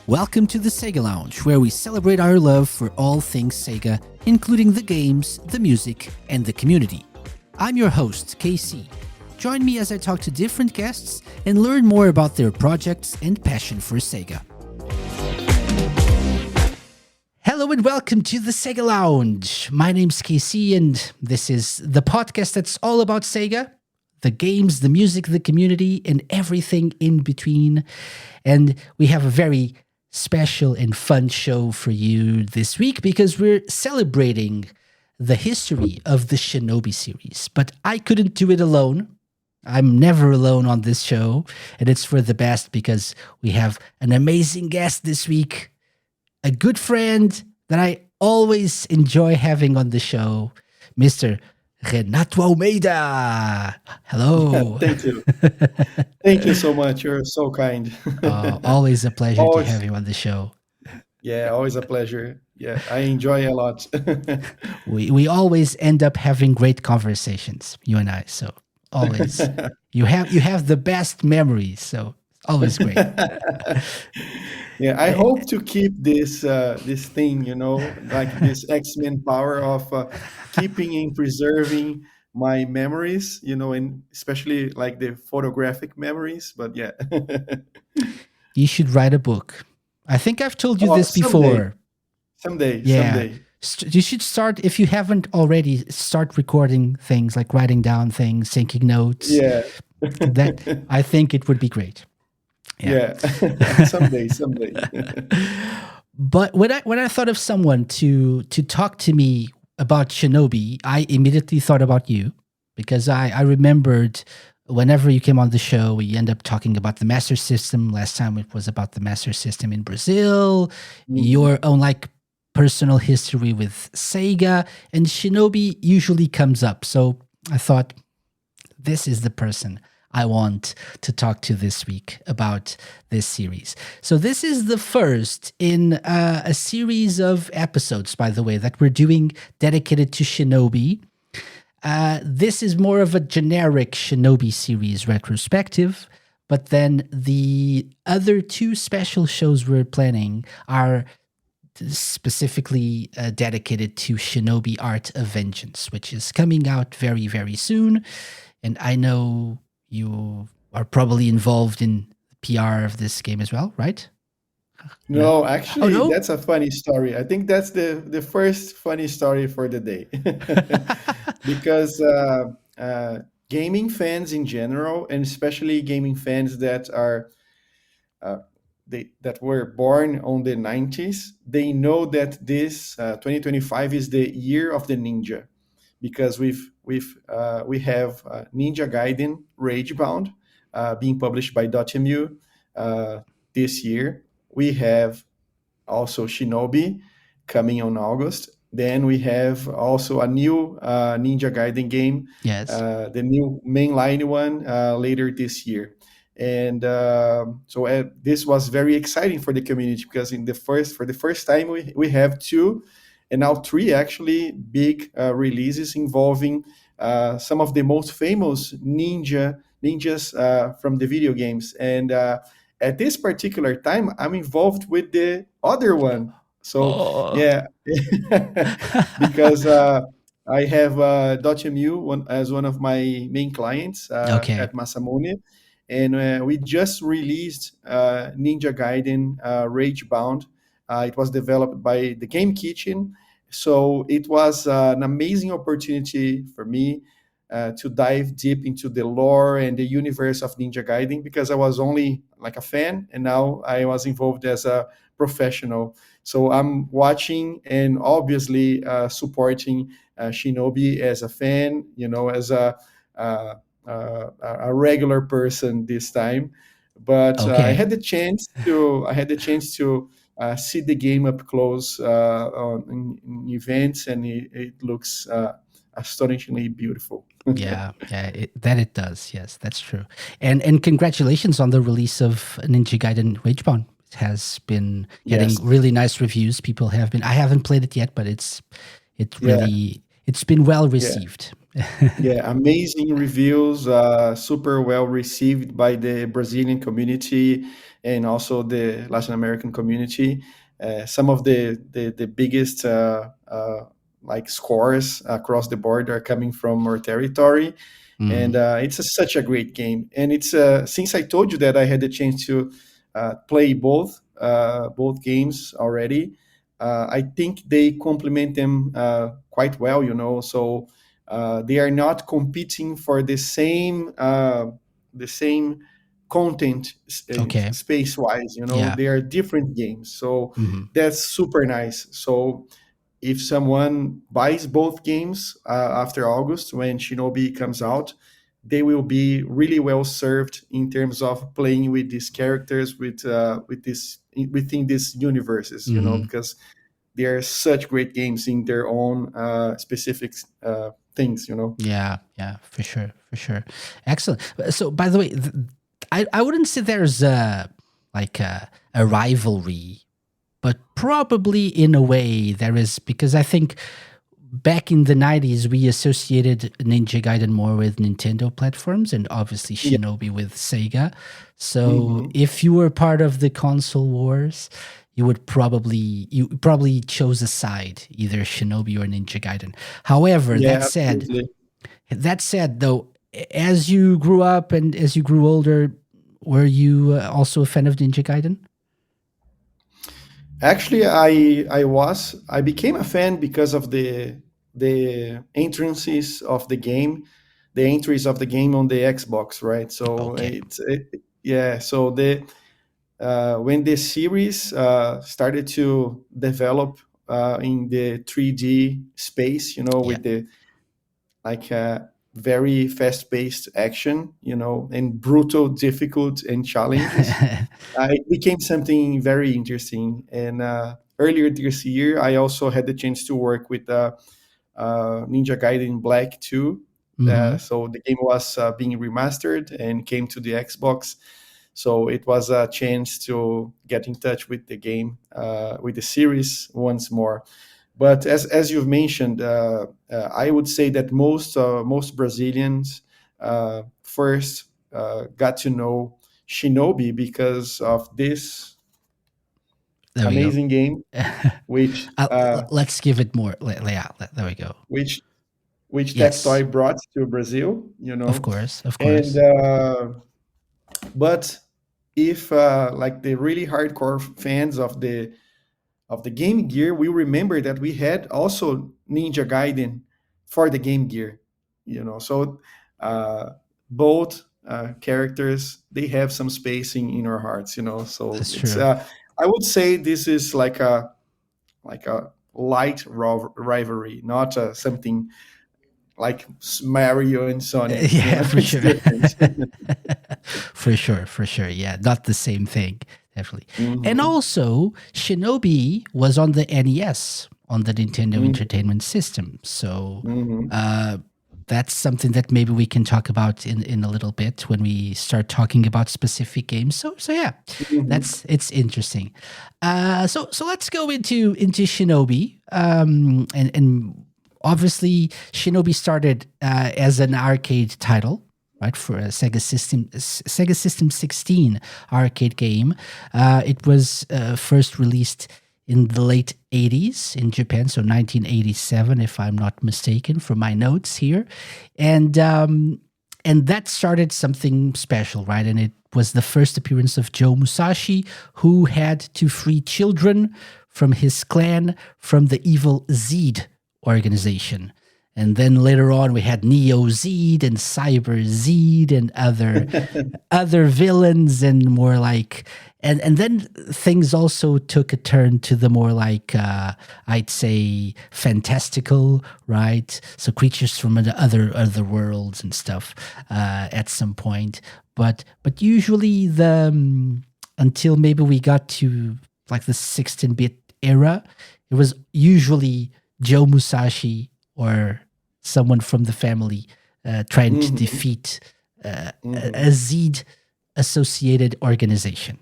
Welcome to the Sega Lounge, where we celebrate our love for all things Sega, including the games, the music, and the community. I'm your host, KC. Join me as I talk to different guests and learn more about their projects and passion for Sega. Hello and welcome to the Sega Lounge. My name's KC and this is the podcast that's all about Sega, the games, the music, the community, and everything in between. And we have a very special and fun show for you this week because we're celebrating the history of the Shinobi series. But I couldn't do it alone. I'm never alone on this show, and it's for the best because we have an amazing guest this week, a good friend that I always enjoy having on the show, Mr. Renato Almeida. Hello. Thank you. Thank you so much. You're so kind. Always a pleasure Always, to have you on the show. yeah, always a pleasure. Yeah, I enjoy a lot. We always end up having great conversations, you and I. So always you have the best memories. So always great. Yeah, I hope to keep this this thing, like this X-Men power of keeping and preserving my memories, and especially like the photographic memories. But yeah. You should write a book. I think I've told you Oh, this before. Someday. Yeah. You should start, if you haven't already, start recording things, like writing down things, taking notes. Yeah. That I think it would be great. Yeah. Someday. But when I thought of someone to talk to me about Shinobi, I immediately thought about you because I remembered whenever you came on the show, we end up talking about the Master System. Last time it was about the Master System in Brazil, your own personal history with Sega, and Shinobi usually comes up. So I thought, this is the person I want to talk to this week about this series. So this is the first in a series of episodes, by the way, that we're doing dedicated to Shinobi. This is more of a generic Shinobi series retrospective, but then the other two special shows we're planning are specifically dedicated to Shinobi Art of Vengeance, which is coming out very, very soon. And I know you are probably involved in the PR of this game as well, right? No, actually, no? that's a funny story. I think that's the first funny story for the day. Because gaming fans in general, and especially gaming fans that are that were born on the 90s, they know that this 2025 is the year of the ninja, because we have Ninja Gaiden Ragebound being published by Dotemu this year. We have also Shinobi coming on August. Then we have also a new Ninja Gaiden game, Yes. the new mainline one later this year. And so this was very exciting for the community because for the first time we have two, and now three actually big releases involving some of the most famous ninjas from the video games. And at this particular time, I'm involved with the other one. So yeah, because I have Dotemu as one of my main clients at Masamune. And we just released Ninja Gaiden Ragebound. It was developed by the Game Kitchen. So it was an amazing opportunity for me to dive deep into the lore and the universe of Ninja Gaiden, because I was only like a fan, and now I was involved as a professional. So I'm watching and obviously supporting Shinobi as a fan, as a regular person this time. But I had the chance to see the game up close in events, and it looks astonishingly beautiful. It does. Yes, that's true. And congratulations on the release of Ninja Gaiden Ragebound. It has been getting really nice reviews. People have been. I haven't played it yet, but it's been well received. Yeah, amazing reviews, super well received by the Brazilian community and also the Latin American community. Some of the biggest like scores across the board are coming from our territory, and Mm, such a great game. And it's since I told you that I had the chance to play both games already. I think they complement them quite well. So they are not competing for the same content okay. space wise. Yeah. They are different games, so Hmm. that's super nice. So if someone buys both games after August when Shinobi comes out, they will be really well served in terms of playing with these characters with this within these universes, Hmm. because they are such great games in their own specific things. Yeah. Yeah. For sure. For sure. Excellent. So, by the way, I wouldn't say there's like a rivalry, but probably in a way there is, because I think back in the 90s we associated Ninja Gaiden more with Nintendo platforms and obviously Yeah. Shinobi with Sega. So Hmm. if you were part of the console wars, you probably chose a side, either Shinobi or Ninja Gaiden. However, Yeah, that said, absolutely. though, as you grew up and as you grew older, were you also a fan of Ninja Gaiden? Actually, I became a fan because of the entrances of the game, the entries of the game on the Xbox, right? So Okay. yeah. So the when the series started to develop in the 3D space, Yeah. with the like very fast-paced action, and brutal, difficult, and challenges, it became something very interesting. And earlier this year, I also had the chance to work with Ninja Gaiden Black 2. Hmm. So the game was being remastered and came to the Xbox. So it was a chance to get in touch with the game, with the series once more. But as you've mentioned, I would say that most Brazilians first got to know Shinobi because of this There we go. amazing game, which Let's give it more. Yeah, there we go. which which Yes, Tectoy brought to Brazil. of course, of And course. but if like the really hardcore fans of the Game Gear, we remember that we had also Ninja Gaiden for the Game Gear. So uh, both characters, they have some space in our hearts. So That's it's true. I would say this is like a light rivalry, not something like Mario and Sonic. Yeah, for It's sure. different. For sure, for sure. Yeah, not the same thing, definitely. And Hmm. also, Shinobi was on the NES, on the Nintendo Hmm. Entertainment System. So Hmm. uh, that's something that maybe we can talk about in a little bit when we start talking about specific games. So yeah, Hmm. it's interesting. So let's go into Shinobi. And obviously Shinobi started as an arcade title, right, for a Sega System 16 arcade game. It was first released in the late 80s in Japan, so 1987, if I'm not mistaken, from my notes here, and that started something special, right? And it was the first appearance of Joe Musashi, who had to free children from his clan from the evil Zed organization. And then later on, we had Neo Zed and Cyber Zed and other villains and more like, and then things also took a turn to the more like I'd say fantastical, right? So creatures from other worlds and stuff at some point, but usually until maybe we got to like the 16-bit era, it was usually Joe Musashi or someone from the family trying to Hmm. defeat a Hmm. Zed associated organization.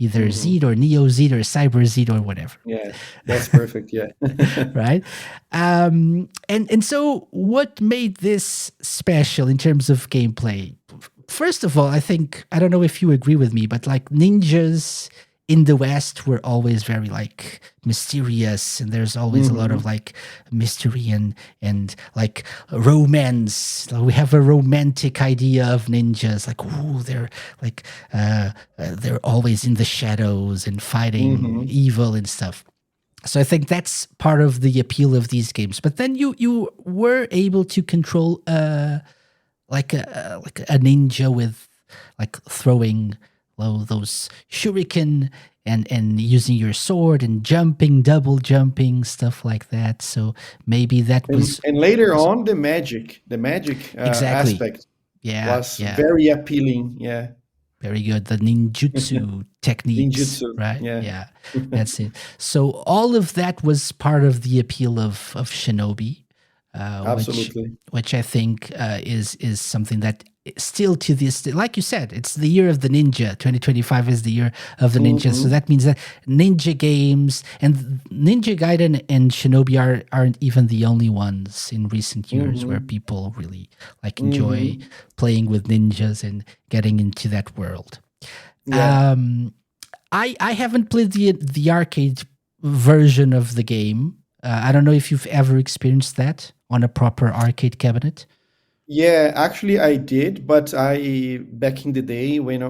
either Hmm. Z or Neo Z or Cyber Z or whatever. Yeah, that's perfect. Yeah. Right? And so what made this special in terms of gameplay? First of all, I think I don't know if you agree with me, but like ninjas in the West were always very like mysterious, and there's always a lot of Hmm. like mystery and like romance. Like, we have a romantic idea of ninjas, like ooh, they're like they're always in the shadows and fighting Hmm. evil and stuff. So I think that's part of the appeal of these games. But then you were able to control like a ninja with like throwing those shuriken and using your sword and jumping, double jumping, stuff like that. So maybe that was And later also on, the magic exactly. aspect Yeah, was yeah. very appealing. Yeah. Very good. The ninjutsu techniques, Ninjutsu. right? Yeah. Yeah, that's it. So all of that was part of the appeal of Shinobi, uh, which Absolutely. which I think is something that still to this day, like you said, it's the year of the ninja. 2025 is the year of the ninja. So Hmm. that means that ninja games and Ninja Gaiden and Shinobi aren't even the only ones in recent years where Hmm. people really like enjoy Hmm. playing with ninjas and getting into that world. Yeah. Um, I haven't played the arcade version of the game. I don't know if you've ever experienced that on a proper arcade cabinet. Yeah, actually I did, but I back in the day when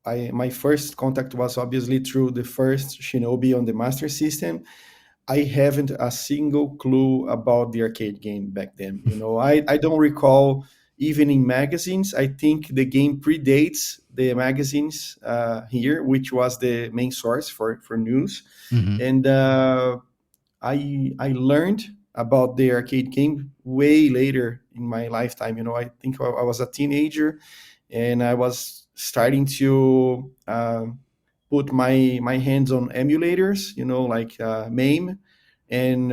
I my first contact was obviously through the first Shinobi on the Master System. I haven't a single clue about the arcade game back then. I don't recall even in magazines. I think the game predates the magazines here, which was the main source for news. Hmm. And I learned about the arcade game way later in my lifetime. I think I was a teenager, and I was starting to put my hands on emulators. Like MAME, and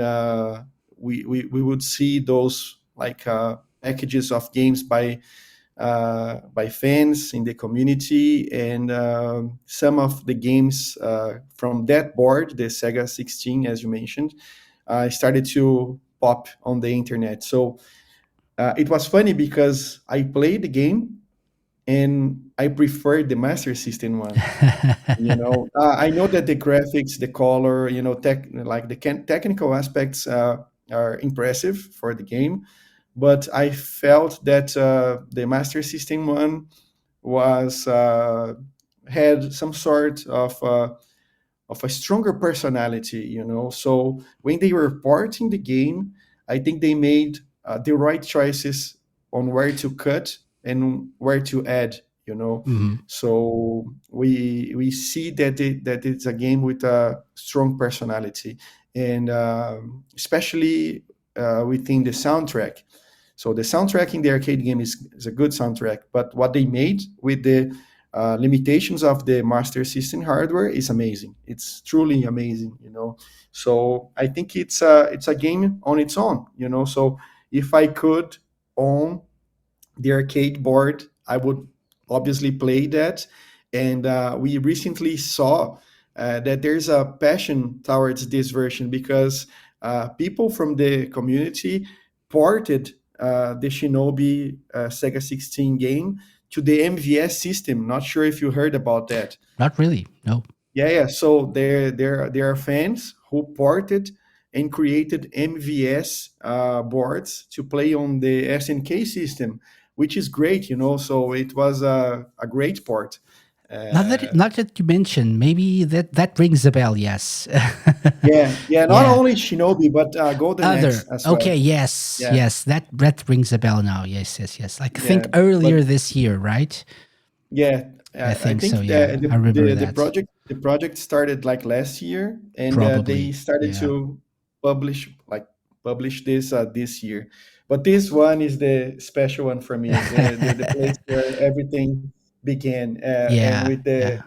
we would see those like packages of games by fans in the community, and some of the games from that board, the Sega 16, as you mentioned, started to pop on the internet. So it was funny because I played the game and I preferred the Master System one. I know that the graphics, the color, like the technical aspects are impressive for the game, but I felt that the Master System one was had some sort of a stronger personality. So when they were porting the game, I think they made the right choices on where to cut and where to add. Hmm. So we see that it's a game with a strong personality, and especially within the soundtrack. So the soundtrack in the arcade game is a good soundtrack, but what they made with the limitations of the Master System hardware is amazing. It's truly amazing. So I think it's a game on its own. So if I could own the arcade board, I would obviously play that. And we recently saw that there's a passion towards this version because people from the community ported the Shinobi Sega 16 game to the MVS system. Not sure if you heard about that. Not really. No. Yeah, yeah. So there are fans who ported and created MVS boards to play on the SNK system, which is great. So it was a great port. Uh, Not that you mentioned, maybe that rings a bell. Yes. yeah, yeah. Not Yeah. only Shinobi, but Golden Axe Other. as Okay. well. Yes. Yeah, Yes. That rings a bell now. Yes. Yes. Yes. Like I think yeah. earlier But this year, right? yeah, I I think so. think Yeah. I remember the that. project started like last year, and they Probably. started Yeah. to publish like publish this year. But this one is the special one for me, the place where everything began, and Yeah. with the Yeah.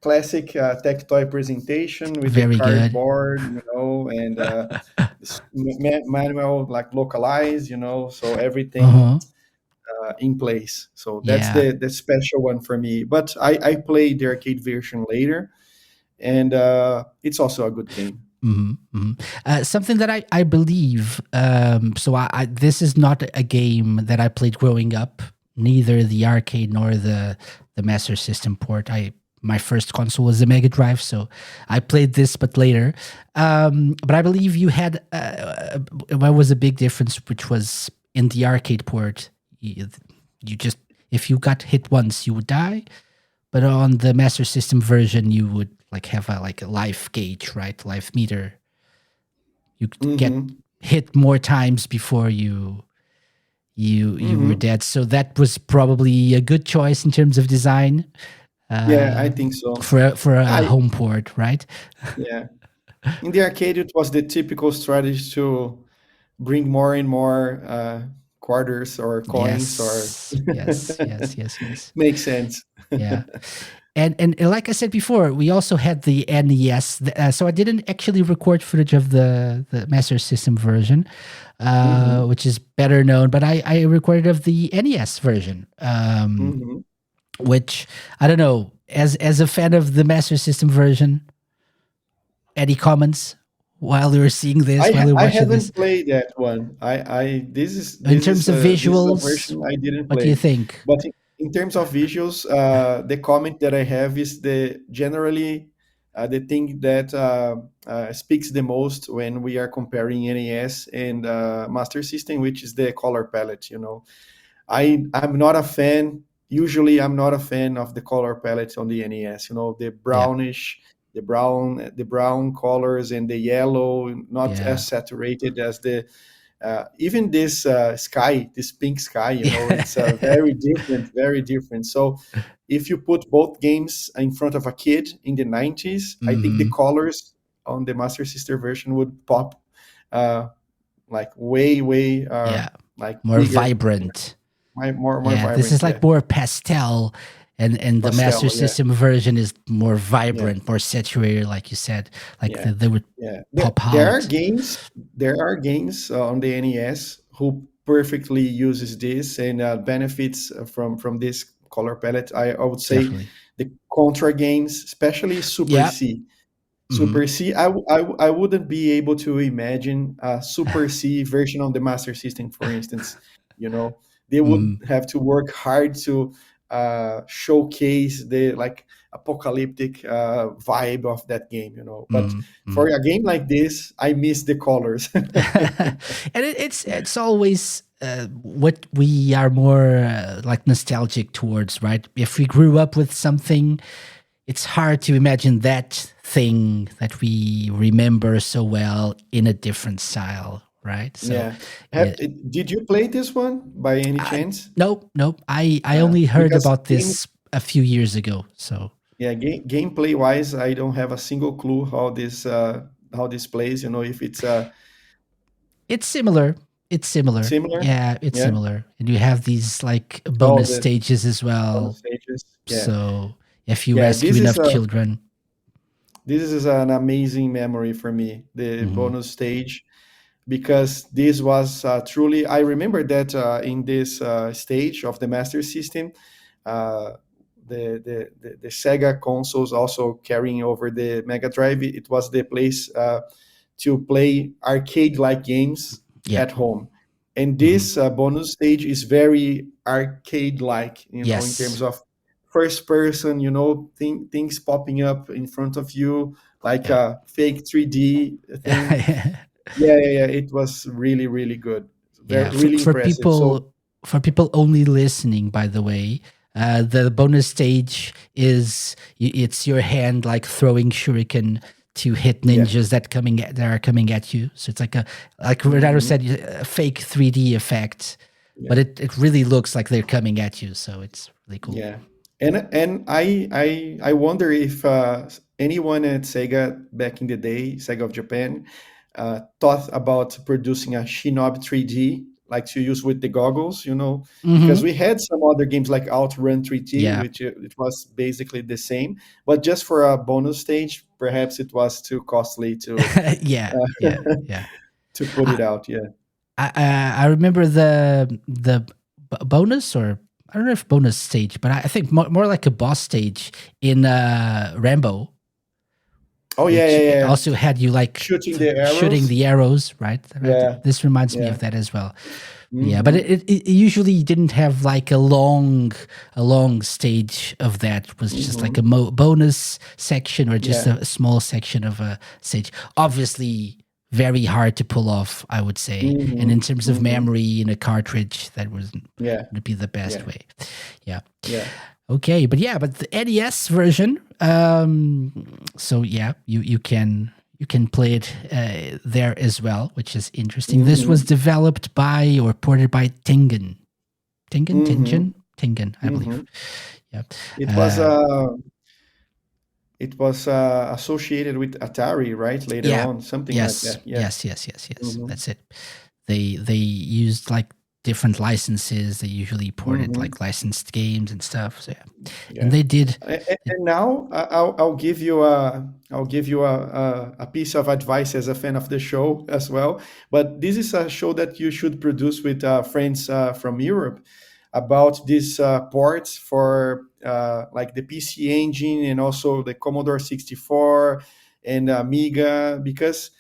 classic tech toy presentation with the Very good. cardboard, and manual like localized, so everything Uh-huh. in place. So that's Yeah. the special one for me. But I played the arcade version later, and it's also a good game. Something that I believe. So this is not a game that I played growing up. Neither the arcade nor the Master System port. My first console was the Mega Drive, so I played this, but later. But I believe you had what was a big difference, which was in the arcade port. You just if you got hit once, you would die. But on the Master System version, you would like have a life gauge, right? Life meter. You could get Hmm. hit more times before you were Hmm. dead. So that was probably a good choice in terms of design Yeah, I uh, think so. for a I home port, right? Yeah. In the arcade, it was the typical strategy to bring more and more quarters or coins, or Yes, yes, yes, yes, yes. makes sense. Yeah. And like I said before, we also had the NES. So I didn't actually record footage of the Master System version, Hmm. which is better known. But I recorded of the NES version, Hmm. which I don't know. As a fan of the Master System version, any comments while you were seeing this, while you were I watching this, haven't played that one. I in terms of this is a visuals? version I didn't What do you play. think? But in terms of visuals, the comment that I have is the generally the thing that speaks the most when we are comparing NES and Master System, which is the color palette. You know, I'm not a fan. Usually, I'm not a fan of the color palette on the NES. You know, the Yeah, brownish, the brown colors and the yellow, not yeah, as saturated as the even this sky, this pink sky. You know, it's yeah. very different, very different. So, if you put both games in front of a kid in the 90s, I think the Hmm. colors on the Master System version would pop uh, like way Yeah, like more bigger, vibrant. more Yeah, this is vibrant. like Yeah, more pastel, and the Master pastel. Yeah, System version is more yeah, vibrant, more saturated, like you said. Like yeah, they would yeah. pop There are out. games. There are games on the NES who perfectly uses this and benefits from this color palette. I would say Definitely. the Contra games, especially Super Yeah. C. Hmm. Super C, I wouldn't be able to imagine a Super C version on the Master System, for instance. You know, they would Hmm. have to work hard to showcase the like apocalyptic vibe of that game. You know, but for Hmm. a game like this, I miss the colors. And it's always what we are more like nostalgic towards, right? If we grew up with something, it's hard to imagine that thing that we remember so well in a different style, right? So, Yeah. yeah. Did you play this one by any chance? Nope, nope. I only heard Because about this a few years ago. So yeah, gameplay wise, I don't have a single clue how this plays. You know, if it's it's similar. It's similar. similar. Yeah, it's Yeah, similar. And you have these like all bonus the stages as bonus well. stages. Yeah, So if you yeah. rescue enough children, This is an amazing memory for me. The mhm. bonus stage, because this was truly. I remember that in this stage of the Master System, uh, the Sega consoles also carrying over the Mega Drive. It was the place to play arcade-like games Yeah. at home. And Mhm. this bonus stage is very arcade-like, you know, in terms Yes. of first person, you know, things popping up in front of you, like Yeah. a fake 3D thing. Yeah, yeah, yeah. It was really, really good. Very, Yeah, really impressive. So, for people only listening, by the way, the bonus stage is it's your hand like throwing shuriken to hit yeah. ninjas that are coming at you. So it's like a like Renato Hmm. said, a fake 3D effect, Yeah. but it really looks like they're coming at you. So it's really cool. Yeah, and I wonder if anyone at Sega back in the day, Sega of Japan, thought about producing a Shinobi 3D like to use with the goggles, you know, because Hmm. we had some other games like Outrun 3D, Yeah, which it was basically the same, but just for a bonus stage, perhaps it was too costly yeah, yeah, uh, yeah. to put I, it out. Yeah. I remember the bonus, or I don't know if bonus stage, but I think more like a boss stage in Rambo, Oh yeah, which yeah, yeah. also had you like Shooting the shooting arrows. the arrows, right? Yeah, This reminds me yeah. of that as well. Yeah, but Mm-hmm. it usually didn't have like a long stage of that. It was just like a Mm-hmm. bonus section, or just Yeah. a small section of a stage. Obviously, very hard to pull off, I would say. And in Mm-hmm. terms of Mm-hmm. memory in a cartridge, that Yeah. would be the best Yeah. way. Yeah. Yeah. Okay, but the NES version. So yeah, you can play it there as well, which is interesting. This was Mm-hmm. developed by or ported by Tengen. Mm-hmm. Tengen, I believe. Mm-hmm. Yeah. It was Uh, associated with Atari, right? Later yeah. on, something like Yes. that. Yeah. Yes. Mm-hmm. That's it. They used like different licenses. They usually ported Mm-hmm. like licensed games and stuff. So yeah, and Yeah. they did. And now I'll give you a piece of advice as a fan of the show as well. But this is a show that you should produce with friends from Europe about these ports for like the PC Engine and also the Commodore 64 and Amiga, because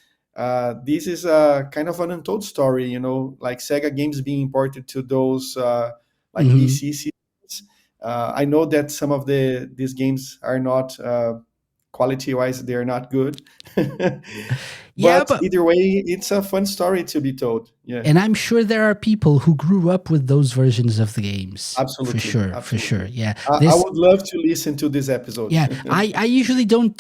this is a kind of an untold story, like Sega games being imported to those like Mhm. PC systems. I know that some of these games are not quality wise; they are not good. Yeah, But but either way, it's a fun story to be told. Yeah, and I'm sure there are people who grew up with those versions of the games. For absolutely, sure, for sure. absolutely. Yeah. I This would love to listen to this episode. yeah, I usually don't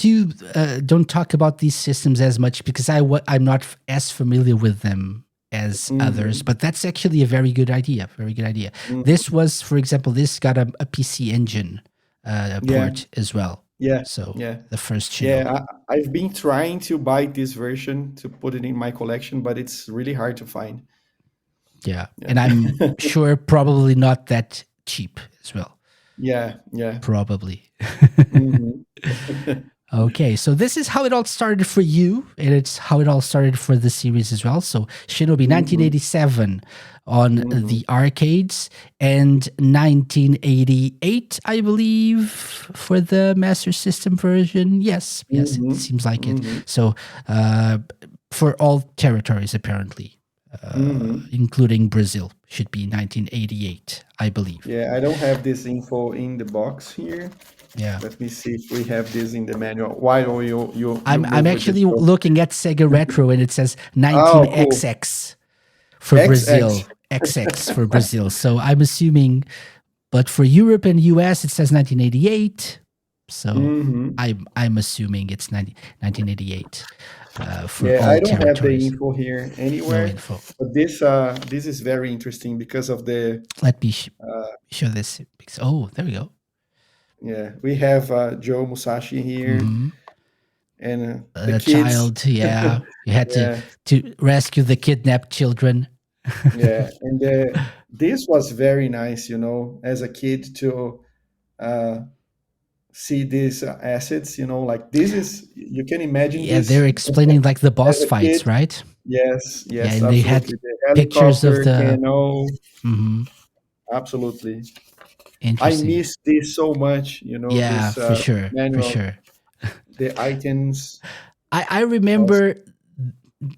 talk about these systems as much because I'm not as familiar with them as others, Hmm. but that's actually a very good idea. Very good idea. This was, for example, this got a PC Engine Yeah, port as well. yeah, So yeah, the first yeah. Shinobi. I've been trying to buy this version to put it in my collection, but it's really hard to find. Yeah, Yeah, and I'm sure probably not that cheap as well. yeah, yeah. Probably. Hmm. Okay, so this is how it all started for you, and it's how it all started for the series as well. So Shinobi Hmm. 1987 on Hmm. the arcades, and 1988, I believe, for the Master System version. Yes, it Hmm. seems like it. Hmm. So for all territories, apparently, Hmm. including Brazil, should be 1988, I believe. Yeah, I don't have this info in the box here. Yeah. Let me see if we have this in the manual. Why don't you I'm move with the actually show? looking at Sega Retro, and it says Oh, cool. 19XX for XX. Brazil. XX for Brazil. So I'm assuming, but for Europe and US, it says 1988. So Hmm. I'm assuming it's 1988 for Yeah, all I don't have the territories. info here No anywhere, info. but this is very interesting because of the Let me uh, show this. Oh, there we go. yeah, we have Joe Musashi here Hmm. and the A kids. child, yeah. You had Yeah, to rescue the kidnapped children. yeah, and this was very nice, as a kid to uh, see these assets, like this is, you can imagine Yeah, they're this explaining like the as boss a kid. fights, right? Yes, Yeah, yes, and they had absolutely. The pictures of helicopter, the. Kano, Mhm. absolutely. I Interesting. miss this so much, Yeah, this for sure, for manual, sure. the items. I Was, remember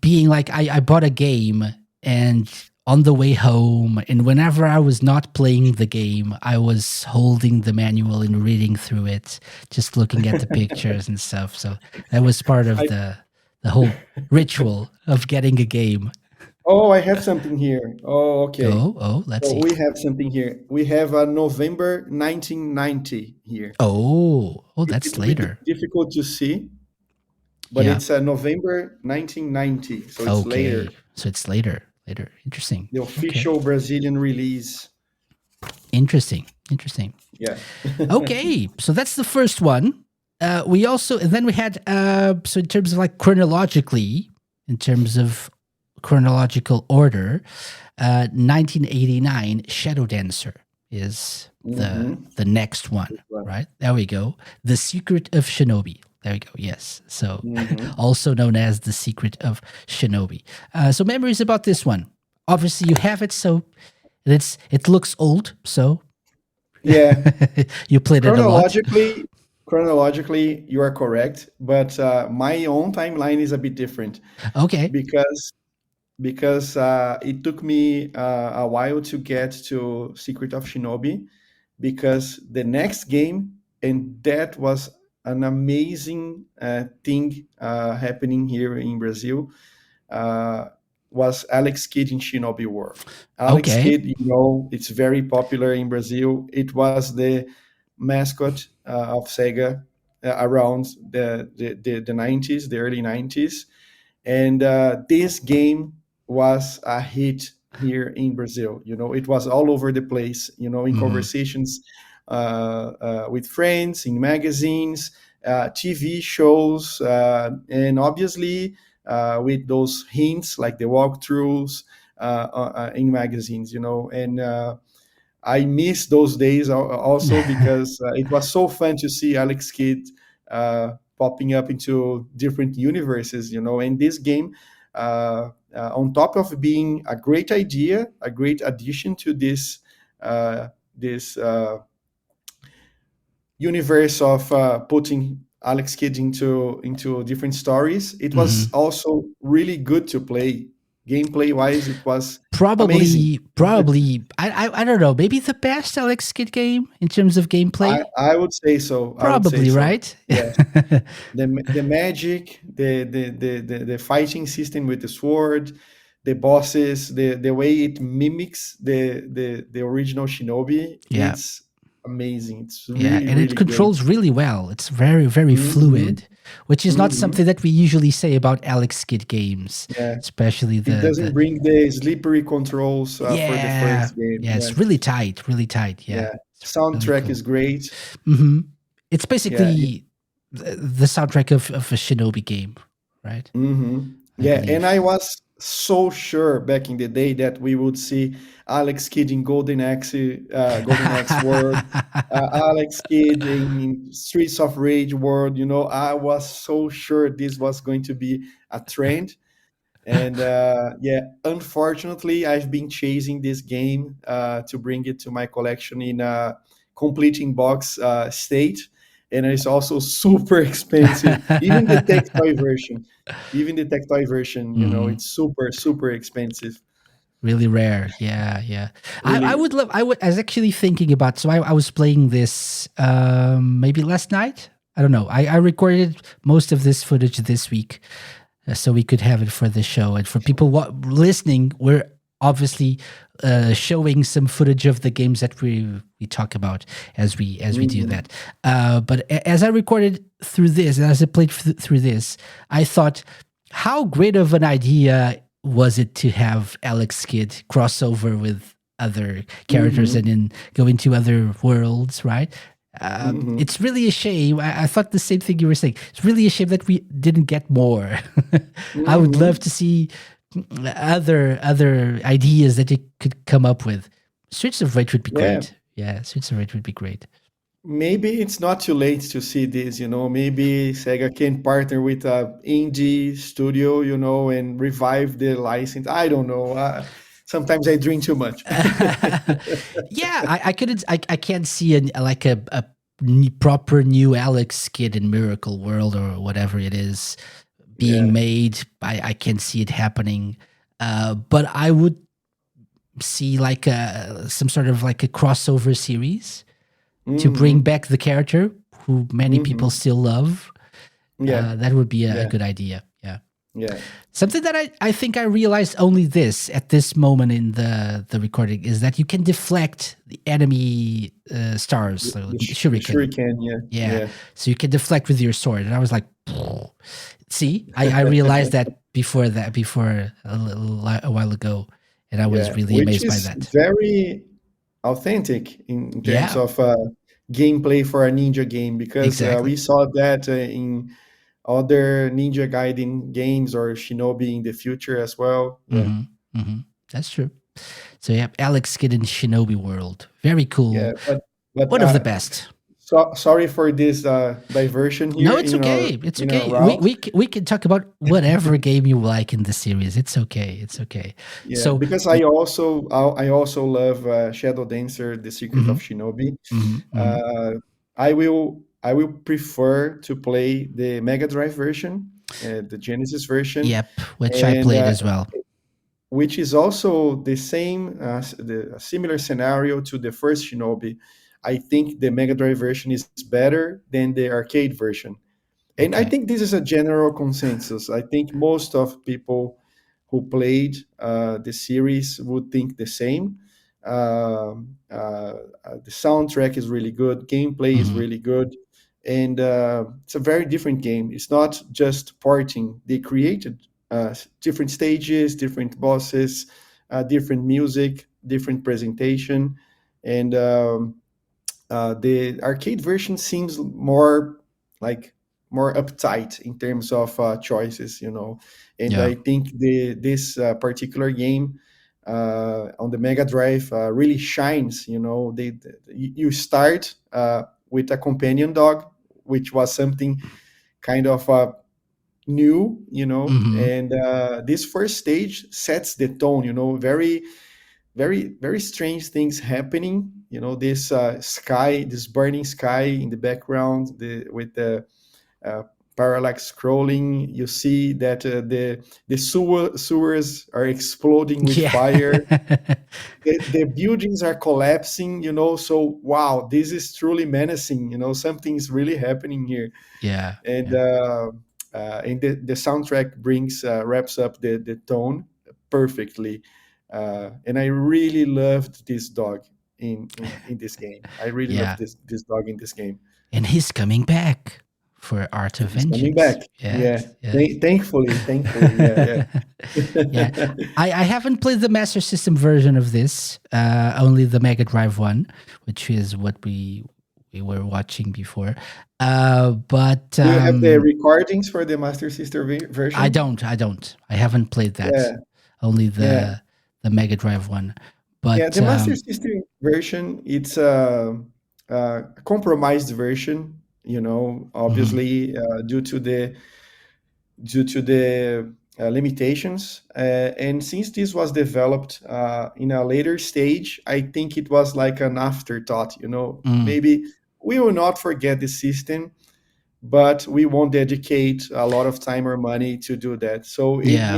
being like, I bought a game, and on the way home, and whenever I was not playing the game, I was holding the manual and reading through it, just looking at the pictures and stuff. So that was part of I, the whole ritual of getting a game. oh, I have something here. Oh, okay. Oh, let's So see. we have something here. We have November 1990 here. Oh, It's a that's little bit later. difficult to see, but Yeah. it's November 1990, so it's Okay. later. So it's later. Later. Interesting. The Okay. official Brazilian release. Interesting. Yeah. Okay. So that's the first one. We also, and then we had, so in terms of like chronologically, in terms of chronological order, 1989 Shadow Dancer is Hmm. the next one, This one. right? There we go. The Secret of Shinobi. There we go. Yes. So Hmm. also known as The Secret of Shinobi. So memories about this one. Obviously, you have it. So it looks old, so Yeah, you played it a lot. chronologically, chronologically, you are correct, but my own timeline is a bit different Okay. because it took me a while to get to Secret of Shinobi because the next game, and that was an amazing thing happening here in Brazil, uh, was Alex Kidd in Shinobi War. Alex Okay. Kidd, it's very popular in Brazil. It was the mascot of Sega around the 90s, the early 90s. And this game was a hit here in Brazil. It was all over the place, in Hmm. conversations with friends, in magazines, TV shows, and obviously with those hints like the walkthroughs in magazines, and I miss those days also because it was so fun to see Alex Kidd popping up into different universes, and this game, on top of being a great idea, a great addition to this universe of putting Alex Kidd into different stories, it was Hmm. also really good to play. Gameplay wise, it was amazing. Probably. I don't know. Maybe the best Alex Kidd game in terms of I, gameplay. I would say so. I would say Probably, so. right? Yes. The magic, the fighting system with the sword, the bosses, the way it mimics the original Shinobi, Yeah. it's amazing. It's Yeah, really and it really great. controls really well. It's very, very Hmm. fluid, which is not Hmm. something that we usually say about Alex Kidd games, Yeah, especially it the doesn't bring the slippery controls for the yeah, first game. yeah. Yeah, It's really tight, really tight. Yeah, yeah. it's really Soundtrack cool. is great. Hmm. It's Yeah, basically the soundtrack of a Shinobi game, right? I Yeah, and I believe. was so sure back in the day that we would see Alex Kidd in Golden Axe World, Alex Kidd in Streets of Rage World. I was so sure this was going to be a trend, and yeah, unfortunately, I've been chasing this game to bring it to my collection in a completing box state, and it's also super expensive. Even the tech toy version, Mhm. it's super super expensive. Really rare. Yeah, yeah. I Really. would love. I was actually thinking about. So I was playing this maybe last night. I don't know. I recorded most of this footage this week, so we could have it for the show. And for people listening, we're obviously showing some footage of the games that we talk about as we do Hmm. that. But as I recorded through this, and as I played through this, I thought, how great of an idea was it to have Alex Kidd crossover with other characters and Hmm. then go into other worlds, right? Hmm. It's really a shame. I thought the same thing you were saying. It's really a shame that we didn't get more. I would love Hmm. to see other ideas that you could come up with. Streets of Rage would be Yeah. great. Yeah, Streets of Rage would be great. Maybe it's not too late to see this, maybe Sega can partner with a indie studio, and revive the license. I don't know. Sometimes I drink too much. Yeah, I couldn't. I can't see like a proper new Alex Kidd in Miracle World or whatever it is being Yeah. made. I can't see it happening. But I would see like some sort of like a crossover series to bring Hmm. back the character who many people Hmm. still love. Yeah. That would be a Yeah. good idea. Yeah. Yeah. Something that I think I realized only this at this moment in the recording is that you can deflect the enemy stars, so The shuriken. shuriken. Yeah. Yeah, Yeah. so you can deflect with your sword, and I was like, see, I realized that before a while ago, and I was Yeah. really Which amazed by is that. very authentic in terms Yeah, of gameplay for a ninja game because we exactly. saw that in other Ninja Gaiden games or Shinobi in the future as well. Yeah, Hmm. Hmm. That's true. So yeah, Alex Kidd in Shinobi World, very yeah, cool. but One of the best. sorry for this diversion No, here it's okay. It's in our okay. route. We can talk about whatever game you like in the series. It's okay. It's okay. Yeah, So, because I also love Shadow Dancer: The Secret of mhm, Shinobi. mhm, mhm. Uh, I will prefer to play the Mega Drive version, the Genesis version, Yep, which I and played as well. which is also the same, the similar scenario to the first Shinobi. I think the Mega Drive version is better than the arcade version, and I Okay. think this is a general consensus. I think most of people who played the series would think the same. The soundtrack is really good, gameplay is Mhm. really good, and it's a very different game. It's not just porting. They created different stages, different bosses, different music, different presentation, and the arcade version seems like more uptight in terms of choices, and Yeah. I think this particular game on the Mega Drive really shines. You start with a companion dog, which was something kind of new, Mhm. and this first stage sets the tone. Very very very strange things happening. This sky, this burning sky in the background, with the uh, parallax scrolling. You see that the sewers are exploding with Yeah. fire. The buildings are collapsing. So wow, this is truly menacing. Something's really happening here, Yeah. and Yeah. the soundtrack brings wraps up the tone perfectly, and I really loved this dog in this game. I really loved Yeah. this dog in this game. And he's coming back for Art of He's coming back. Vengeance. Yeah. Yes. Yes. Thankfully, yeah, Yeah. yeah. I haven't played the Master System version of this, only the Mega Drive one, which is what we were watching before. But Do you have the recordings for the Master Sister version? I don't. I haven't played that. Yeah, Only yeah. the Mega Drive one. Yeah, But the Master System version, it's a compromised version, mhm, obviously due to the limitations. And since this was developed in a later stage, I think it was like an afterthought. mm, Maybe we will not forget the system, but we won't dedicate a lot of time or money to do that. So yeah.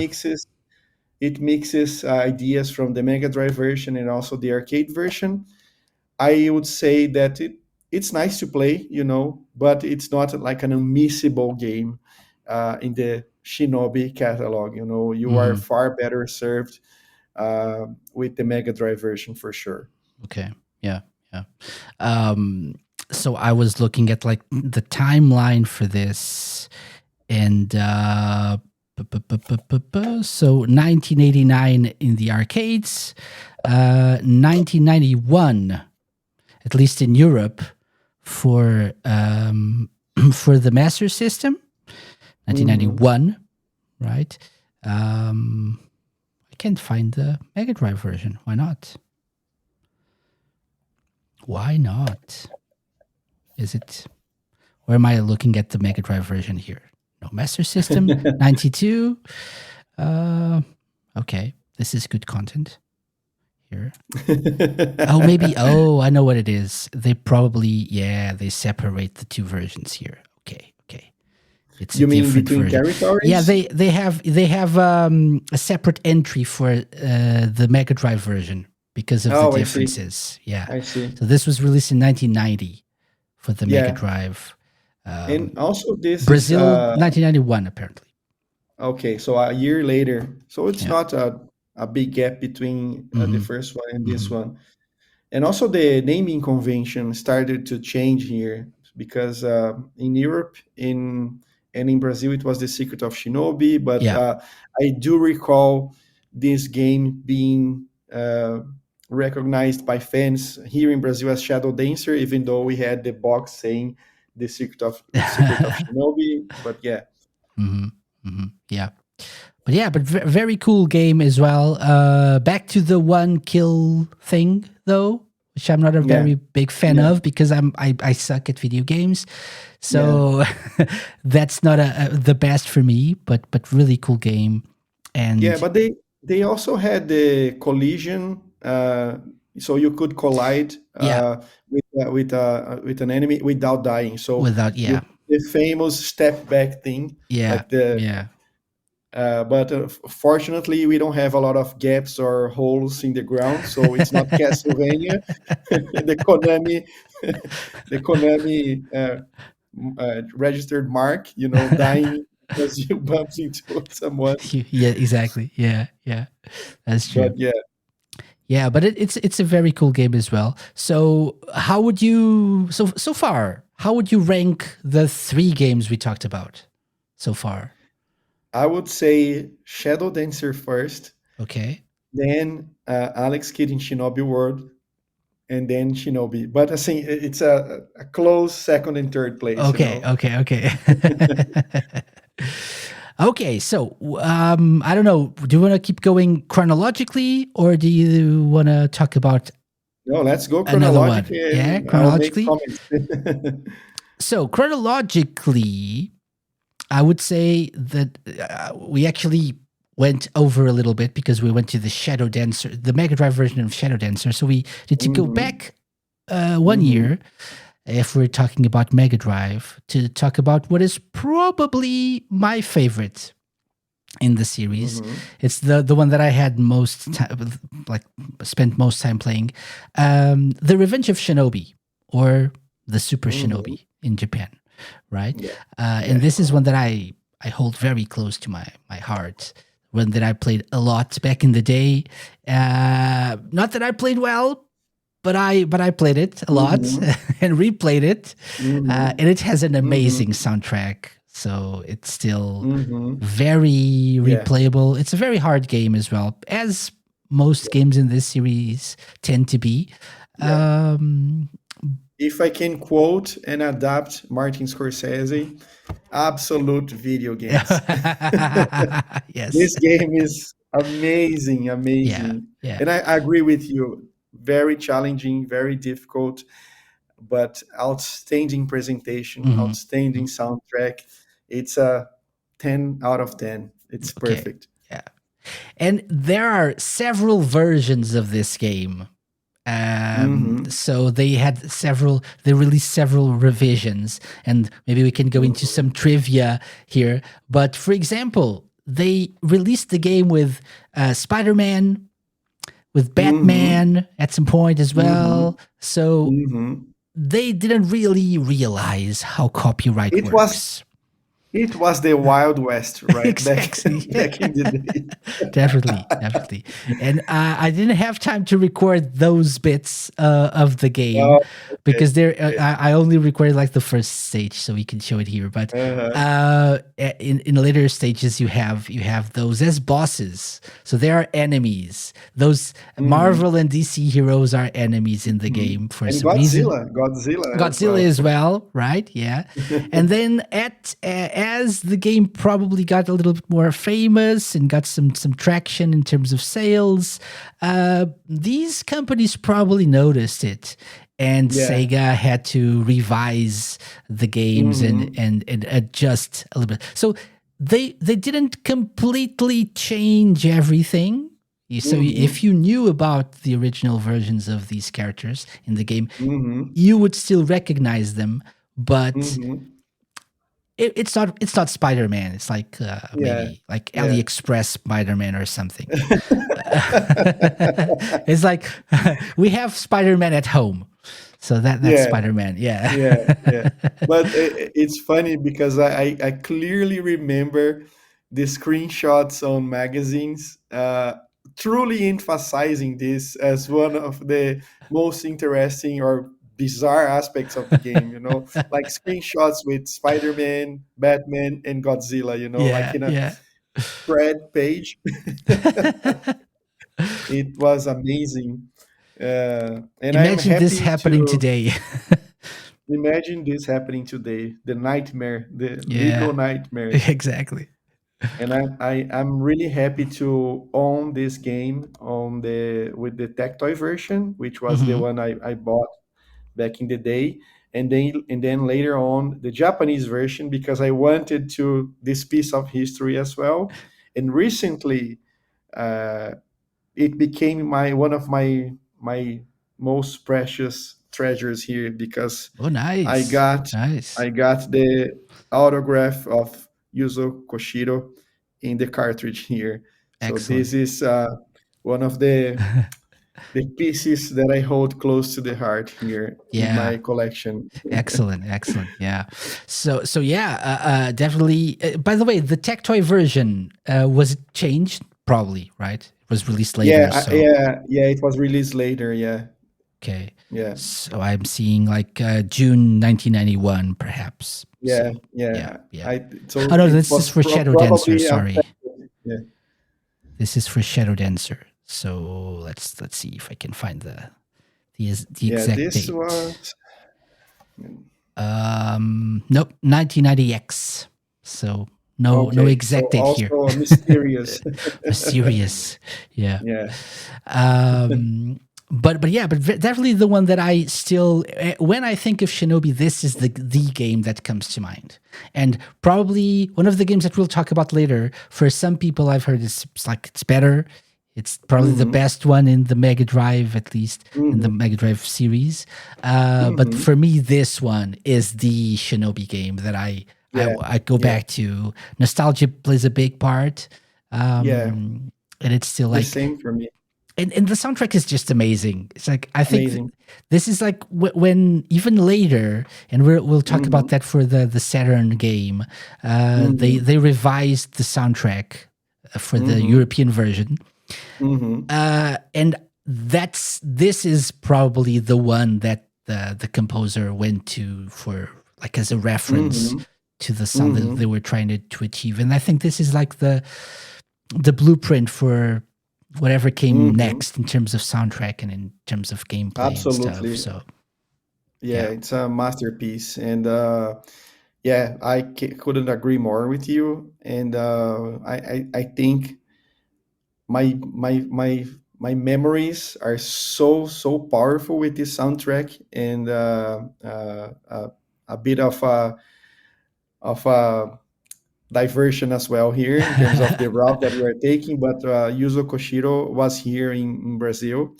it mixes ideas from the Mega Drive version and also the arcade version. I would say that it's nice to play, but it's not like an unmissable game in the Shinobi catalog. You are Mhm. far better served with the Mega Drive version for sure. Okay. Yeah. Yeah. Um, so I was looking at like the timeline for this, and so 1989 in the arcades, 1991, at least in Europe, for for the Master System, Hmm. 1991, right? Um, I can't find the Mega Drive version. Why not? Why not? Is it? Or am I looking at the Mega Drive version here? No, Master System 92. Uh, okay, this is good content here. Oh, maybe. Oh, I know what it is. They probably, yeah, they separate the two versions here. Okay, okay. It's a You mean different between version. Yeah, territories? they have a separate entry for the Mega Drive version because of the Oh, I see. differences. Yeah. I see. So this was released in 1990 for the Mega Yeah. Drive. And Um, also, this is Brazil, 1991, apparently. okay. So a year later. So it's Yeah. not a big gap between the Hmm. first one and this Hmm. one. And also, the naming convention started to change here because in Europe, in Brazil, it was the Secret of Shinobi. But Yeah. I do recall this game being recognized by fans here in Brazil as Shadow Dancer, even though we had the box saying the Secret of Shinobi. But yeah, Hmm. Hmm. Yeah. But yeah, but very cool game as well. Back to the one kill thing though, which I'm not a Yeah, very big fan yeah, of because I suck at video games. yeah, So that's not the best for me, but really cool game. yeah. And But they also had the collision, so you could collide yeah, with an enemy without dying. So without you yeah, the famous step back thing, yeah, like the yeah. but fortunately, we don't have a lot of gaps or holes in the ground, so it's not Castlevania. the Konami, the Konami registered mark, dying because you bumped into someone. Yeah, exactly. Yeah, yeah. That's true. But yeah, Yeah, but it's a very cool game as well. So how would you so far? How would you rank the three games we talked about so far? I would say Shadow Dancer first, Okay. then Alex Kidd in Shinobi World, and then Shinobi. But I think it's a close second and third place. Okay. Okay. Okay. Okay. So I don't know. Do you want to keep going chronologically, or do you want to talk about No, let's go another one? chronologically, Yeah, and I'll make chronologically. comments. So chronologically, I would say that we actually went over a little bit because we went to the Shadow Dancer, the Mega Drive version of Shadow Dancer. So we need to go Mhm, back 1 year, mhm, if we're talking about Mega Drive, to talk about what is probably my favorite in the series. mhm, It's the one that I had most time, like spent most time playing, The Revenge of Shinobi, or the Super mhm. Shinobi in Japan, right? Yeah, And yeah. this is one that I hold very close to my heart. One that I played a lot back in the day. Not that I played well, but I played it a lot Mhm, and replayed it, mhm, and it has an mhm, amazing soundtrack. So it's still mhm. very Yeah, replayable. It's a very hard game as well, as most games in this series tend to be. yeah. Um, If I can quote and adapt Martin Scorsese, absolute video games. yes, This game is amazing, yeah, amazing. yeah. And I agree with you. Very challenging, very difficult, but outstanding presentation, Hmm. outstanding soundtrack. It's a 10 out of 10. It's Okay, perfect. yeah. And there are several versions of this game. Mm-hmm. So they released several revisions, and maybe we can go into Mm-hmm. some trivia here. But for example, they released the game with Spider-Man, with Mm-hmm. Batman at some point as Mm-hmm. well. So Mm-hmm. they didn't really realize how copyright It was works. it was the Wild West, right? Back Exactly. back in the day. Definitely, definitely. And I didn't have time to record those bits of the game Oh, okay. because Okay. I only recorded like the first stage, so we can show it here. But Uh-huh. in later stages, you have those as bosses, so they are enemies. Those Mm-hmm. Marvel and DC heroes are enemies in the Mm-hmm. game for And some reason. Godzilla as Godzilla well. as well, right? Yeah. And then as the game probably got a little bit more famous and got some traction in terms of sales, these companies probably noticed it, and Yeah. Sega had to revise the games and Mm-hmm. and adjust a little bit. So they didn't completely change everything. So if Mm-hmm. you knew about the original versions of these characters in the game, Mm-hmm. you would still recognize them, but Mm-hmm. it's not Spider-Man. It's like Yeah. maybe like Yeah. AliExpress Spider-Man or something. It's like we have Spider-Man at home, so that's Yeah. Spider-Man. Yeah. Yeah. Yeah. But it's funny because I clearly remember the screenshots on magazines, truly emphasizing this as one of the most interesting or bizarre aspects of the game, like screenshots with Spider-Man, Batman, and Godzilla, like Yeah, in a yeah. spread page. It was amazing. And I'm Imagine this happy happening to today. imagine this happening today. The nightmare, the Yeah, legal nightmare. exactly. and I'm really happy to own this game on the with the tactile version, which was the Hmm. one I bought back in the day, and then later on the Japanese version because I wanted to this piece of history as well. And recently, uh, it became my one of my most precious treasures here because Oh, I nice, got nice. I got the autograph of Yuzo Koshiro in the cartridge here. So Excellent. this is one of the pieces that I hold close to the heart here in Yeah. my collection. Excellent, excellent. Yeah. So yeah, definitely. By the way, the tech toy version was it changed? Probably, right? It was released later, so Yeah. It was released later. Yeah, okay. yeah, So I'm seeing like June 1991, perhaps. yeah, So yeah, yeah. yeah. I so Oh no, it this is was for Shadow Dancer. probably Sorry, affected. Yeah, this is for Shadow Dancer. So let's see if I can find the yeah. exact This date. was Nope, 1990X. So no okay. exact So date here. also mysterious. Mysterious. Yeah. Yeah. Um, but yeah, but definitely the one that I still when I think of Shinobi, this is the game that comes to mind, and probably one of the games that we'll talk about later. For some people, I've heard it's like it's better. It's probably the Mm-hmm. best one in the Mega Drive, at least in the Mm-hmm. Mega Drive series. But Mm-hmm. for me, this one is the Shinobi game that Yeah. I go Yeah. back to. Nostalgia plays a big part, Yeah. and it's still The like same for me. and the soundtrack is just amazing. It's like I think Amazing. this is like when even later, and we'll talk about Mm-hmm. that for the Saturn game. Mm-hmm. They revised the soundtrack for the Mm-hmm. European version, Mm-hmm. and this is probably the one that the composer went to for like as a reference Mm-hmm. to the sound that Mm-hmm. they were trying to achieve. And I think this is like the blueprint for whatever came Mm-hmm. next in terms of soundtrack and in terms of gameplay and stuff. Absolutely. So Yeah, yeah. it's a masterpiece, and yeah, couldn't agree more with you. And I think my memories are so powerful with this soundtrack, and a bit of a diversion as well here in terms of the route that we're taking. But Yuzo Koshiro was here in Brazil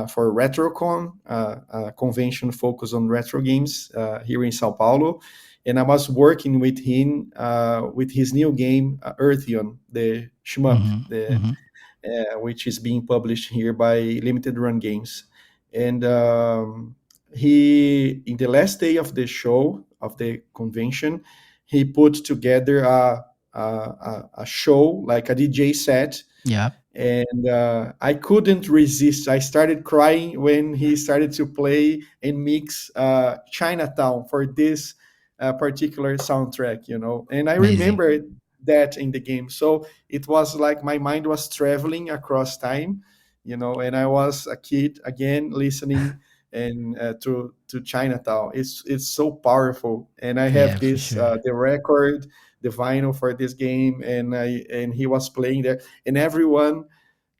for RetroCon, a convention focused on retro games here in Sao Paulo. And I was working with him with his new game, Earthion, the shmup, Hmm. the Hmm. which is being published here by Limited Run Games. And he, in the last day of the show, of the convention, he put together a show, like a DJ set, Yeah. and I couldn't resist. I started crying when he started to play and mix Chinatown for this particular soundtrack, And I Amazing. remember that in the game, so it was like my mind was traveling across time, and I was a kid again listening and to Chinatown. It's so powerful, and I Yeah, have for this sure. the record, the vinyl for this game, and he was playing there, and everyone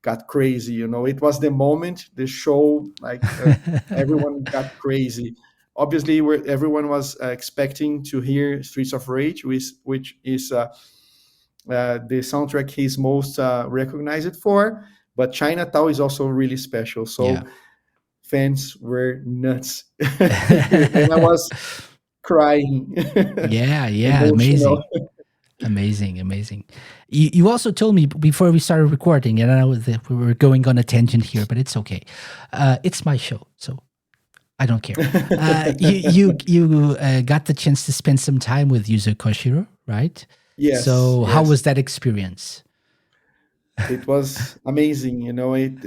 got crazy. It was the moment the show, like everyone got crazy. Obviously, everyone was expecting to hear Streets of Rage, which is the soundtrack he's most recognized for. But Chinatown is also really special. Yeah. So fans were nuts, and I was crying, Yeah, yeah, emotional. amazing. Amazing, amazing. You also told me before we started recording, and I know that we were going on a tangent here, but it's okay. It's my show, so I don't care. You got the chance to spend some time with Yuzo Koshiro, right? Yes, So how yes. was that experience? It was amazing, it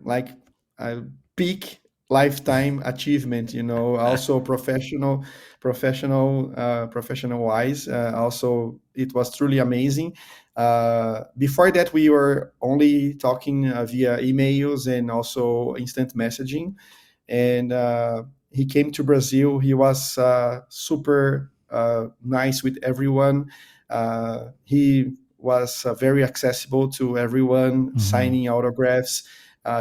like a peak lifetime achievement, also professional wise. Also, it was truly amazing. Before that, we were only talking via emails and also instant messaging, and he came to Brazil. He was super nice with everyone. He was very accessible to everyone, Hmm. signing autographs,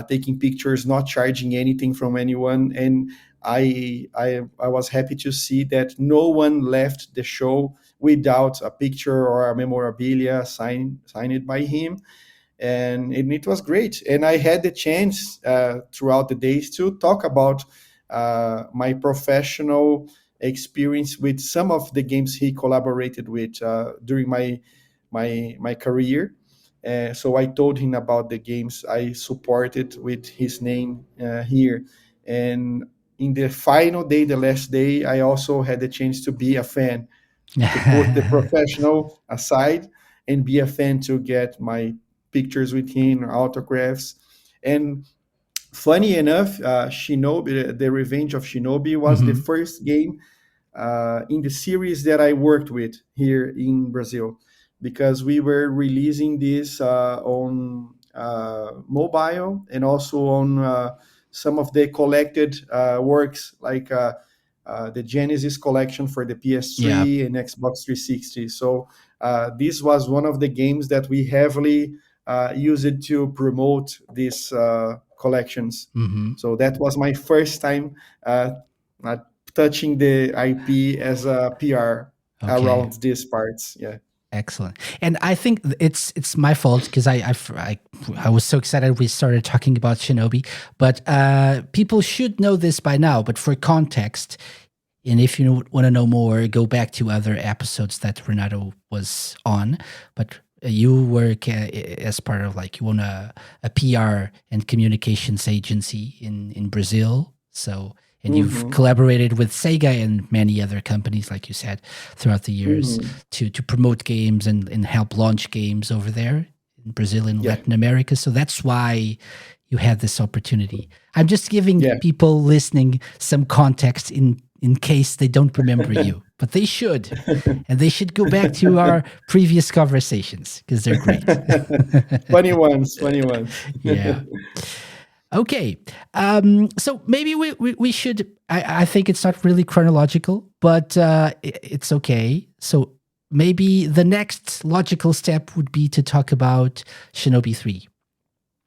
taking pictures, not charging anything from anyone. And I was happy to see that no one left the show without a picture or a memorabilia signed by him. And it was great. And I had the chance throughout the days to talk about my professional experience with some of the games he collaborated with during my career. So I told him about the games I supported with his name here. And in the final day, the last day, I also had the chance to be a fan, to put the professional aside and be a fan, to get my pictures with him, autographs. And funny enough, Shinobi, the Revenge of Shinobi, was the Hmm. first game in the series that I worked with here in Brazil, because we were releasing this on mobile, and also on some of the collected works, like the Genesis collection for the Yeah. PS3 and Xbox 360. So this was one of the games that we heavily used to promote these collections. Hmm. So that was my first time uh, uh, touching the IP as a PR Okay. around these parts. Yeah. Excellent. And I think it's my fault because I was so excited we started talking about Shinobi, but people should know this by now. But for context, and if you want to know more, go back to other episodes that Renato was on. But you work as part of, like, you own a PR and communications agency in Brazil. So, and you've Mm-hmm. collaborated with Sega and many other companies, like you said, throughout the years Mm-hmm. to promote games and help launch games over there in Brazil and Yeah. Latin America. So that's why you had this opportunity. I'm just giving Yeah. people listening some context in case they don't remember you, but they should. And they should go back to our previous conversations because they're great. Funny ones. Funny ones. Yeah. Okay. So maybe we should, I think it's not really chronological, but it's okay. So maybe the next logical step would be to talk about Shinobi 3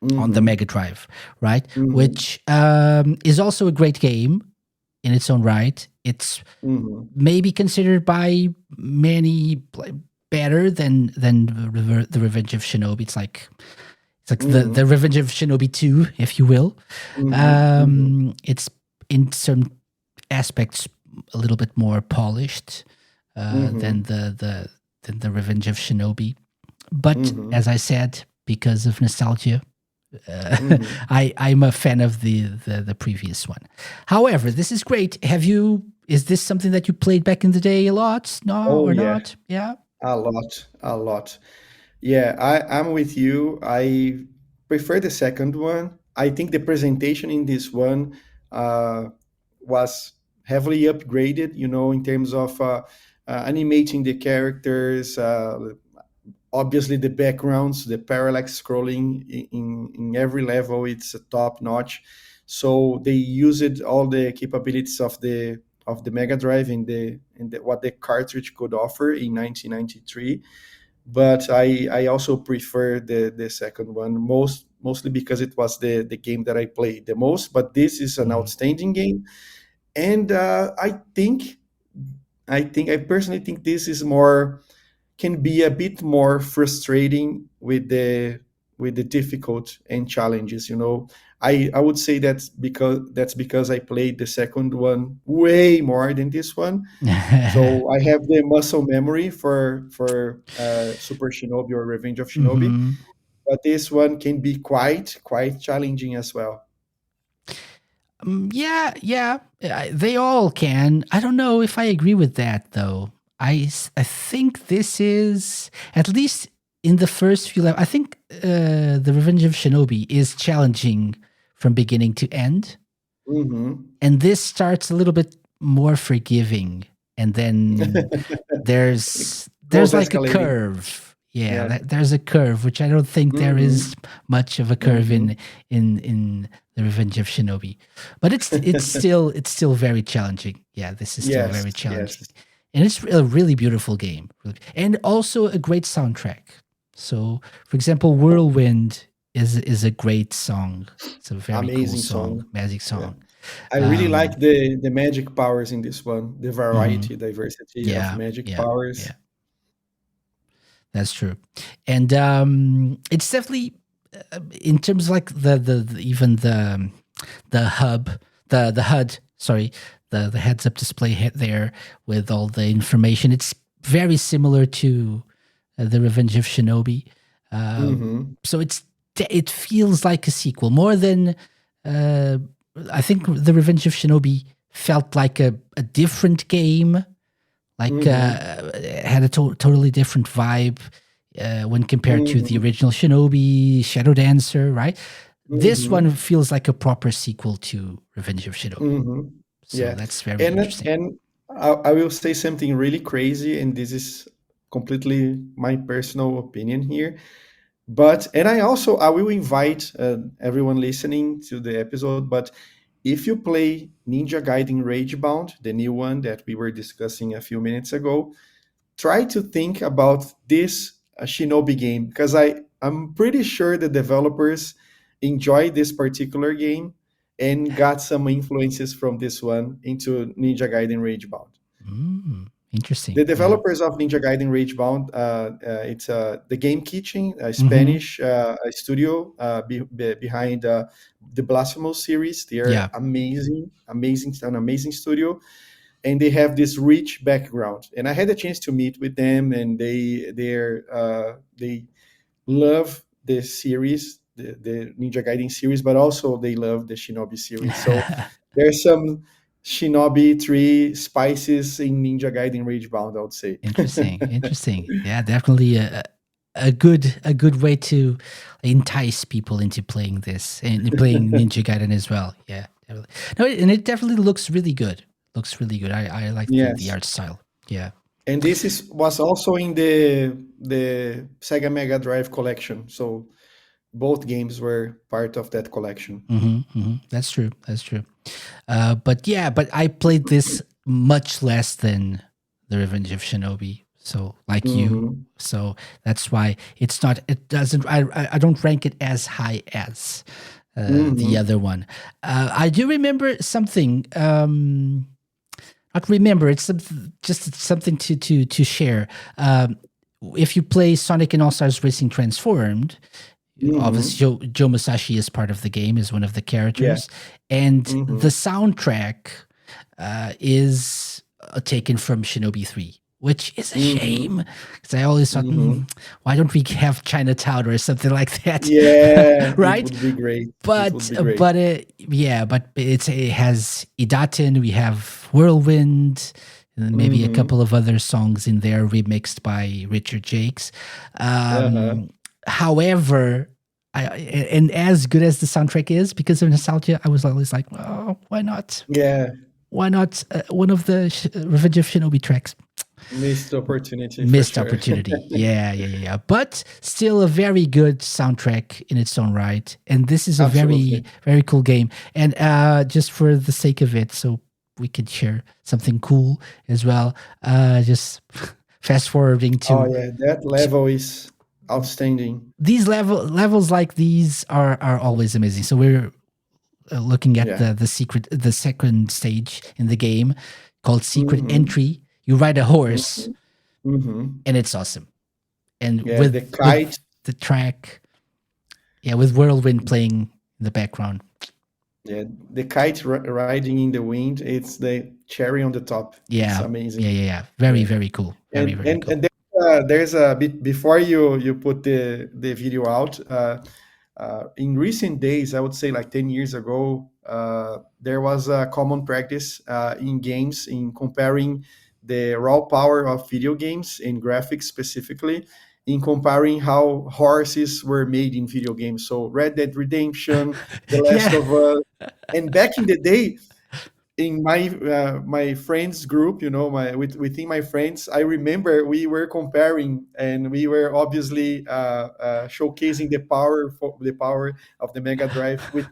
on the Mm-hmm. Mega Drive, right? Mm-hmm. Which is also a great game in its own right. It's Mm-hmm. maybe considered by many better than the Revenge of Shinobi. It's like the Mm-hmm. Revenge of Shinobi 2, if you will. Mm-hmm. It's in some aspects a little bit more polished Mm-hmm. than the Revenge of Shinobi. But Mm-hmm. as I said, because of nostalgia, Mm-hmm. I'm a fan of the previous one. However, this is great. Have you? Is this something that you played back in the day a lot? No, Oh or yeah, not? Yeah. a lot, a lot. Yeah, I'm with you. I prefer the second one. I think the presentation in this one uh, was heavily upgraded, in terms of animating the characters, obviously the backgrounds, the parallax scrolling in every level, it's a top notch. So they used all the capabilities of the Mega Drive in the what the cartridge could offer in 1993. But I also prefer the second one, mostly because it was the game that I played the most. But this is an Mhm. outstanding game, and I personally think this is more, can be a bit more frustrating with the difficult and challenges. I would say that's because I played the second one way more than this one. So I have the muscle memory for Super Shinobi or Revenge of Shinobi, Mhm. but this one can be quite challenging as well. Yeah, yeah, they all can. I don't know if I agree with that though. I think this is, at least in the first few levels. I think the Revenge of Shinobi is challenging from beginning to end, Hmm. and this starts a little bit more forgiving, and then there's Goes like a escalating. curve. Yeah, Yeah. there's a curve, which I don't think there is Hmm. much of a curve Hmm. in the Revenge of Shinobi, but it's still very challenging. Yeah, this is still Yes. very Yes. challenging, and it's a really beautiful game, and also a great soundtrack. So, for example, Whirlwind is a great song. It's a very cool Amazing song, song. magic Yeah. song. I really like the magic powers in this one, the Mhm. variety, diversity of Yeah, magic yeah, powers. yeah. That's true, and it's definitely in terms of like even the hub, the HUD, sorry, the heads up display hit there with all the information. It's very similar to the Revenge of Shinobi. Uh, Mm-hmm. so it feels like a sequel more than uh, I think the Revenge of Shinobi felt like a different game, like Mm-hmm. had a totally different vibe when compared to the Mm-hmm. original Shinobi, Shadow Dancer, right? This one Mm-hmm. feels like a proper sequel to Revenge of Shinobi. Mm-hmm. So Yeah. that's very And interesting. and I will say something really crazy, and this is completely my personal opinion here. But and I will invite everyone listening to the episode. But if you play Ninja Gaiden Ragebound, the new one that we were discussing a few minutes ago, try to think about this Shinobi game, because I'm pretty sure the developers enjoy this particular game and got some influences from this one into Ninja Gaiden Ragebound. Interesting. The Yeah. developers of Ninja Gaiden Ragebound, it's the Game Kitchen, a Hmm. Spanish studio behind the Blasphemous series. They are Yeah. amazing, amazing, an amazing studio, and they have this rich background. And I had a chance to meet with them, and they love the series, the Ninja Gaiden series, but also they love the Shinobi series. So there's some Shinobi 3 spices in Ninja Gaiden Ragebound, I would say. Interesting. Interesting. Yeah, definitely a good way to entice people into playing this and playing Ninja Gaiden as well. Yeah. Definitely. No, and it definitely looks really good. Looks really good. I like the Yes. art style. Yeah. And this was also in the Sega Mega Drive collection. So both games were part of that collection. That's true. That's true. But yeah, but I played this much less than the Revenge of Shinobi. So like you, Hmm. so that's why it's not. It doesn't. I don't rank it as high as the Hmm. other one. I do remember something. Not remember. It's just something to share. If you play Sonic and All Stars Racing Transformed, obviously Hmm. Joe Musashi is part of the game, is one of the Yeah. characters, and the Hmm. soundtrack is taken from Shinobi 3, which is a Hmm. shame because I always thought, Hmm. why don't we have Chinatown or something like that, Yeah, it right? would be great. It would But be great. but yeah, but it has Idaten, we have Whirlwind, and maybe a Hmm. couple of other songs in there remixed by Richard Jakes. Uh-huh. However, and as good as the soundtrack is, because of nostalgia, I was always like, oh, why not? Yeah, Why not one of the Revenge of Shinobi tracks? missed opportunity for Missed sure. opportunity. Yeah, yeah, yeah, yeah. But still a very good soundtrack in its own right. And this is a very, Absolutely. very cool game. And just for the sake of it, so we could share something cool as well. Just fast forwarding Oh to yeah, that level is outstanding. these levels like these are always amazing. So we're looking at Yeah. the second stage in the game called Secret Hmm. Entry. You ride a horse, Hmm. and it's awesome. And Yeah, the with kite. the track, yeah, with Whirlwind playing in the background. Yeah, the kite riding in the wind. It's the cherry on the top. It's Yeah, yeah, amazing. yeah, yeah. Very, Yeah. very cool. Very, and very and cool. and there's a bit before you put the video out. In recent days, I would say like 10 years ago, there was a common practice in games in comparing the raw power of video games in graphics specifically, in comparing how horses were made in video games. So Red Dead Redemption, The Last Yeah. of Us, and back in the day, in my friends group, within my friends, I remember we were comparing, and we were obviously showcasing the power of the Mega Drive with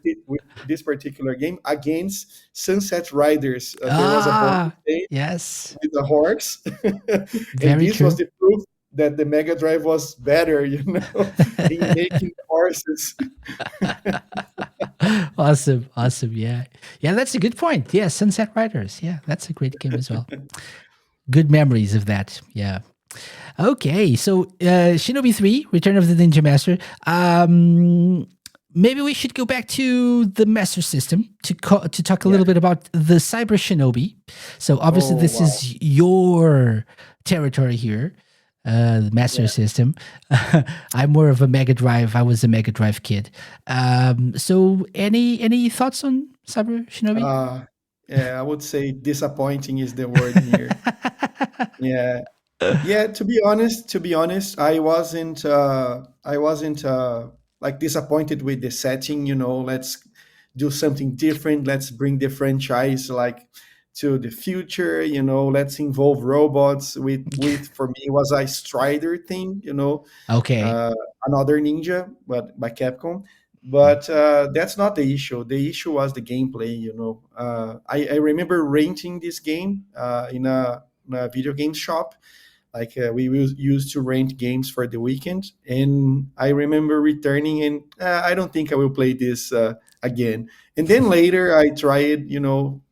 this particular game against Sunset Riders. There was a bonus Ah, day yes. with a horse, and Very this was true. the proof that the Mega Drive was better, in making courses. Awesome, awesome. Yeah, yeah, that's a good point. Yeah, Sunset Riders. Yeah, that's a great game as well. Good memories of that. Yeah. Okay, so Shinobi 3, Return of the Ninja Master. Maybe we should go back to the Master System to talk a Yeah. little bit about the Cyber Shinobi. So obviously Oh this wow. is your territory here, the Master Yeah. System. I'm more of a Mega Drive. I was a Mega Drive kid. So any thoughts on Cyber Shinobi? Uh, yeah, I would say disappointing is the word here. Yeah. Yeah, to be honest, I wasn't like disappointed with the setting, let's do something different, let's bring the franchise like to the future, let's involve robots with for me it was a Strider thing, Okay. uh, another ninja, but by Capcom. But that's not the issue. The issue was the gameplay. I remember renting this game in a video game shop. Like used to rent games for the weekend, and I remember returning, and I don't think I will play this again. And then later I tried,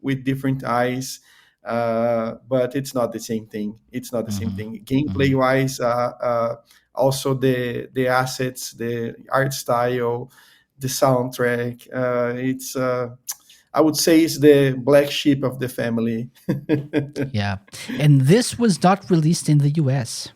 with different eyes, but it's not the same thing. It's not the same Hmm. thing. Hmm. Gameplay wise, also the assets, the art style, the soundtrack. It's I would say it's the black sheep of the family. Yeah. And this was not released in the US.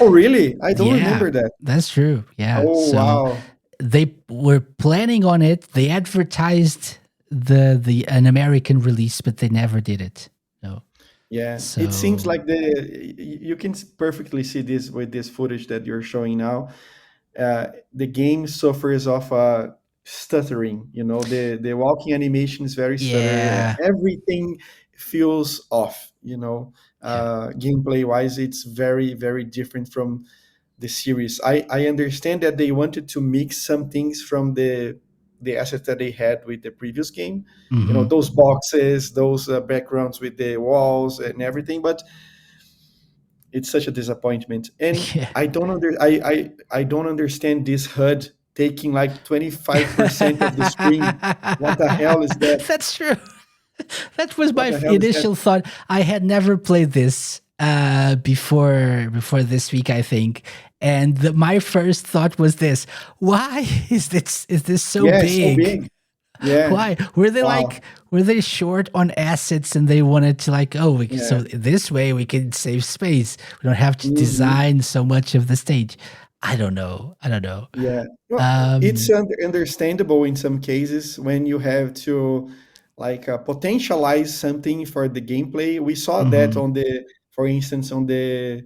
Oh, really? I don't Yeah, remember that. that's true. Yeah. Oh, So wow. they were planning on it. They advertised the an American release, but they never did it. No. Yeah, it seems So like you can perfectly see this with this footage that you're showing now. The game suffers of stuttering. The walking animation is very stutter. yeah. Everything feels off. Yeah. Gameplay wise, it's very very different from the series. I understand that they wanted to mix some things from the assets that they had with the previous game. Hmm. Those boxes, those backgrounds with the walls and everything, but it's such a disappointment. And Yeah. I don't understand this HUD taking like 25% of the screen. What the hell is that? That's true. That was What my the hell is that? initial thought. I had never played this before this week, I think. And my first thought was this: why is this so Yeah, it's so big? big. Yeah. Why were they Wow. like were they short on assets and they wanted to like, oh, Yeah. so this way we can save space. We don't have to Mhm. design so much of the stage. I don't know. I don't know. Yeah, well, it's Um, understandable in some cases when you have to like potentialize something for the gameplay. We saw that mhm, for instance, on the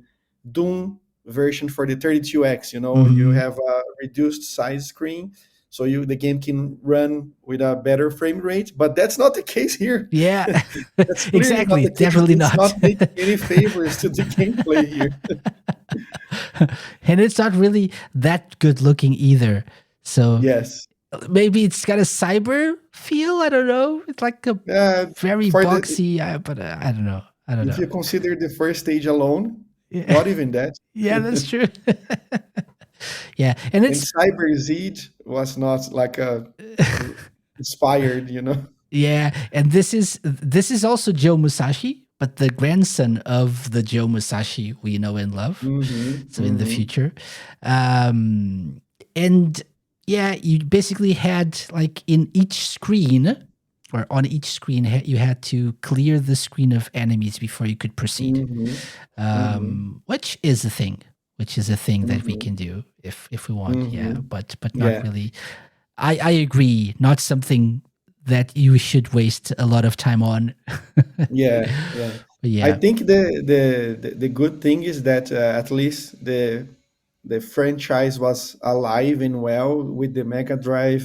Doom version for the 32X. You mhm. have a reduced size screen, so the game can run with a better frame rate. But that's not the case here. Yeah, That's clearly not exactly. the case. Definitely It's not not. making any favors to the gameplay here. And it's not really that good looking either. So Yes. maybe it's got a cyber feel. I don't know. It's like a Uh, very for the boxy, but I don't know. I don't If know. you consider the first stage alone, Yeah, not even that. yeah, that's true. Yeah, and And it's Cyber Zed was not like a inspired. yeah, and this is also Joe Musashi, but the grandson of the Joe Musashi we know and love. Hmm. So in the Hmm. future, um, and yeah, you basically had like in each screen or on each screen you had to clear the screen of enemies before you could proceed, Hmm. Hmm. which is a thing. Which is a thing that we Hmm. can do if we want, yeah, Hmm. but not Yeah, really. I agree. Not something that you should waste a lot of time on. yeah, yeah. But I yeah. think the good thing is that at least the franchise was alive and well with the Mega Drive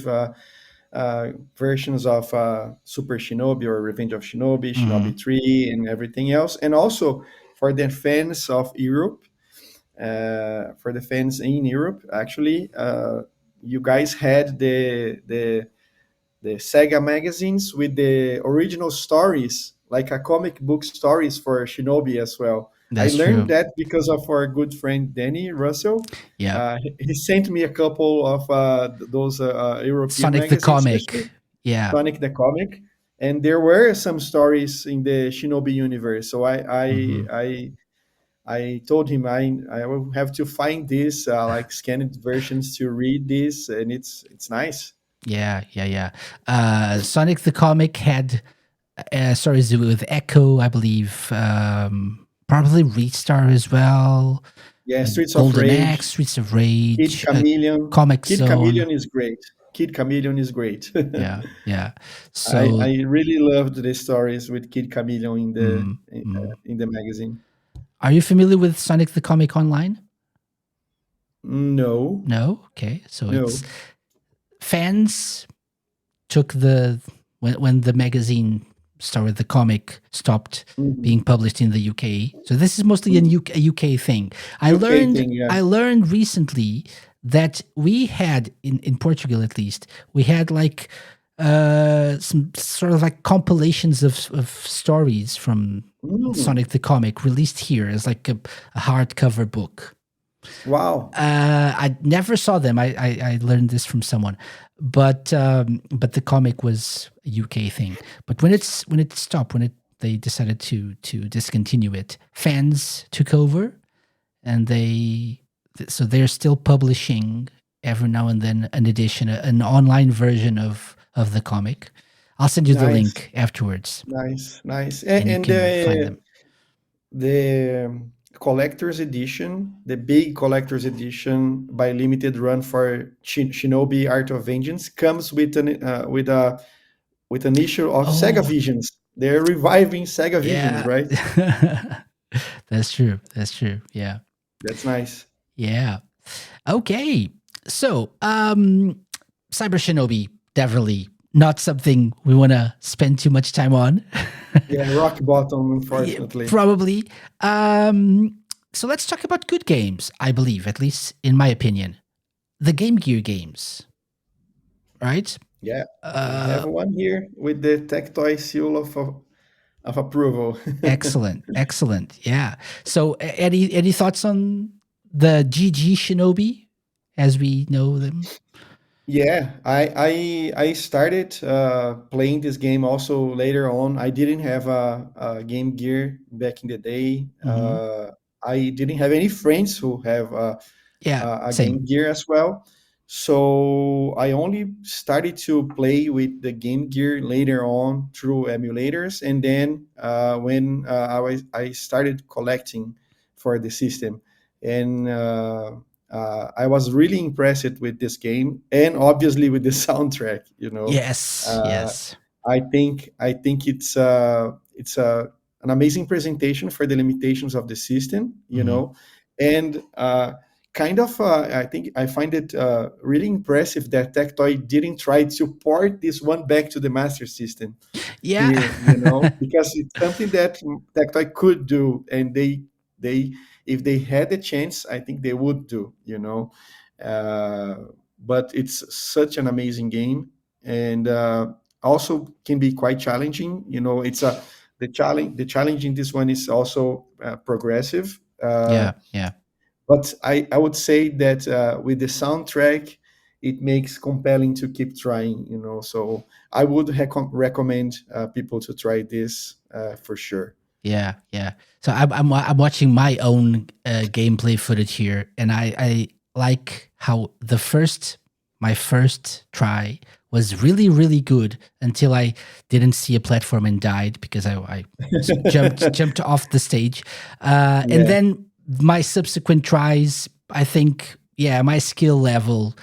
versions of Super Shinobi or Revenge of Shinobi, Mhm. Shinobi 3, and everything else. And also for the fans of Europe, for the fans in Europe, actually, you guys had the Sega magazines with the original stories, like a comic book stories for Shinobi as well. I That's learned true. that because of our good friend Danny Russell. Yeah. He sent me a couple of those European Sonic the magazines, especially comic. Yeah. Sonic the comic, and there were some stories in the Shinobi universe. So Hmm. I told him I will have to find this like scanned versions to read this, and it's nice. Yeah, yeah, yeah. Sonic the comic had stories with Echo, I believe. Probably Restar as well. Yeah, Streets of Golden Rage, Axe, Streets of Kid Rage, Chameleon. Comic Kid Zone. Chameleon is great. Kid Chameleon is great. Yeah, yeah. I So, really loved the stories with Kid Chameleon mm, mm. in the magazine. Are you familiar with Sonic the Comic Online? No, No? Okay. So it's no. fans took the when the magazine started, the comic stopped Mhm, being published in the UK. So this is mostly mhm. a UK thing. UK thing, yeah. I learned recently that we had in Portugal, at least, we had like some sort of like compilations of stories from Mm, Sonic the Comic released here as like a hardcover book. wow. I never saw them. I learned this from someone, but the comic was a UK thing. But when it stopped, when it they decided to discontinue it, fans took over, and so they're still publishing every now and then an edition, an online version of the comic. I'll send you the Nice, link afterwards, nice, nice. and you And can find them. the collector's edition, the big collector's edition by limited run for Shinobi Art of Vengeance comes with with an issue of Sega Oh, Visions. They're reviving Sega Visions, yeah. right? That's true. That's true. Yeah. That's nice. Yeah. Okay. So, Cyber Shinobi, definitely not something we want to spend too much time on. Yeah, rock bottom, Yeah, unfortunately. probably. So let's talk about good games, I believe, at least in my opinion. The Game Gear games, right? Yeah, I have Uh, one here with the tactile seal of approval. Excellent. Excellent. Yeah. So any thoughts on the GG Shinobi as we know them? Yeah, I started playing this game also later on. I didn't have a Game Gear back in the day. Hmm. I didn't have any friends who have Yeah, a same. Game Gear as well. So I only started to play with the Game Gear later on through emulators, and then when I started collecting for the system, and I was really impressed with this game, and obviously with the soundtrack. You know, Yes, uh, yes. I think it's an amazing presentation for the limitations of the system. You Hmm. know, and kind of I think I find it really impressive that Tectoy didn't try to port this one back to the master system Yeah. here. You know, because it's something that Tectoy could do, and they if they had the chance, I think they would do. You know, uh, but it's such an amazing game, and also can be quite challenging. You know, it's a the challenge in this one is also progressive. Yeah, yeah. But I would say that with the soundtrack, it makes compelling to keep trying. You know, so I would recommend people to try this for sure. Yeah, yeah. So I'm watching my own gameplay footage here, and I like how my first try was really good until I didn't see a platform and died because I jumped off the stage, and Yeah, then my subsequent tries, I think, yeah, my skill level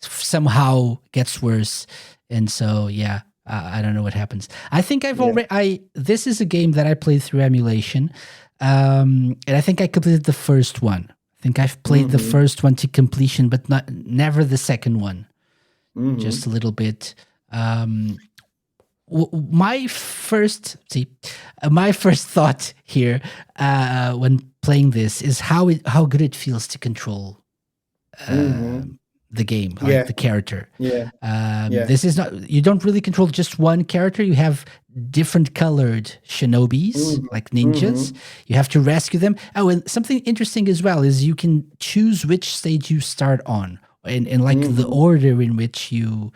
somehow gets worse, and so yeah, I don't know what happens. I think I've yeah. already. I This is a game that I played through emulation, and I think I completed the first one. I think I've played the Hmm. first one to completion, but never the second one. Just a Hmm. little bit. Um, my first my first thought here when playing this is how good it feels to control Hmm. the game, like Yeah, the character. yeah, yeah. This is not, you don't really control just one character. You have different colored shinobis, Mhm. like ninjas. Mhm. You have to rescue them. Oh, and something interesting as well is you can choose which stage you start on, and like the Mhm. order in which you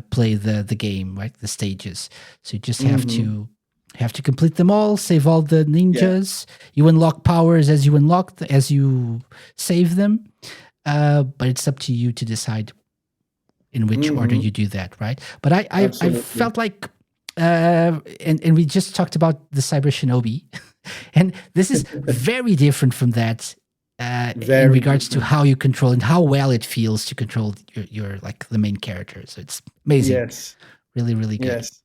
play the game, right? The stages. So you just Mhm. have to complete them all, save all the Yeah. ninjas. You unlock powers as you as you save them. But it's up to you to decide in which order Mhm. you do that, right? But I Absolutely. felt like, and we just talked about the Cyber Shinobi, and this is very different from that in Very regards to different. how you control and how well it feels to control your like the main character. So it's amazing, Yes. really, really good. Yes.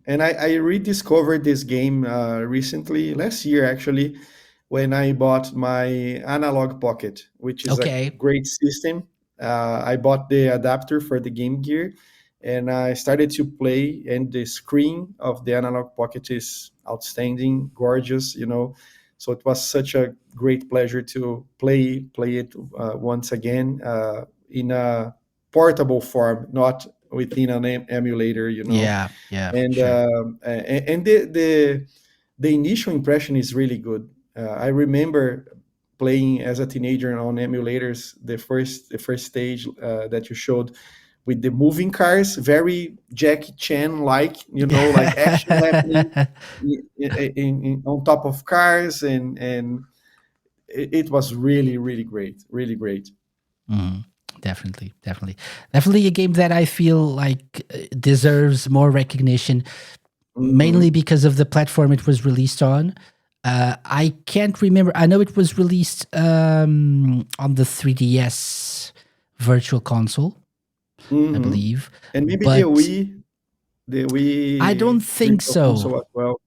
And I rediscovered this game recently, last year actually, when I bought my Analog Pocket, which is a Okay, great system. I bought the adapter for the Game Gear, and I started to play. And the screen of the Analog Pocket is outstanding, gorgeous. So it was such a great pleasure to play it once again in a portable form, not within an emulator. yeah, yeah, and sure, the initial impression is really good. I remember playing as a teenager on emulators the first stage that you showed with the moving cars, very Jackie Chan like, like action happening on top of cars, and it was really really great, really great. Mhm. Definitely, definitely, definitely a game that I feel like deserves more recognition, mainly Hmm. because of the platform it was released on. I can't remember. I know it was released on the 3DS Virtual Console, I Hmm. believe, And maybe the but Wii, the I don't Wii think Virtual so. Console as well.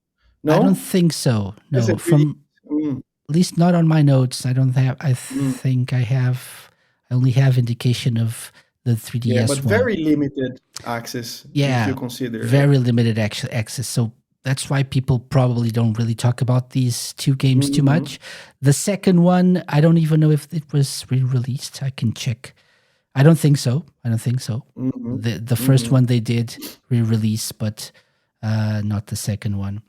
I don't No? think so. Is No, it 3D? from Mm, at least not on my notes. I don't have. I mm. think I have. I only have indication of the Yeah, but 3DS one. very limited access if you Yeah, consider. Yeah. very limited access. So that's why people probably don't really talk about these two games too Hmm. much. The second one, I don't even know if it was re-released. I can check. I don't think so. I don't think so. Hmm. The first Hmm. one they did re-release, but not the second one.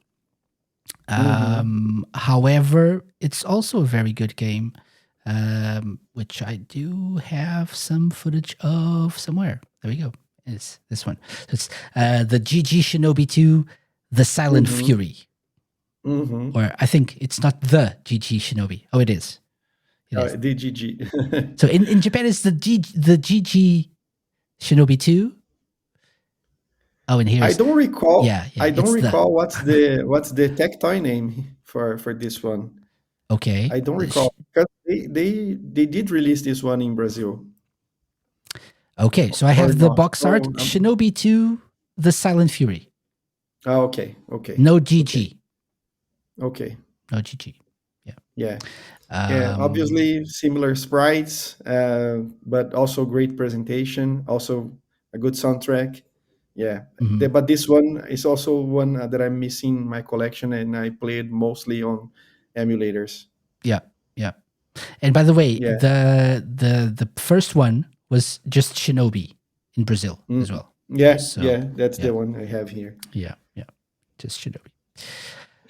Hmm. However, it's also a very good game, which I do have some footage of somewhere. There we go. It's this one. So it's the GG Shinobi 2, The Silent Hmm. Fury. Hmm. Or I think it's not the GG Shinobi. Oh, it is. It is. DGG. So in Japan, it's the GG Shinobi 2. Oh, and I here's, don't recall. yeah, yeah, I don't it's the, recall what's the tech toy name for this one. okay. I don't recall because they did release this one in Brazil Okay, so I or have the not. box art Oh, Shinobi 2, The Silent Fury. okay, okay, No okay, GG. okay. No GG. Yeah. Yeah. Yeah, Um, obviously similar sprites, but also great presentation, also a good soundtrack. Yeah, mhm. but this one is also one that I'm missing in my collection, and I played mostly on emulators. Yeah. Yeah. And by the way, Yeah. the first one was just Shinobi in Brazil Mm. as well. Yeah, So yeah, that's yeah, the one I have here. yeah, yeah. Just Shinobi.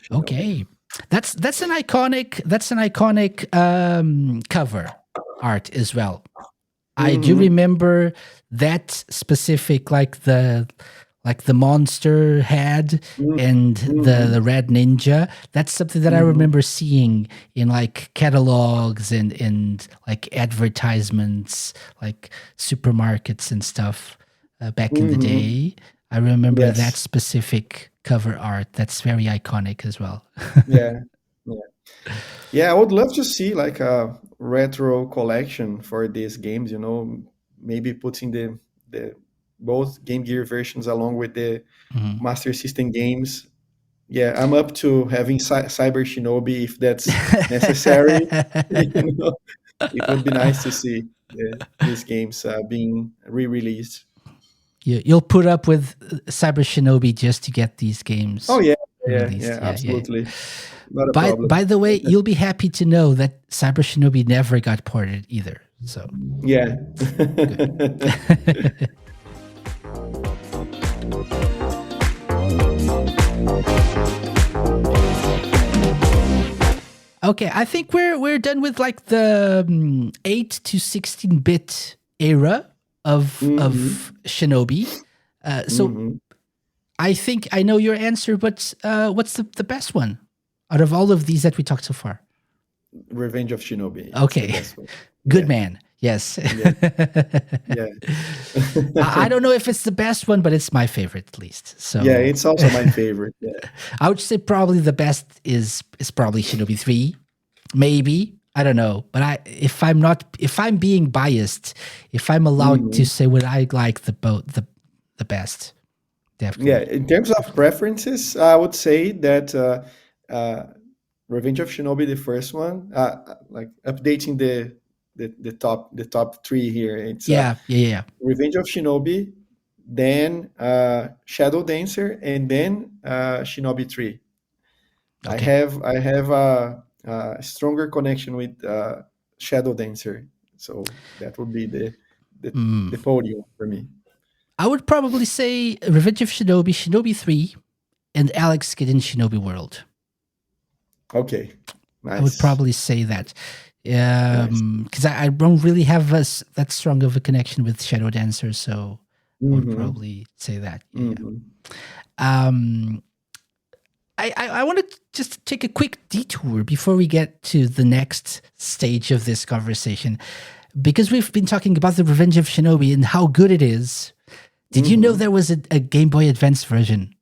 Shinobi. Okay. That's an iconic cover art as well. I do Mm-hmm. remember that specific, like the monster head and Mm-hmm. the red ninja. That's something that I Mm-hmm. remember seeing in like catalogs and like advertisements, like supermarkets and stuff back in the Mm-hmm. day. I remember that Yes. specific cover art. That's very iconic as well. Yeah. Yeah. Yeah, I would love to see like a retro collection for these games, maybe putting the both Game Gear versions along with the Mhm. Master System games. Yeah, I'm up to having Cyber Shinobi if that's necessary. you know, it would be nice to see these games being re-released. You'll put up with Cyber Shinobi just to get these Oh games yeah, yeah, yeah, released. Yeah, yeah. absolutely. Not a By problem. the way, you'll be happy to know that Cyber Shinobi never got ported either. So Yeah. good. Okay, I think we're done with like the 8 to 16-bit era Hmm. of Shinobi. So Hmm. I think I know your answer, but what's the best one out of all of these that we talked so far? Revenge of Shinobi. It's the Okay, best one. good Yeah. man. Yes. Yeah. Yeah. I don't know if it's the best one, but it's my favorite at least. Yeah. So It's also my favorite. Yeah. I would say probably the best is probably Shinobi 3. Maybe. I don't know. But if I'm being biased, if I'm allowed to Hmm. say what I like the best, Yeah. definitely. In terms of preferences, I would say that uh, Revenge of Shinobi, the first one, like updating the top three here. It's Yeah, yeah, yeah. Yeah. Revenge of Shinobi, then Shadow Dancer, and then Shinobi 3. Okay. I have a stronger connection with Shadow Dancer, so that would be Mm. the podium for me. I would probably say Revenge of Shinobi, Shinobi 3, and Alex Kidd in Shinobi World. Okay, I would nice, probably say that. nice. Because I don't really have that strong of a connection with Shadow Dancer, so I would Hmm. probably say that. Yeah, yeah. Hmm. Um, I want to just take a quick detour before we get to the next stage of this conversation, because we've been talking about the Revenge of Shinobi and how good it is. Did you know Hmm. there was a Game Boy Advance version?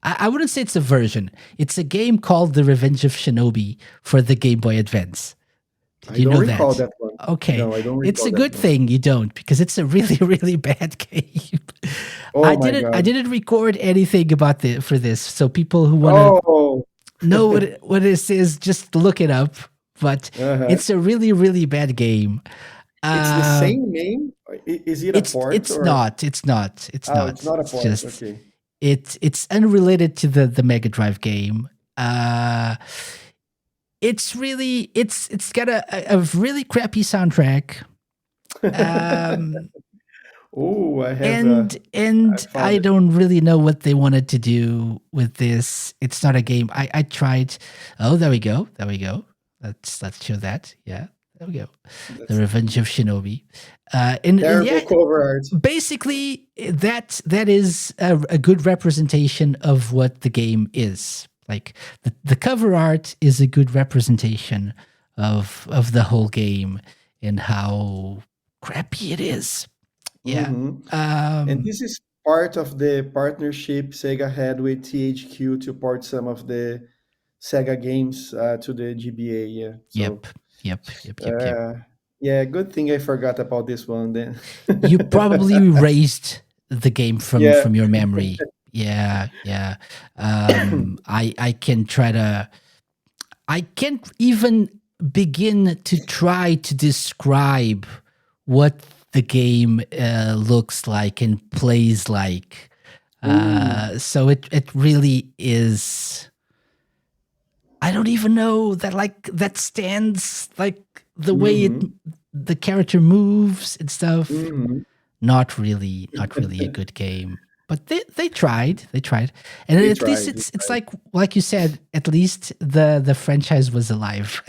I wouldn't say it's a version. It's a game called The Revenge of Shinobi for the Game Boy Advance. Did I you don't know recall that? that one. Okay. No, I don't It's recall a that good one. thing you don't, because it's a really, really bad game. Oh my I god. didn't record anything about for this. So people who want to Oh. know what this is, just look it up. But Uh-huh. it's a really, really bad game. It's the Uh, same name. Is it a port it's or? not. It's not. It's Oh, it's not. not a It's port. just Okay. it's unrelated to the Mega Drive game. Uh, it's got a really crappy soundtrack. Um, Oh, I have. I and found I it. don't really know what they wanted to do with this. It's not a game. I tried. Oh, there we go. There we go. Let's show that. Yeah, there we go. The That's Revenge of Shinobi. And yeah, terrible cover art. basically that is a good representation of what the game is. Like the cover art is a good representation of the whole game and how crappy it is. Yeah. Hmm. And Um, this is part of the partnership Sega had with THQ to port some of the Sega games to the GBA. Yeah. yep. So, Yep. Yep. Yep. Yep. uh, yeah, good thing I forgot about this one then. You probably erased the game Yeah. from your memory. Yeah. Yeah. I can try to. I can't even begin to try to describe what the game looks like and plays like. Mm, So it really is. I don't even know that like that stands like the way mhm, the character moves and stuff. mhm. Not really a good game. But they tried. They tried. And They at least tried, they it's tried. like you said, at least the franchise was alive.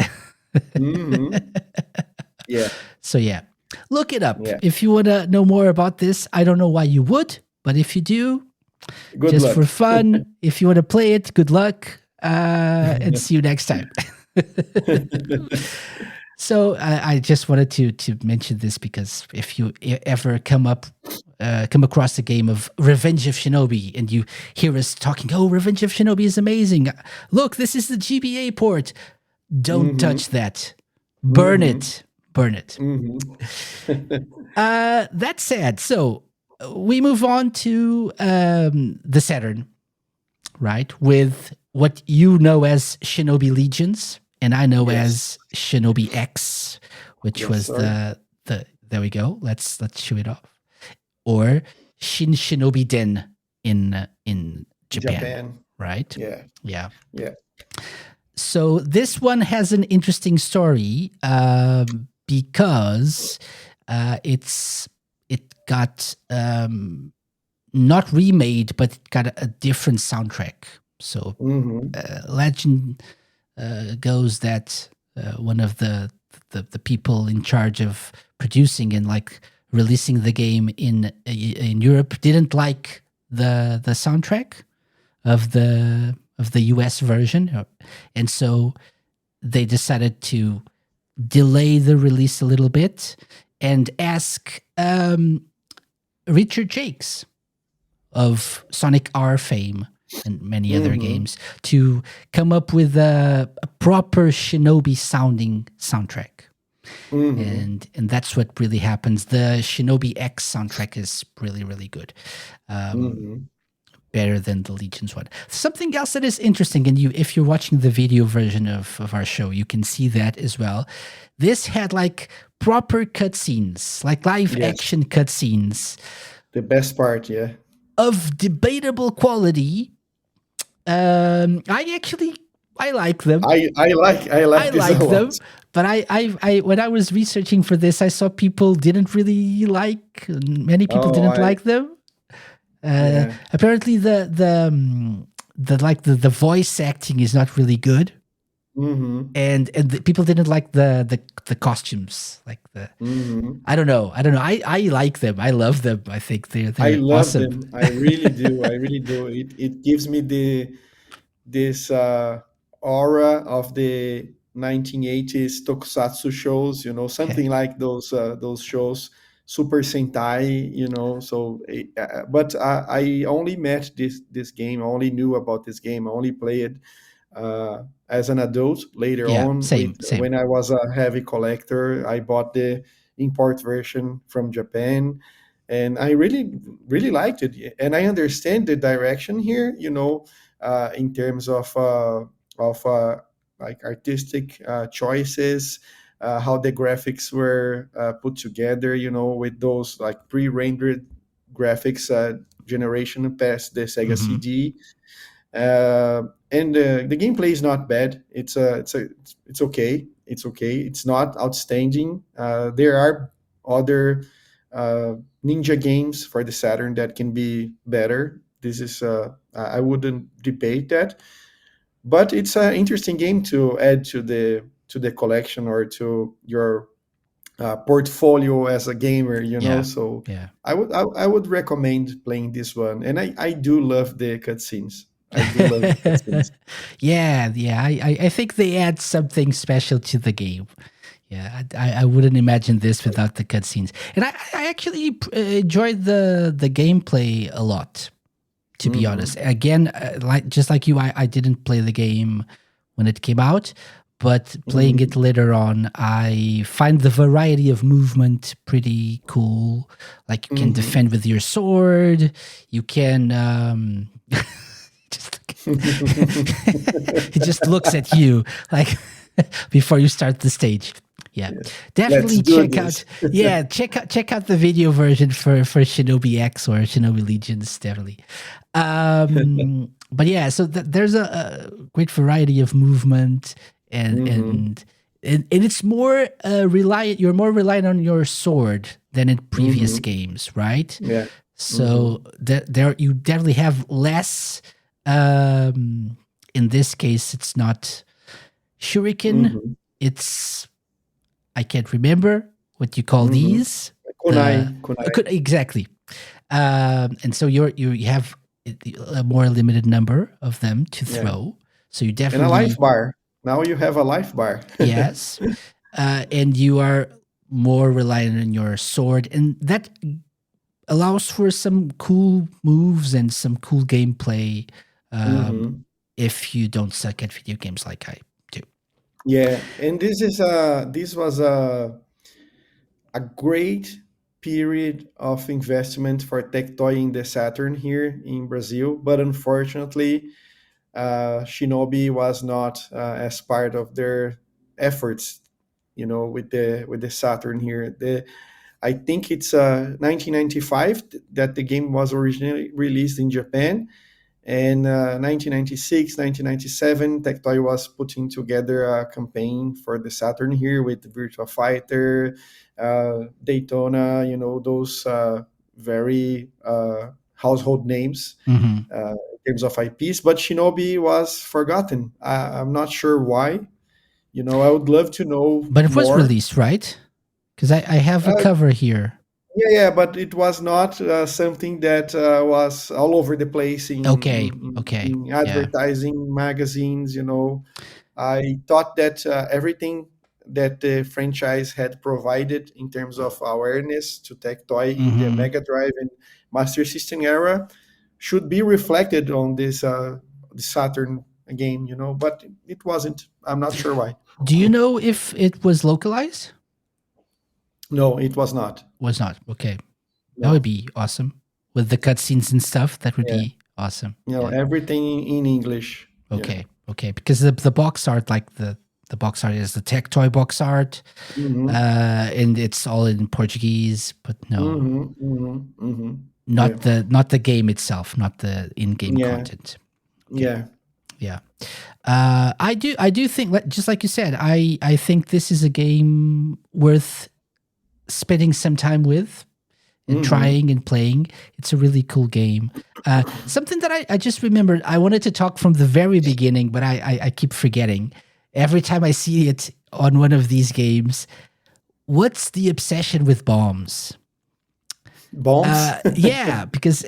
Mhm. Yeah, So yeah. Look it up. yeah. If you want to know more about this, I don't know why you would, but if you do, Good just luck. for fun, if you want to play it, good luck. And see you next time. So I just wanted to mention this because if you ever come across a game of Revenge of Shinobi and you hear us talking, oh, Revenge of Shinobi is amazing. Look, this is the GBA port. Don't Mhm, touch that. Burn mhm, it. Burn it. mhm. That's sad. So we move on to the Saturn, right? With what you know as Shinobi Legions, and I know Yes. as Shinobi X, which Yes, was sir. the there we go. Let's show it off. Or Shin Shinobi Den in Japan, Japan. right? Yeah, Yeah. yeah. So this one has an interesting story because it got not remade, but it got a different soundtrack. So Mhm. Legend goes that one of the people in charge of producing and like releasing the game in Europe didn't like the soundtrack of the US version, and so they decided to delay the release a little bit and ask Richard Jakes of Sonic R fame and many other Mm-hmm. games to come up with a proper Shinobi sounding soundtrack. Mm-hmm. And that's what really happens. The Shinobi X soundtrack is really, really good. Um, Mm-hmm. better than the Legions one. Something else that is interesting, and you, if you're watching the video version of our show, you can see that as well. This had like proper cutscenes, like live Yes. action cutscenes The best part, yeah. of debatable quality. I actually I like them. I I like this a like lot. them, but I when I was researching for this, I saw people didn't really like. Many people Oh, didn't I like them. yeah. Apparently, the voice acting is not really good, Mm-hmm. and the, people didn't like the costumes. Like the Mm-hmm. I don't know. I like them. I love them. I think I they're love awesome. them. I really do. I really do. It gives me this aura of the 1980s tokusatsu shows, Okay. something like those shows, Super Sentai, So, but I only met this game. I only knew about this game. I only played as an adult. Later Yeah. on, with Same. Same. when I was a heavy collector, I bought the import version from Japan, and I really liked it. And I understand the direction here, in terms of like artistic choices, how the graphics were put together, with those like pre-rendered graphics generation past the Sega Hmm. CD. And the gameplay is not bad. It's okay. It's okay. It's not outstanding. There are other uh, ninja games for the Saturn that can be better. This is I wouldn't debate that, but it's an interesting game to add to the collection or to your portfolio as a gamer. Yeah. So Yeah. I would recommend playing this one, and I do love the cutscenes. I do love the cutscenes. Yeah, yeah. I think they add something special to the game. Yeah, I wouldn't imagine this without the cutscenes. And I actually enjoyed the gameplay a lot, to be honest. Hmm. Again, like just like you, I didn't play the game when it came out, but playing it Hmm. later on, I find the variety of movement pretty cool. Like you can Hmm. defend with your sword, you can just he just looks at you like before you start the stage. Yeah, Yeah. Let's definitely do check this. out. Yeah, check out the video version for Shinobi X or Shinobi Legions. Definitely. But yeah, so there's a great variety of movement, and Hmm. and and it's more reliant. You're more reliant on your sword than in previous Hmm. games, right? Yeah. Hmm. So there you definitely have less. In this case, it's not shuriken. Hmm. It's I can't remember what you call Hmm. these. Kunai. Kunai. Exactly, and so you have a more limited number of them to Yeah. throw. So you And a life definitely bar. Now you have a life bar. yes, and you are more reliant on your sword, and that allows for some cool moves and some cool gameplay. Um, Hmm. if you don't suck at video games like I do. Yeah, and this was a great period of investment for Tectoy in the Saturn here in Brazil, but unfortunately, Shinobi was not as part of their efforts. With the Saturn here. I think it's 1995 that the game was originally released in Japan, and 1996, 1997, Tectoy was putting together a campaign for the Saturn here with Virtua Fighter, Daytona, those very household names. Hmm. Uh, in terms of IPs, but Shinobi was forgotten. I'm not sure why. I would love to know But it was more. released, right? Because I have a Uh, cover here. yeah, but it was not something that was all over the place Okay, okay, in yeah. advertising magazines. I thought that everything that the franchise had provided in terms of awareness to Tectoy in the Hmm. Mega Drive and Master System era should be reflected on this the Saturn game, but it wasn't. I'm not sure why. Do you know if it was localized? No, it was not. Was not. Okay. That would No. be awesome. With the cutscenes and stuff, that would Yeah. be awesome. Yeah. Everything in English. Yeah. Okay. Okay. Because the box art, like the box art is the tech toy box art, Mm-hmm. and it's all in Portuguese. But no, Mm-hmm. Mm-hmm. Mm-hmm. Yeah. not the game itself, not the in-game Yeah. content. Okay. Yeah. Yeah. I do think, just like you said, I think this is a game worth spending some time with and Mm-hmm. trying and playing. It's a really cool game. Something that I just remembered, I wanted to talk from the very beginning, but I keep forgetting. Every time I see it on one of these games, what's the obsession with bombs? Bombs. Yeah, because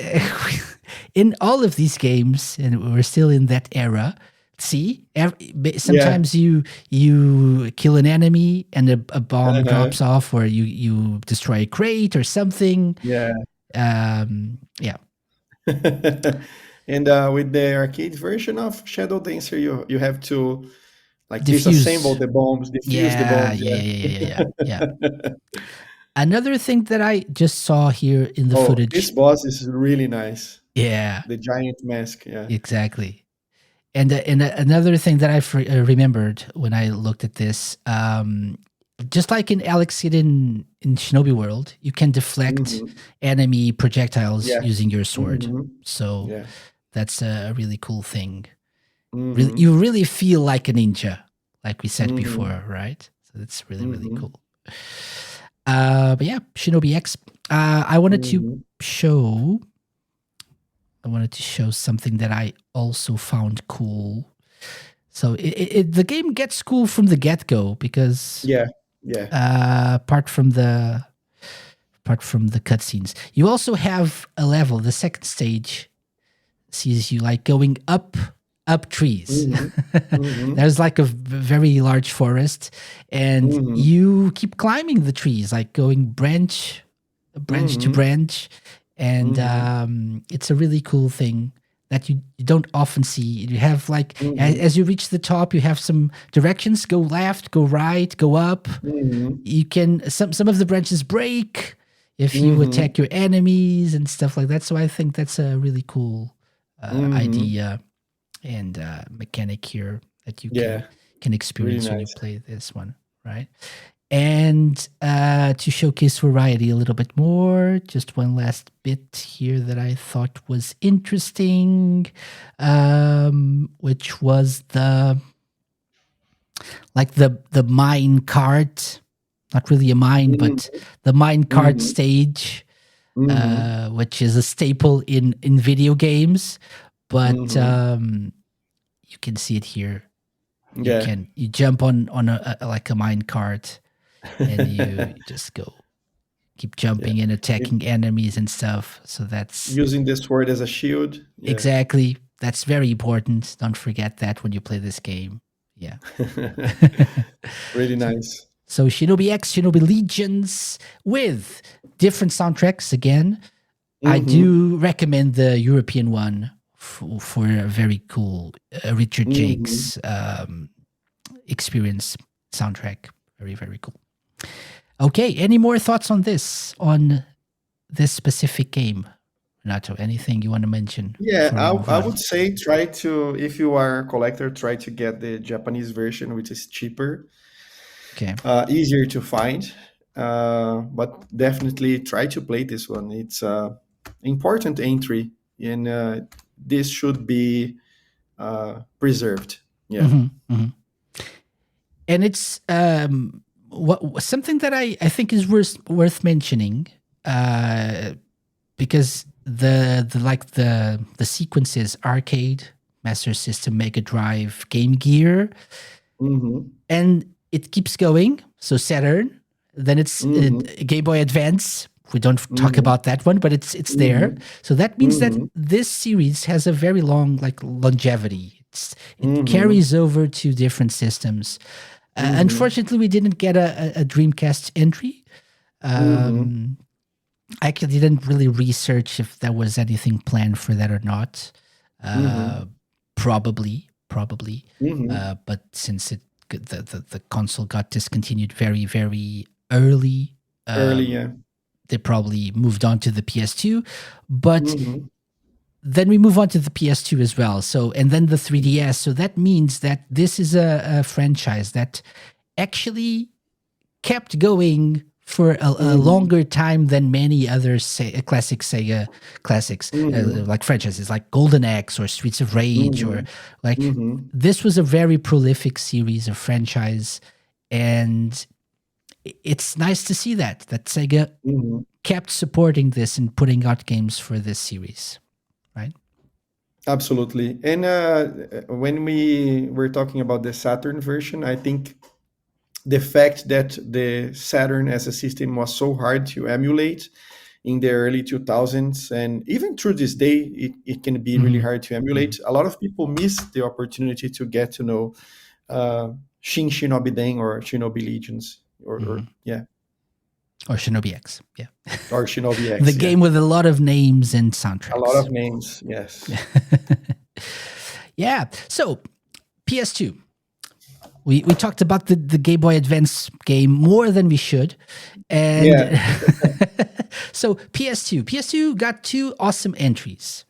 in all of these games, and we're still in that era. See, Yeah. sometimes you kill an enemy and a bomb Uh-huh. drops off, or you destroy a crate or something. Yeah. Yeah, And with the arcade version of Shadow Dancer, you have to like disassemble diffuse. the bombs, defuse the Yeah, bombs. yeah, yeah, Yeah. yeah, yeah, yeah, yeah. Another thing that I just saw here in the Oh, this footage. boss is really nice. Yeah, The giant mask. Yeah. exactly. And another thing that I remembered when I looked at this, just like in Alex Kidd in Shinobi World, you can deflect Mm-hmm. enemy projectiles Yeah. using your sword. Mm-hmm. So Yeah. that's a really cool thing. Really, Mm-hmm. you really feel like a ninja, like we said Mm-hmm. before, right? So that's really, really Mm-hmm. cool. But yeah, Shinobi X. I wanted to Mm-hmm. show. I wanted to show something that I also found cool. So the game gets cool from the get go because Yeah. Yeah. apart from the cutscenes, you also have a level. The second stage sees you like going up trees. Mm-hmm. Mm-hmm. There's like a very large forest, and Mm-hmm. you keep climbing the trees, like going branch to Mm-hmm. branch, and Mm-hmm. it's a really cool thing that you don't often see. You have like Mm-hmm. as you reach the top, you have some directions: go left, go right, go up. Mm-hmm. You can some of the branches break if you Mm-hmm. attack your enemies and stuff like that. So I think that's a really cool Mm-hmm. idea and mechanic here that you can Yeah. Really experience when you nice. play this one, right? And to showcase variety a little bit more, just one last bit here that I thought was interesting, which was the mine cart, not really a mine, Mm-hmm. but the mine cart Mm-hmm. stage, Mm-hmm. which is a staple in video games, but Mm-hmm. you can see it here. Yeah. You jump on a like a mine cart, and you just keep Yeah. jumping and It, attacking enemies and stuff. So that's using this sword as a shield. Yeah. exactly, that's very important. Don't forget that when you play this game. Yeah. Really nice. So Shinobi X, Shinobi Legions with different soundtracks again. I Mm-hmm. do recommend the European one for a very cool Richard Mm-hmm. Jakes experience soundtrack. Very, very cool. Okay, any more thoughts on this specific game? Renato, anything you want to mention Yeah, before we move I on? would say try to, if you are a collector, try to get the Japanese version, which is cheaper, Okay. easier to find. But definitely try to play this one. It's important entry, and this should be preserved. Yeah. Hmm. Hmm. And it's something that I think is worth mentioning. Uh, because the sequences arcade, Master System, Mega Drive, Game Gear, Mm-hmm. and it keeps going. So Saturn, then it's Mm-hmm. Game Boy Advance. We don't talk Mm-hmm. about that one, but it's there. Mm-hmm. So that means that Mm-hmm. this series has a very long longevity. It Mm-hmm. carries over to different systems. Mm-hmm. Unfortunately, we didn't get a Dreamcast entry. Mm-hmm. Um, I actually didn't really research if there was anything planned for that or not. Uh, Mm-hmm. probably. Mm-hmm. But since the console got discontinued very very early, Early, um, yeah. they probably moved on to the PS2. But Mm-hmm. then we move on to the PS2 as well. So and then the 3DS. So that means that this is a franchise that actually kept going for a Mm-hmm. longer time than many other classic Sega classics, Mm-hmm. like franchises like Golden Axe or Streets of Rage, or Mm-hmm. like Mm-hmm. this was a very prolific series of franchise, and it's nice to see that Sega Mm-hmm. kept supporting this and putting out games for this series, right? Absolutely. And when we were talking about the Saturn version, I think the fact that the Saturn as a system was so hard to emulate in the early 2000s, and even through this day, it can be really Hmm. hard to Hmm. emulate. A lot of people miss the opportunity to get to know uh, Shinobi Den or Shinobi Legions, or Hmm. yeah, Or Shinobi X, yeah. or Shinobi The X, yeah. game with a lot of names and A lot soundtracks. of names, yes. Yeah. So PS2. We talked about the Game Boy Advance game more than we should. And Yeah, so PS2 got two awesome entries.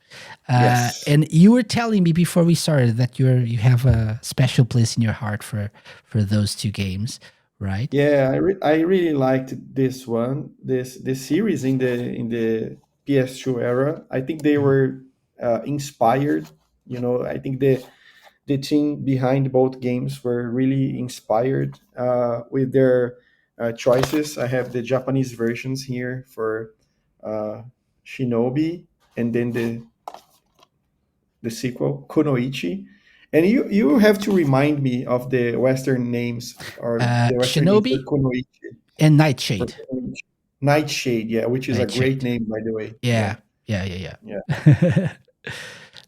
yes. And you were telling me before we started that you have a special place in your heart for those two games, right? Yeah, I really liked this one, this series in the PS2 era. I think they Mhm. were inspired. I think the team behind both games were really inspired with their choices. I have the Japanese versions here for uh, Shinobi, and then the sequel Kunoichi. And you have to remind me of the Western names, or the Western name for Shinobi Kunoichi. and For Nightshade. Kunoichi. Nightshade, yeah, which is a great Nightshade. name, by the way. Yeah, Yeah. Yeah. yeah. Yeah.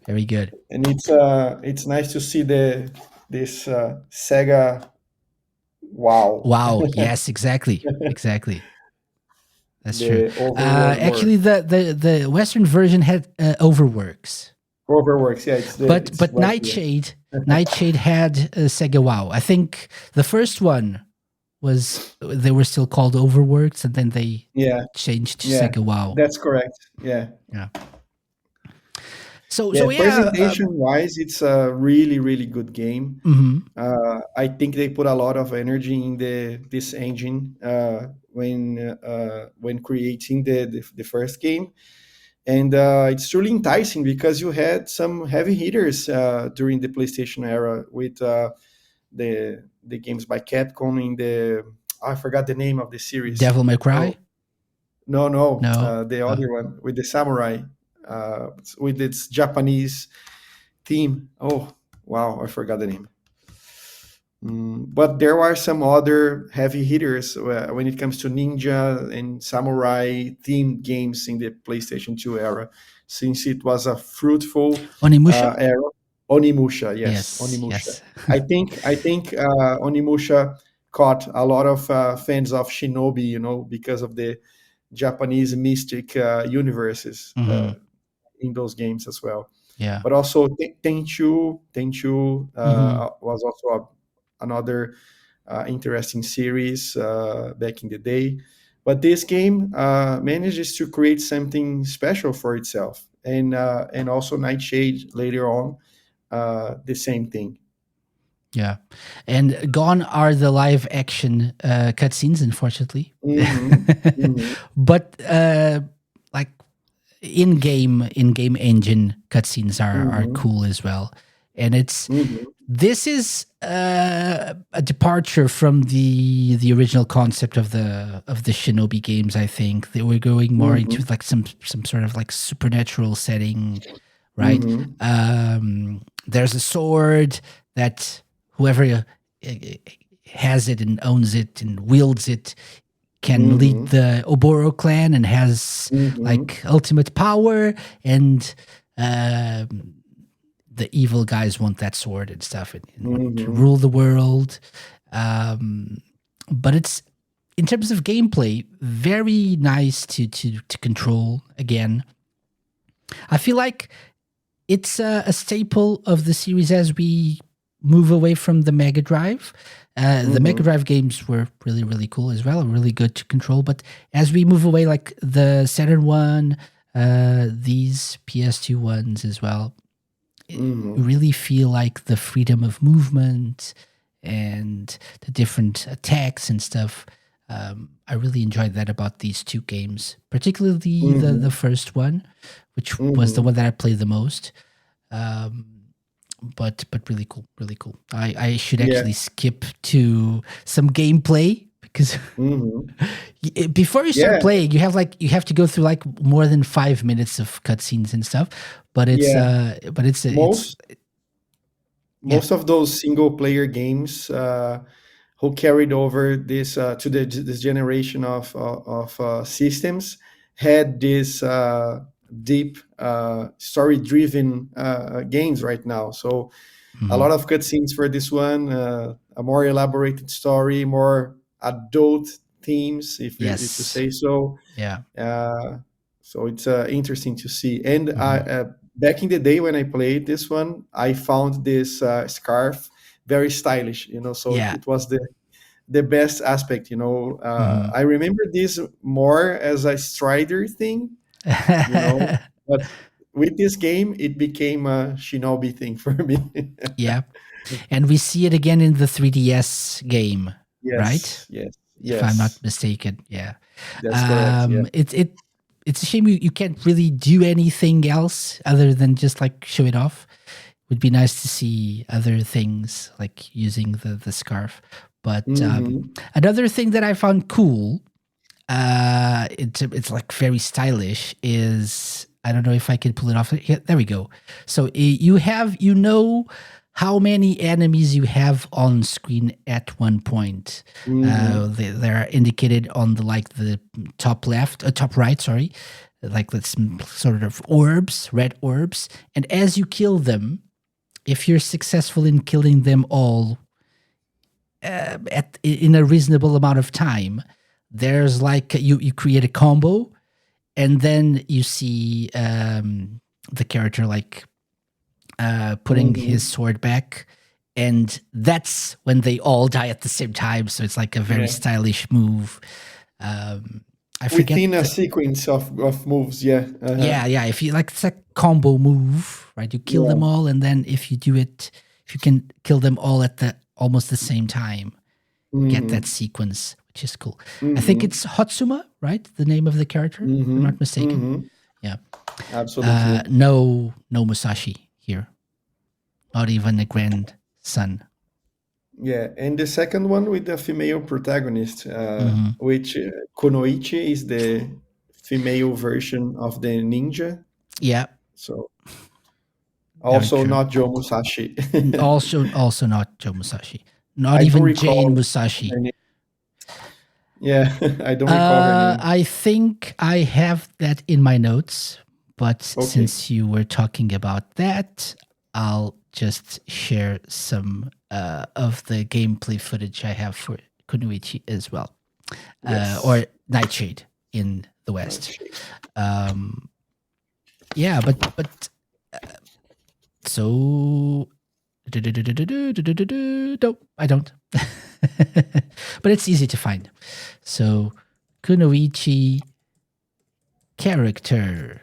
Very good. And it's nice to see this Sega. Wow, Wow. Yes, exactly. Exactly. That's true. the Overworld or Actually, the Western version had overworks, Overworks. Yeah, it's but right here. Nightshade had Sega WoW. I think the first one was they were still called overworks, and then they Yeah, changed to yeah, Sega WoW. that's correct. Yeah. Yeah. So Yeah, yeah. presentation wise, it's a really, really good game. Mhm. I think they put a lot of energy in this engine when creating the first game, and it's truly enticing because you had some heavy hitters during the PlayStation era with the games by Capcom in the I forgot the name of the series. Devil May Cry. Oh no, no, No. the other one with the samurai, uh, with its Japanese theme. Oh wow, I forgot the name. But there are some other heavy hitters when it comes to ninja and samurai themed games in the PlayStation 2 era, since it was a fruitful Onimusha. era. Onimusha, yes, Yes. Onimusha. Yes. I think Onimusha caught a lot of fans of Shinobi, because of the Japanese mystic universes Hmm. in those games as well. Yeah. But also Tenchu Hmm. was also another interesting series back in the day. But this game manages to create something special for itself, and also Nightshade later on, the same thing. Yeah, and gone are the live action cutscenes, unfortunately. Hmm. Hmm. But like in game engine cutscenes are Hmm. cool as well. and it's Mhm. this is a departure from the original concept of the Shinobi games. I think they were going more into Mhm. like some sort of like supernatural setting, right? Mhm. There's a sword that whoever has it and owns it and wields it can lead Mhm. the Oboro clan and has Mhm. like ultimate power, and um, the evil guys want that sword and stuff, and want to Mhm. rule the world. Um, but it's, in terms of gameplay, very nice to control. Again, I feel like it's a staple of the series as we move away from the Mega Drive. The Mega Mhm. Drive games were really, really cool as well, really good to control. But as we move away, like the Saturn one, these PS2 ones as well, you Mhm. really feel like the freedom of movement and the different attacks and stuff. I really enjoyed that about these two games, particularly the Mhm. first one, which was the Mhm. one that I played the most. Um, but really cool, really cool. I should Yeah. actually skip to some gameplay because Mhm. before you start Yeah. playing, you have to go through like more than 5 minutes of cutscenes and stuff. But Yeah. it's Most yeah. most of those single player games who carried over this to this generation of systems had this deep story driven games right now. So a Mhm. lot of cutscenes for this one, a more elaborated story, more adult themes, if you Yes. say so. Yeah. Uh, so it's interesting to see. And Mhm. back in the day when I played this one, I found this scarf very stylish. So Yeah. it was the best aspect. Mhm. I remember this more as a Strider thing. You know, but with this game, it became a Shinobi thing for me. Yeah. And we see it again in the 3DS game, right? Yes, yes, If I'm not yes. mistaken. Yeah. That's correct. Yeah. It's a shame you can't really do anything else other than just like show it off. Would be nice to see other things like using the scarf. But Hmm. another thing that I found cool, it's like very stylish, is, I don't know if I can pull it off. Yeah, there we go. So you have, how many enemies you have on screen at one point. Hmm. They're indicated on the like the top left, top right, sorry, like that's sort of orbs, red orbs, and as you kill them, if you're successful in killing them all in a reasonable amount of time, there's like you create a combo, and then you see the character like putting his Hmm. sword back, and that's when they all die at the same time. So it's like a very Yeah. stylish move. Um, I forget. Within a sequence of moves. Yeah. Uh-huh. Yeah, yeah. If you like, it's a combo move, right? You kill them Yeah. all, and then if you can kill them all at the almost the same time, you get that Hmm. sequence, which is cool. I think Hmm. it's Hatsuma, right? The name of the character, if I'm Hmm. not mistaken. Hmm. Yeah. Absolutely. No Musashi here. Not even a grandson. Yeah. And the second one with the female protagonist, Hmm. which Kunoichi is the female version of the ninja. Yeah, So very also true. not Joe Musashi. Also not Joe Musashi. Not I don't even Jane recall Musashi. her name. Yeah, I don't recall her name. I think I have that in my notes, but Okay. since you were talking about that, I'll just share some of the gameplay footage I have for Kunoichi as well, Yes. or Nightshade in the West. Nightshade. Um, yeah, but so no, I don't. But it's easy to find. So Kunoichi character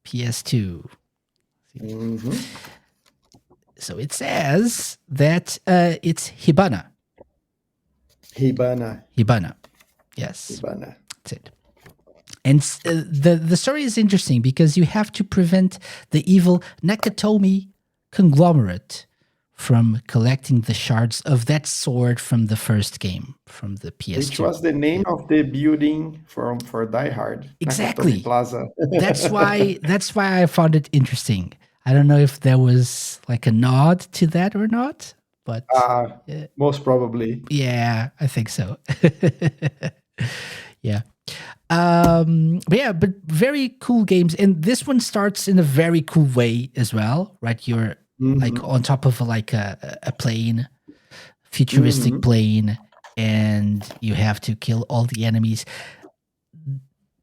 PS2. Hmm. So it says that it's Hibana. Hibana. Hibana. Yes, Hibana. that's it. And the story is interesting because you have to prevent the evil Nakatomi conglomerate from collecting the shards of that sword from the first game, from the Which PS2. was the name of the building for Die Hard, Nakatomi Exactly. Plaza. That's why I found it interesting. I don't know if there was like a nod to that or not, but uh, Most probably. yeah, I think so. Yeah. But yeah, but very cool games. And this one starts in a very cool way as well, right? You're like Mhm. on top of like a plane, futuristic Mhm. plane, and you have to kill all the enemies.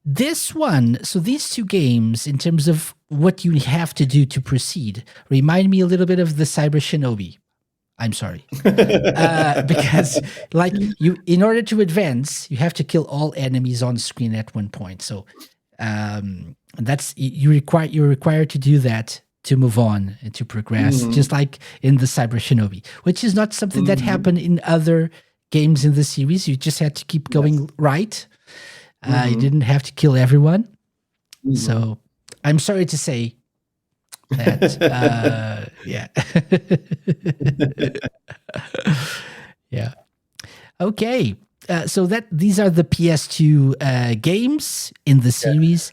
This one, so these two games, in terms of what you have to do to proceed, remind me a little bit of the Cyber Shinobi. I'm sorry. Because like you, in order to advance, you have to kill all enemies on screen at one point. So that's you're required to do that to move on and to progress, just Mhm. like in the Cyber Shinobi, which is not something that Mhm. happened in other games in the series. You just had to keep Yes. going right. You Mhm. didn't have to kill everyone. Mhm. So I'm sorry to say that. Yeah. Yeah. Okay. So that these are the PS2 games in the Yeah. series,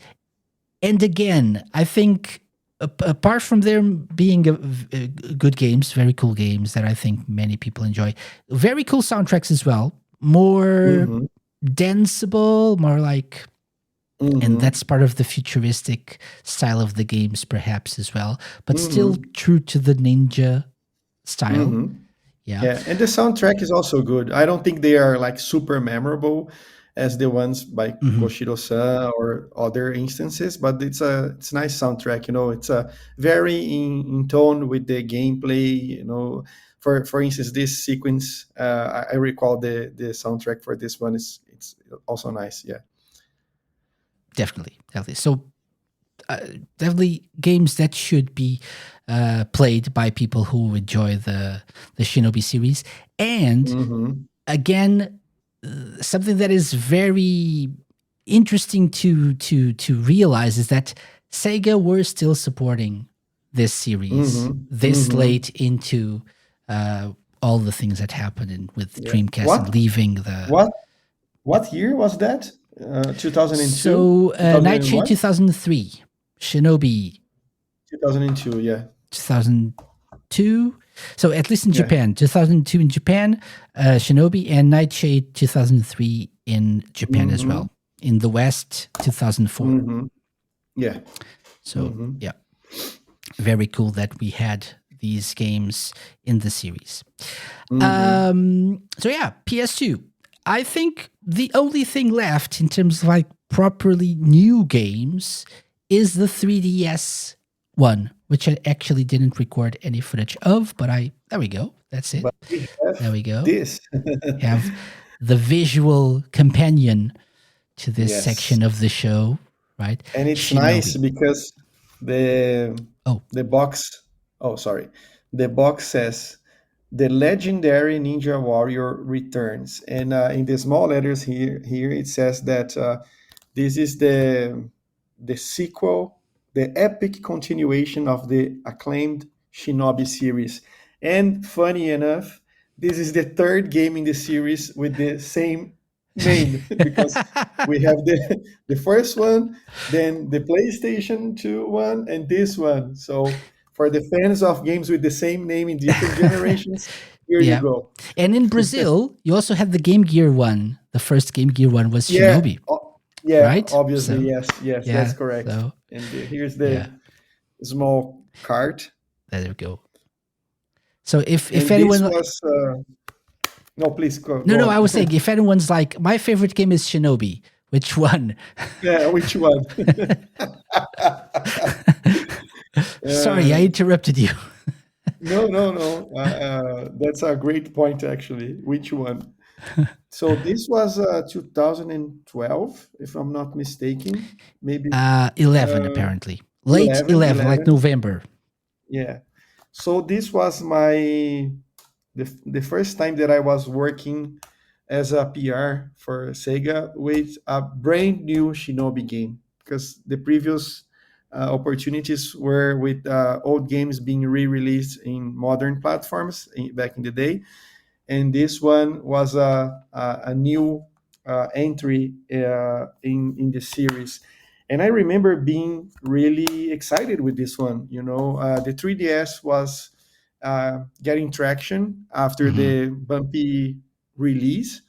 and again, I think apart from them being good games, very cool games that I think many people enjoy, very cool soundtracks as well. More Mhm. danceable, more like, and Mhm. that's part of the futuristic style of the games, perhaps as well, but still Mhm. true to the ninja style. Mhm. Yeah. Yeah, and the soundtrack is also good. I don't think they are like super memorable as the ones by Mhm. Koshiro-san or other instances, but it's a nice soundtrack. It's a very in tone with the gameplay. For instance, this sequence, I recall the soundtrack for this one is it's also nice. Yeah. Definitely, definitely. So uh, definitely games that should be played by people who enjoy the Shinobi series. And Hmm. again, something that is very interesting to realize is that Sega were still supporting this series Hmm. this Hmm. late into all the things that happened with Yeah. Dreamcast and leaving the. What what year was that? 2002, So Nightshade 2001, 2003, Shinobi 2002. Yeah. 2002. So at least in Yeah. Japan, 2002 in Japan, Shinobi, and Nightshade 2003 in Japan as Hmm. well. In the West, 2004. Hmm. Yeah. So Hmm. yeah, very cool that we had these games in the series. Hmm. So yeah, PS2. I think the only thing left in terms of like properly new games is the 3DS one, which I actually didn't record any footage of, but there we go. That's it. But we There have we go. this. Have the visual companion to this Yes. section of the show, right? And it's nice Shinobi. because the Oh, the box, oh sorry, the box says the legendary Ninja Warrior returns, and in the small letters here it says that this is the sequel, the epic continuation of the acclaimed Shinobi series. And funny enough, this is the third game in the series with the same name because we have the first one, then the PlayStation 2 one, and this one. So for the fans of games with the same name in different generations, here you yeah. go. And in Brazil, you also had the Game Gear one. The first Game Gear one was Yeah, Shinobi, yeah, right? obviously, So yes, yes, that's yeah, correct. so And here's yeah, the small cart. there we go. So if And this anyone, was no, please no, go no, I was saying on. if anyone's like my favorite game is Shinobi, which one? Yeah, which one? Sorry, I uh, interrupted you. no, no, no. That's a great point, actually. Which one? So this was 2012, if I'm not mistaken. Maybe 11 uh, apparently, late 11, 11, like 11. November. Yeah. So this was the first time that I was working as a PR for Sega with a brand new Shinobi game because the previous opportunities were with old games being re-released in modern platforms back in the day, and this one was a new entry in the series. And I remember being really excited with this one. The 3DS was getting traction after Hmm. the bumpy release,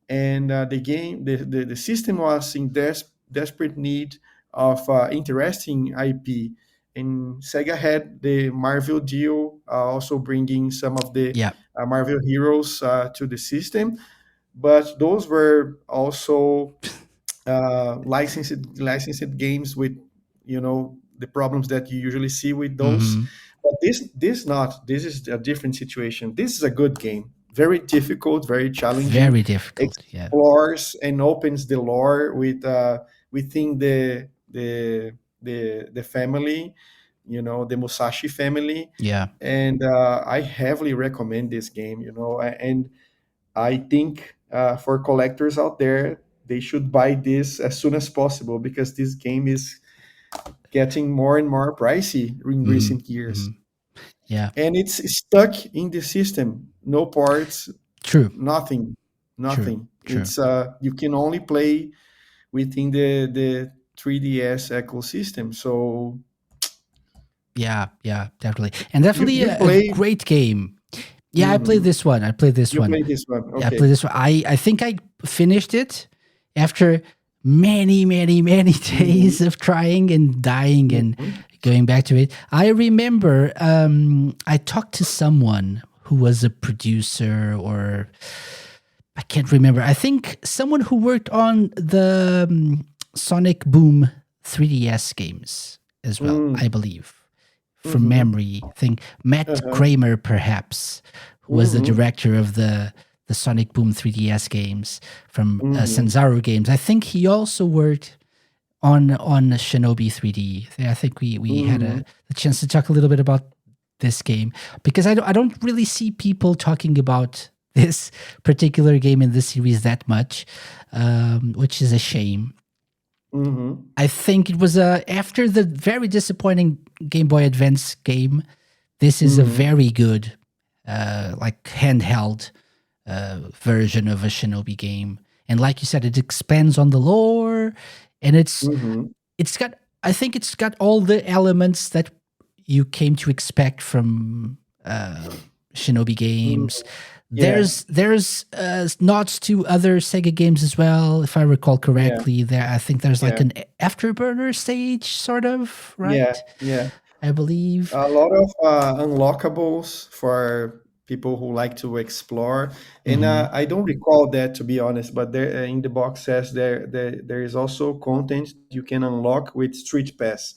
and the system was in desperate need of interesting IP. And Sega had the Marvel deal, also bringing some of the Yeah. Marvel heroes to the system, but those were also licensed games with the problems that you usually see with those. Hmm. But this is a different situation. This is a good game, very difficult, very challenging, Very difficult. Yeah. explores and opens the lore with within the family, the Musashi family. Yeah. And I heavily recommend this game, and I think for collectors out there, they should buy this as soon as possible, because this game is getting more and more pricey in Hmm. recent years. Hmm. Yeah. And it's stuck in the system. No ports, True. nothing, True. nothing. True. It's you can only play within the 3DS ecosystem. So Yeah. Yeah. Definitely. And you definitely you a play great game. Yeah, I played mhm. this one. I played this You one. play this one. Yeah, I played Okay. this one. I think I finished it after many, many, many Mhm, days of trying and dying and mhm, going back to it. I remember I talked to someone who was a producer, or I can't remember. I think someone who worked on the Sonic Boom 3DS games as well, I mm, believe, from mhm, memory. I think Matt uh-huh, Kramer, perhaps, who was the mhm, director of the Sonic Boom 3DS games from mhm, Sanzaru Games. I think he also worked on Shinobi 3D. I think we had mhm, a chance to talk a little bit about this game, because I don't really see people talking about this particular game in this series that much, which is a shame. mhm, I think it was after the very disappointing Game Boy Advance game. This is a mhm, very good, like handheld version of a Shinobi game, and like you said, it expands on the lore, and mhm, it's got. I think it's got all the elements that you came to expect from Shinobi mhm. games. Yeah, There's nods to other Sega games as well, if I recall yeah, correctly. There, I think there's like yeah, an afterburner stage, sort of, yeah, right? yeah. I believe. A lot of unlockables for people who like to explore, and Hmm. I don't recall that, to be honest. But there in the box says there is also content you can unlock with Street Pass,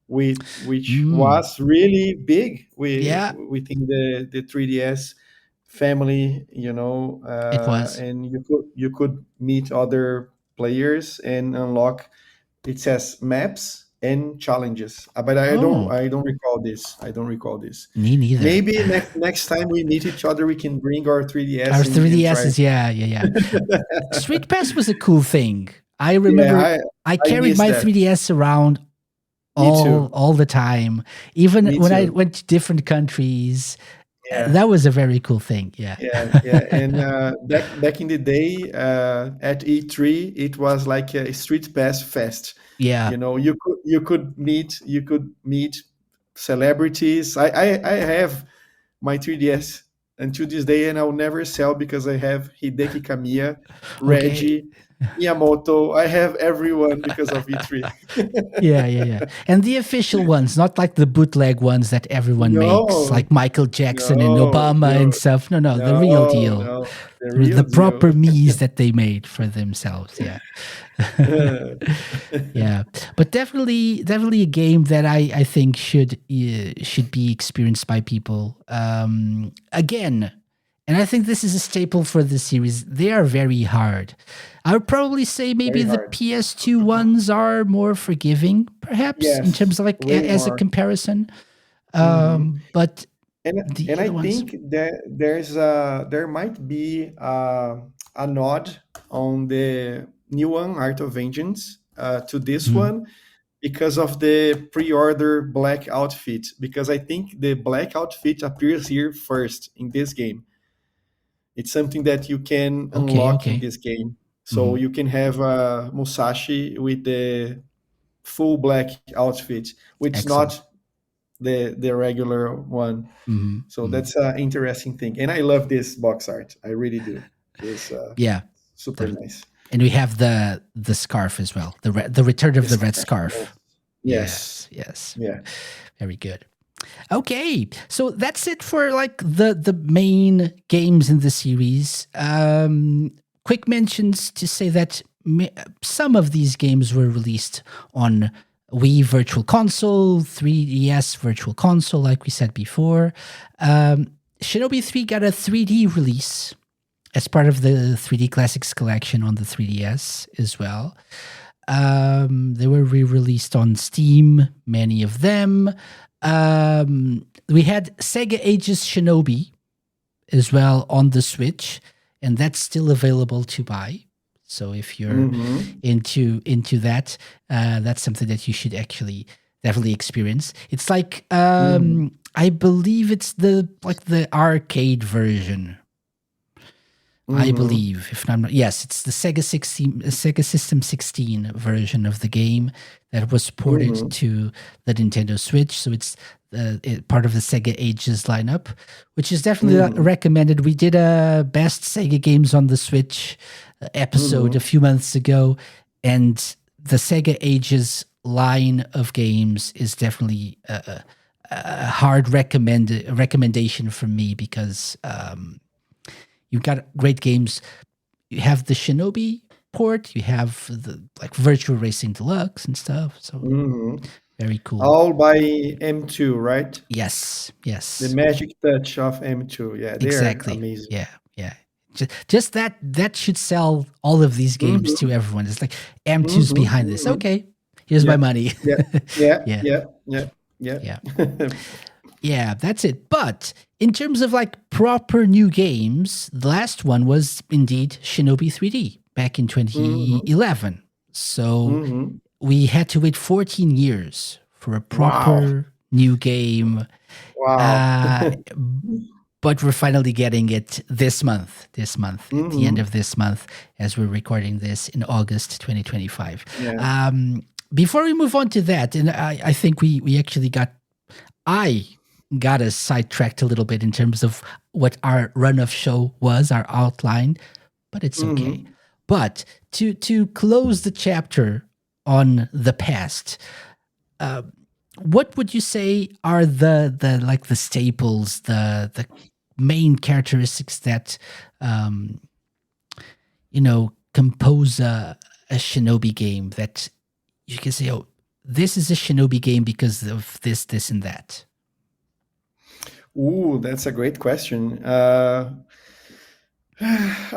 which Mm, was really big yeah, within the 3DS family, it was. and you could meet other players and unlock. It says maps and challenges, but I don't Oh, I don't recall this. I don't recall this. me neither. Maybe next time we meet each other, we can bring our 3DS Our and try. 3DSs, yeah, yeah, yeah. Street Pass was a cool thing. I Yeah, remember I I carried miss my that. 3DS around Me all too. all the time, even Me when I too. went to different countries. Yeah. That was a very cool thing. Yeah. Yeah, yeah, and back in the day at E3, it was like a Street Pass fest. Yeah. You could meet celebrities. I have my 3DS until this day, and I'll never sell because I have Hideki Kamiya, Okay. Reggie, Miyamoto. I have everyone because of E3. Yeah, yeah, yeah. And the official ones, not like the bootleg ones that everyone makes, No, like Michael Jackson and no, Obama and no, stuff. No, no, the real no, deal. no. The The real deal. proper me's that they made for themselves. Yeah. Yeah, but definitely a game that I think should be experienced by people. Again, and I think this is a staple for the series. They are very hard. I would probably say maybe Very the hard. PS2 ones are more forgiving, perhaps in Yes, terms of like way as a more. comparison. Hmm. But And the and I other ones, think that there might be a nod on the new one, Art of Vengeance, to this mhm. one, because of the pre-order black outfit, because I think the black outfit appears here first in this game. It's something that you can Okay, unlock in okay. this game. So Hmm. you can have Musashi with the full black outfit, which Excellent. not the regular one. Hmm. So Hmm. that's an interesting thing, and I love this box art. I really do. It's Yeah. super The, nice. and we have the scarf as well. The return of This the red yes, scarf. yes, Yes, yes. yeah. Very good. Okay, so that's it for like the main games in the series. Quick mentions to say that some of these games were released on Wii Virtual Console, 3DS Virtual Console, like we said before. Shinobi 3 got a 3D release as part of the 3D Classics collection on the 3DS as well. They were re-released on Steam, many of them. We had Sega Ages Shinobi as well on the Switch, and that's still available to buy. So if you're Hmm. into that, that's something that you should actually definitely experience. It's like Hmm. I believe it's the arcade version. I Hmm. believe, if not, yes, it's the Sega 16, Sega System 16 version of the game that was ported Hmm. to the Nintendo Switch. So it's part of the Sega Ages lineup, which is definitely Hmm. recommended. We did a best Sega games on the Switch episode a Hmm. few months ago, and the Sega Ages line of games is definitely a hard recommendation from me because you've got great games. You have the Shinobi port, you have the like Virtual Racing Deluxe and stuff. So Hmm. very cool. All by M2, right? Yes, The yes, magic touch of M2. Yeah, they're exactly. amazing. Yeah, yeah. Just that should sell all of these games to Hmm. everyone. It's like M2's Hmm. behind this. Hmm. Okay, here's my Yeah, money. yeah, yeah, Yeah, yeah, yeah, yeah. yeah. Yeah, that's it. But in terms of like proper new games, the last one was indeed Shinobi 3D back in Hmm. 2011. So Hmm. we had to wait 14 years for a Wow, proper new game. wow. Uh, but we're finally getting it this month, at the end Hmm. of this month, as we're recording this in August 2025. Yeah. Before we move on to that, and I think we actually I got us sidetracked a little bit in terms of what our run of show was, our outline, but it's okay. Hmm. But to close the chapter on the past, uh, what would you say are the like the staples, the main characteristics that um, compose a Shinobi game that you can say, oh, this is a Shinobi game because of this, and that. Ooh, that's a great question. I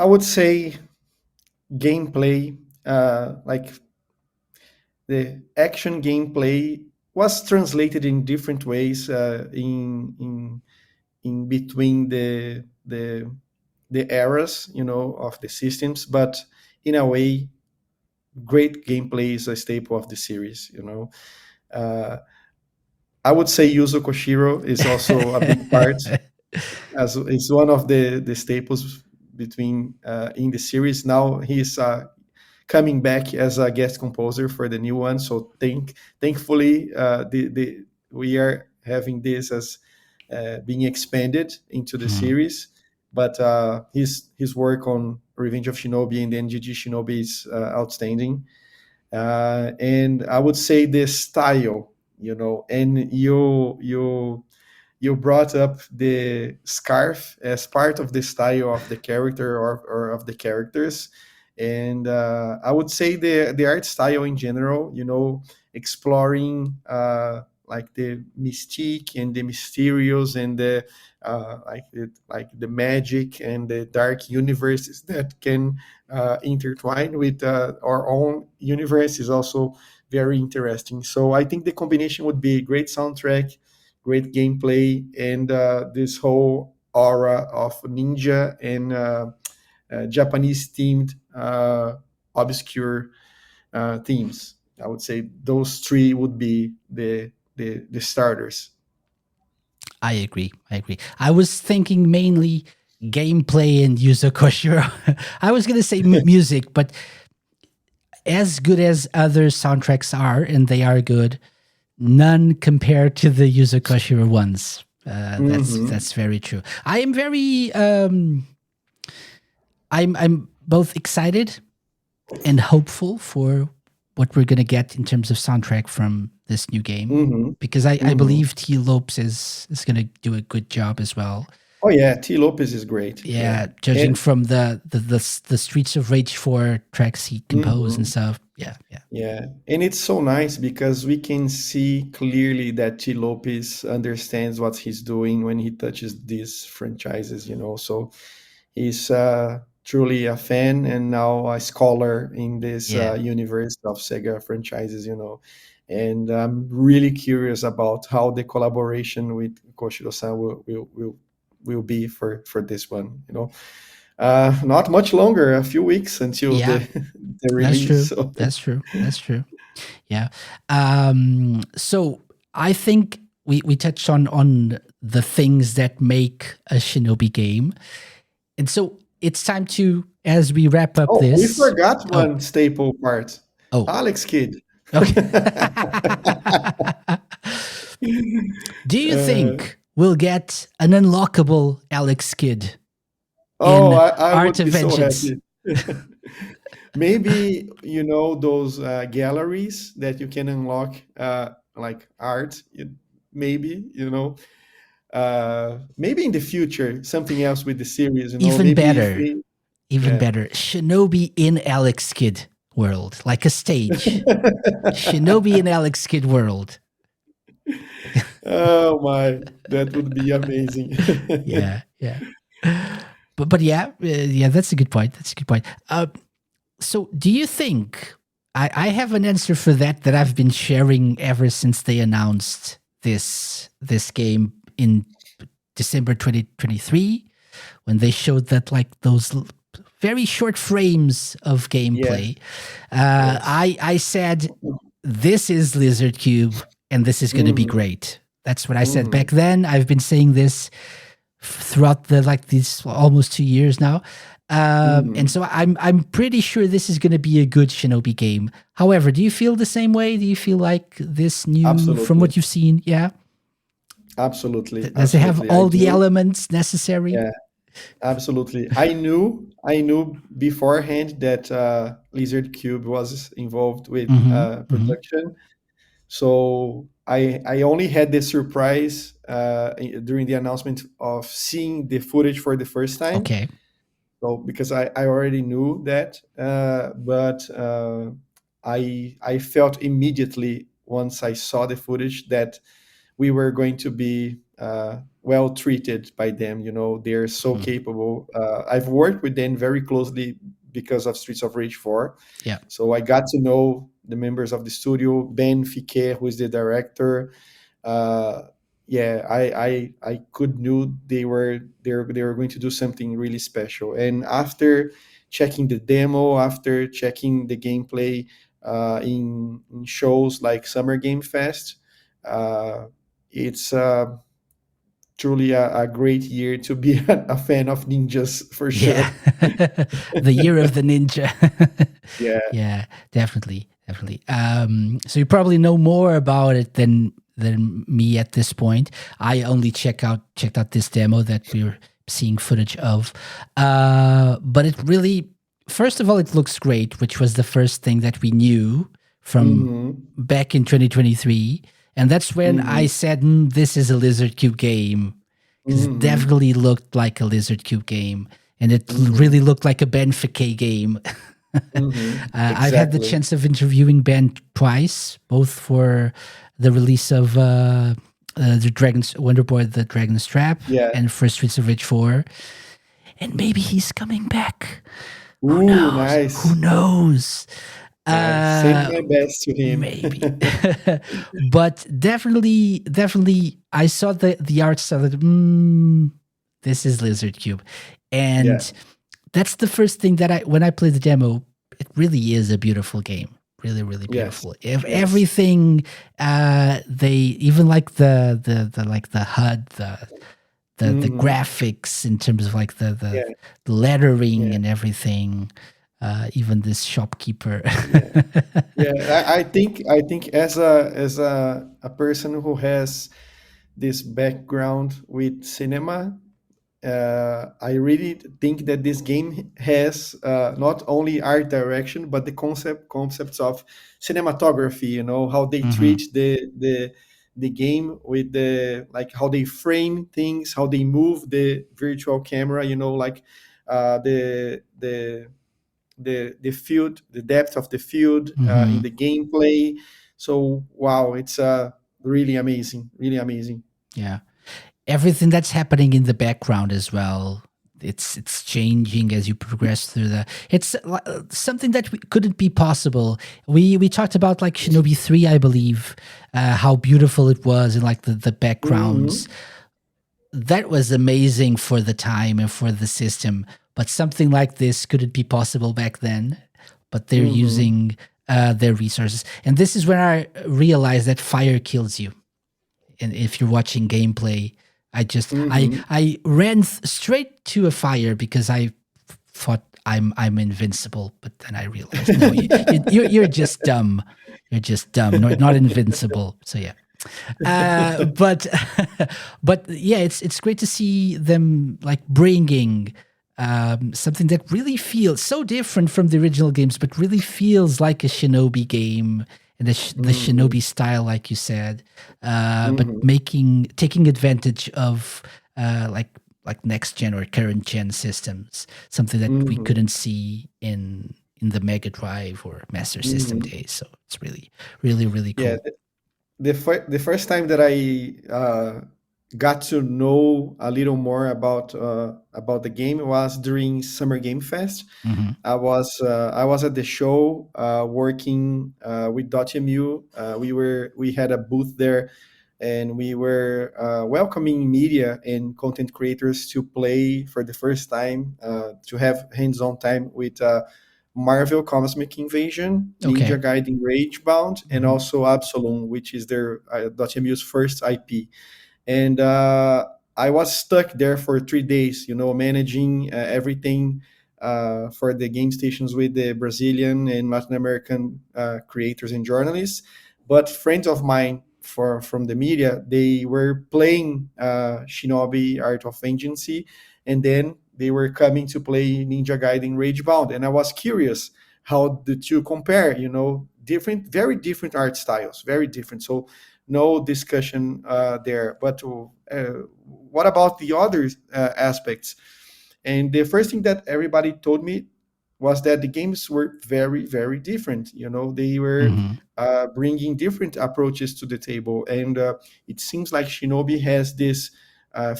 would say gameplay, like the action gameplay was translated in different ways in between the eras, of the systems. But in a way, great gameplay is a staple of the series. Uh, I would say Yuzo Koshiro is also a big part, as it's one of the staples between in the series. Now he's coming back as a guest composer for the new one. So thankfully, the we are having this as being expanded into the Mhm. series. But his work on Revenge of Shinobi and NGG Shinobi is outstanding. And I would say the style, and you brought up the scarf as part of the style of the character, or of the characters. And I would say the art style in general, exploring like the mystique and the mysterious, and the like the magic and the dark universes that can intertwine with our own universe is also very interesting. So I think the combination would be great soundtrack, great gameplay, and this whole aura of ninja and Japanese themed obscure themes. I would say those three would be the starters. I agree. I agree. I was thinking mainly gameplay and Yuzo Koshiro. I was going to say music, but as good as other soundtracks are, and they are good, none compared to the Yuzo Koshiro ones. That's very true. I am very I'm both excited and hopeful for what we're gonna get in terms of soundtrack from this new game, because I believe T. Lopes is gonna do a good job as well. Oh yeah, T. Lopez is great. Yeah, judging from the Streets of Rage 4 tracks he composed and stuff. Yeah, yeah. Yeah, and it's so nice because we can see clearly that T. Lopez understands what he's doing when he touches these franchises, you know. So he's truly a fan and now a scholar in this Yeah. universe of Sega franchises, you know. And I'm really curious about how the collaboration with Koshiro-san will be for this one, you know. Not much longer, a few weeks until Yeah, the that's release. true. So. That's true. That's true. Yeah. So I think we touched on the things that make a Shinobi game. And so it's time to, as we wrap up Oh, we this. forgot one staple part. Oh. Alex Kidd. Okay. Do you think we'll get an unlockable Alex Kidd in I Art would of be so Vengeance? happy. Maybe, you know, those galleries that you can unlock, like art, maybe, you know, maybe in the future, something else with the series, you know, Even maybe if better. we, Even yeah. better. Shinobi in Alex Kidd world, like a stage. Shinobi in Alex Kidd world. Oh my, that would be amazing. Yeah, yeah. But yeah, yeah, that's a good point. That's a good point. So do you think I have an answer for that I've been sharing ever since they announced this game in December 2023, when they showed that, like, those very short frames of gameplay. Yes. I said, this is Lizard Cube and this is going to be great. That's what I said back then. I've been saying this throughout these almost 2 years now. And so I'm pretty sure this is going to be a good Shinobi game. However, do you feel the same way? Do you feel like this new, Absolutely. from what you've seen? Yeah. Absolutely. Does it have all the elements necessary? Yeah, absolutely. I knew beforehand that Lizard Cube was involved with production. So I only had the surprise during the announcement of seeing the footage for the first time. Okay. So because I already knew that, but I felt immediately once I saw the footage that we were going to be well treated by them. You know, they're so capable. I've worked with them very closely because of Streets of Rage 4. Yeah. So I got to know the members of the studio, Ben Fiquet, who is the director. I could knew they were going to do something really special. And after checking the demo, after checking the gameplay in shows like Summer Game Fest, it's truly a great year to be a fan of ninjas, for sure. Yeah. The year of the ninja. Yeah, definitely. So you probably know more about it than me at this point. I only checked out this demo that we're seeing footage of, but it really, first of all, it looks great, which was the first thing that we knew from back in 2023. And that's when I said, this is a Lizard Cube game. Because it definitely looked like a Lizard Cube game. And it really looked like a Ben Fiquet game. Exactly. I've had the chance of interviewing Ben twice, both for the release of the Wonder Boy, the Dragon's Trap, and for Streets of Rage 4. And maybe he's coming back. Who knows? Nice. Who knows? Send my best to him. Maybe. But definitely, I saw the art style that, this is Lizard Cube. And that's the first thing that when I played the demo, it really is a beautiful game. really, really Yes. beautiful. If Yes. everything, they even like the like the HUD, the Hmm. graphics in terms of like Yeah. the lettering Yeah. and everything. Even this shopkeeper. Yeah. Yeah. I think as a person who has this background with cinema, I really think that this game has not only art direction but the concepts of cinematography. You know how they Hmm. treat the game with the like how they frame things, how they move the virtual camera. Like the field, the depth of the field in Hmm. the gameplay. So wow, it's really amazing, really amazing. Yeah. Everything that's happening in the background as well. It's changing as you progress through the. It's something that couldn't be possible. We talked about like Shinobi 3, I believe, how beautiful it was and like the backgrounds. Hmm. That was amazing for the time and for the system. But something like this couldn't be possible back then. But they're Hmm. using their resources, and this is when I realized that fire kills you. And if you're watching gameplay, Hmm. I ran straight to a fire because I thought I'm invincible, but then I realized no, you're just dumb. You're just dumb, not invincible. So yeah, but but yeah, it's great to see them like bringing something that really feels so different from the original games, but really feels like a Shinobi game and the Hmm. Shinobi style, like you said, but Hmm. taking advantage of like next gen or current gen systems, something that we Hmm. couldn't see in the Mega Drive or Master System Hmm. days. So it's really, really, really Yeah, cool. the first time that I got to know a little more about the game was during Summer Game Fest. Hmm. I was at the show working with Dotemu. We had a booth there, and we were welcoming media and content creators to play for the first time, to have hands-on time with Marvel Cosmic Invasion, Ninja Okay. Gaiden Ragebound, and Hmm. also Absolum, which is their Dotemu first IP. And I was stuck there for 3 days, managing everything for the game stations with the Brazilian and Latin American creators and journalists. But friends of mine from the media, they were playing Shinobi Art of Vengeance, and then they were coming to play Ninja Gaiden Ragebound, and I was curious how the two compare. Different, very different art styles, very different. So no discussion there. But what about the other aspects? And the first thing that everybody told me was that the games were very, very different. They were Hmm. bringing different approaches to the table. And it seems like Shinobi has this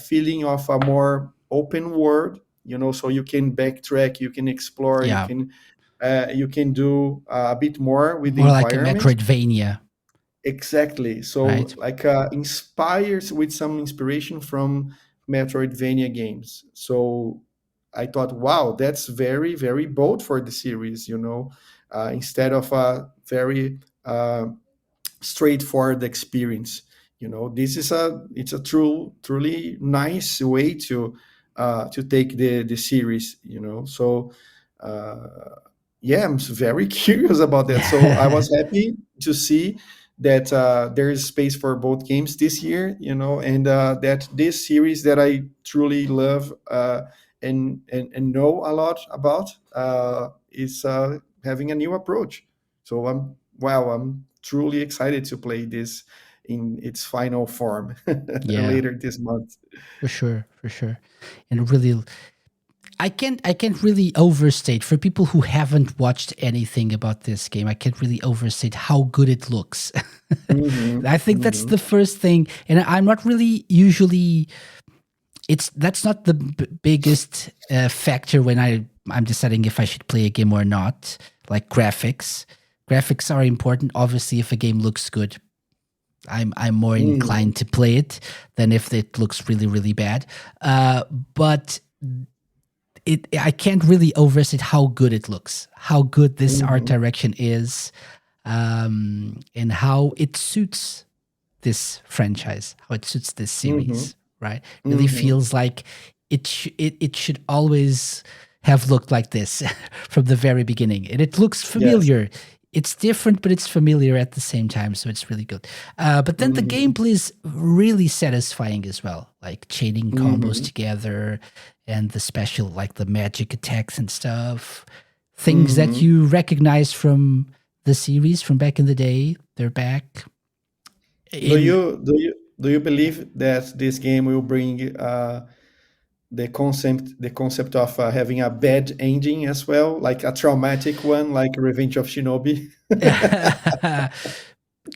feeling of a more open world, so you can backtrack, you can explore, Yeah. you can do a bit more with the More like a environment. Metroidvania, Exactly. So, right? like, inspires with some inspiration from Metroidvania games. So, I thought, wow, that's very, very bold for the series. Instead of a very straightforward experience. This is it's a truly nice way to take the series. So. Uh, yeah, I'm very curious about that. So I was happy to see that there is space for both games this year, and that this series that I truly love and know a lot about is having a new approach. So I'm truly excited to play this in its final form Yeah, later this month. for sure, for sure. And really, I can't really overstate for people who haven't watched anything about this game. I can't really overstate how good it looks. Hmm. I think that's Hmm. the first thing, and I'm not really usually. That's not the biggest factor when I'm deciding if I should play a game or not. Like graphics, graphics are important. Obviously, if a game looks good, I'm more Hmm. inclined to play it than if it looks really really bad. But I can't really overstate how good it looks, how good this art Hmm. direction is. and how it suits this franchise, how it suits this Mm-hmm. series, right? Really Mm-hmm. feels like it should always have looked like this from the very beginning. And it looks Yes. familiar. It's different, but it's familiar at the same time. So it's really good. But then the Mm-hmm. gameplay is really satisfying as well, like chaining combos Mm-hmm. together and the special, like the magic attacks and stuff. Things that Mm-hmm. you recognize from the series from back in the day, they're back Do in. you do you do you believe that this game will bring the concept of having a bad ending as well, like a traumatic one, like Revenge of Shinobi?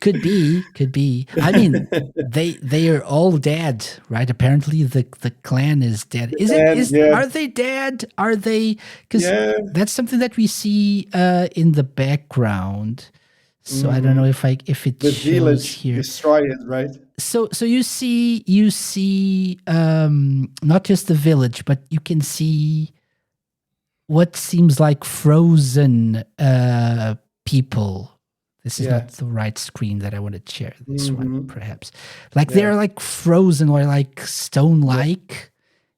Could be. I mean, they are all dead, right? Apparently, the clan is dead. And yeah, Are they dead? Are they? Because yeah. that's something that we see in the background. So I don't know Mm-hmm. if it The shows village here. destroyed, right? So you see not just the village, but you can see what seems like frozen people. This is not Yeah. the right screen that I want to share. This one, Mm-hmm. perhaps. Like Yeah. they're like frozen or like stone Yeah. like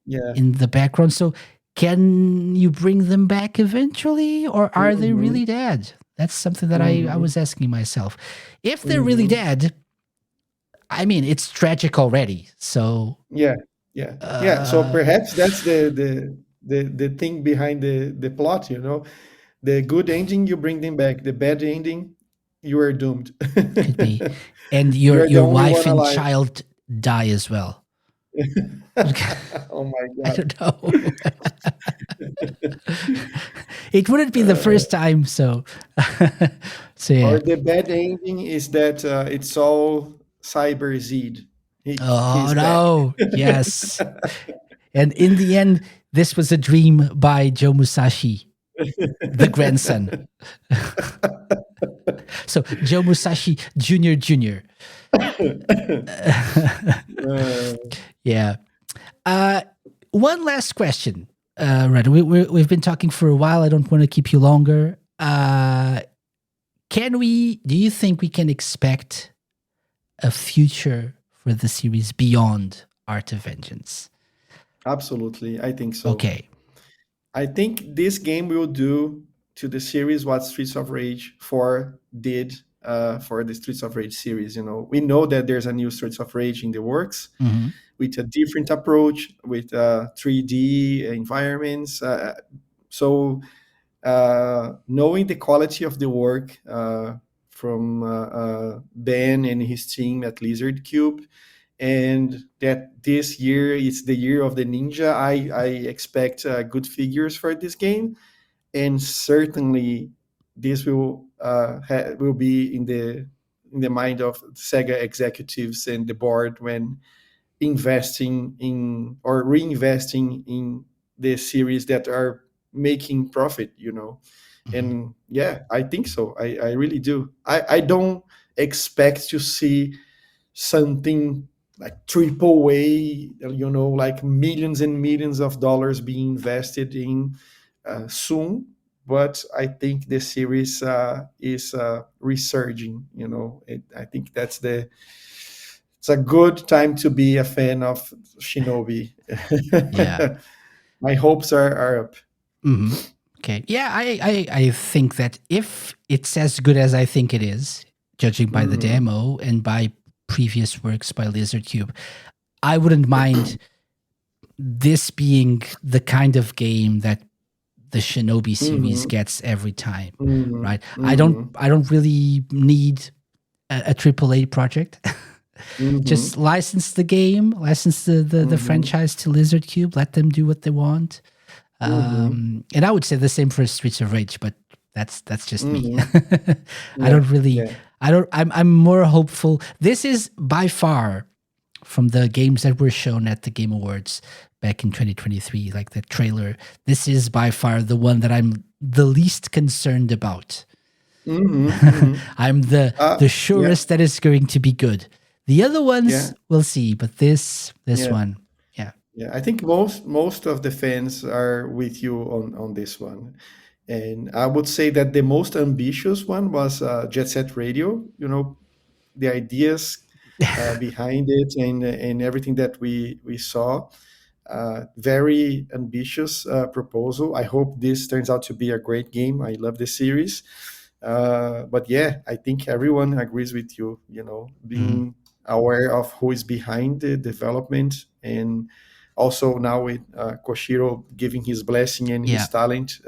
Yeah. in the background. So can you bring them back eventually, or are they Mm-hmm. really dead? That's something that I Mm-hmm. was asking myself. If they're really Mm-hmm. dead, I mean, it's tragic already. So, Yeah. Yeah. Yeah. So uh, perhaps that's the thing behind the plot, you know. The good ending, you bring them back. The bad ending, you are doomed. could be. And You are the your only wife one and alive. child die as well. Oh my I god. don't know. It wouldn't be the first time, so so yeah. Or the bad ending is that it's all Cyber Zed. Oh He's back. no. Yes. And in the end, this was a dream by Joe Musashi, the grandson. So Joe Musashi Junior Junior. Uh, Yeah. Uh, one last question. Right, we've been talking for a while. I don't want to keep you longer. Do you think we can expect a future for the series beyond Art of Vengeance? Absolutely, I think so. Okay. I think this game will do to the series what Streets of Rage 4 did for the Streets of Rage series. You know, we know that there's a new Streets of Rage in the works Mm-hmm. with a different approach, with 3D environments. So knowing the quality of the work from Ben and his team at Lizard Cube, and that this year is the year of the ninja, I expect good figures for this game, and certainly this will be in the mind of Sega executives and the board when investing in or reinvesting in the series that are making profit, you know. Mm-hmm. And yeah, I think so. I really do. I don't expect to see something like triple A, you know, like millions and millions of dollars being invested in soon. But I think the series is resurging. You know, I think it's a good time to be a fan of Shinobi. Yeah. My hopes are up. Mm-hmm. Okay. Yeah, I think that if it's as good as I think it is, judging by the Hmm. demo and by previous works by Lizard Cube, I wouldn't mind this being the kind of game that the Shinobi series Hmm. gets every time, Hmm. right? Hmm. I don't really need a AAA project. Hmm. Just license the game, license the Hmm. franchise to Lizard Cube, let them do what they want. Hmm. And I would say the same for Streets of Rage, but that's just me. Hmm. I Yeah. don't really, Yeah. I don't. I'm more hopeful. This is by far from the games that were shown at the Game Awards back in 2023, like the trailer. This is by far the one that I'm the least concerned about. Hmm. Hmm. I'm the Yeah. surest that it's going to be good. The other Yeah. ones we'll see, but this Yeah. one, yeah. Yeah. I think most of the fans are with you on this one. And I would say that the most ambitious one was Jet Set Radio. You know, the ideas behind it and everything that we saw. Very ambitious proposal. I hope this turns out to be a great game. I love the series. But yeah, I think everyone agrees with you, you know, Mhm. being aware of who is behind the development, and also now with Koshiro giving his blessing and Yeah. his talent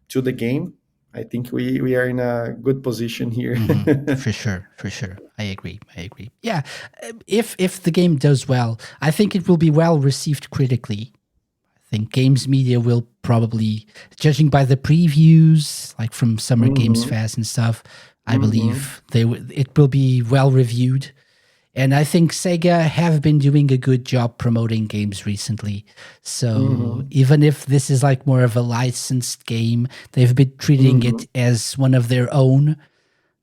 to the game. I think we are in a good position here. For sure, for sure. I agree. I agree. Yeah, if the game does well, I think it will be well received critically. I think games media will probably, judging by the previews, like from Summer Games Hmm. Fest and stuff, I Hmm. believe it will be well reviewed. And I think Sega have been doing a good job promoting games recently. So Hmm. even if this is like more of a licensed game, they've been treating Hmm. it as one of their own,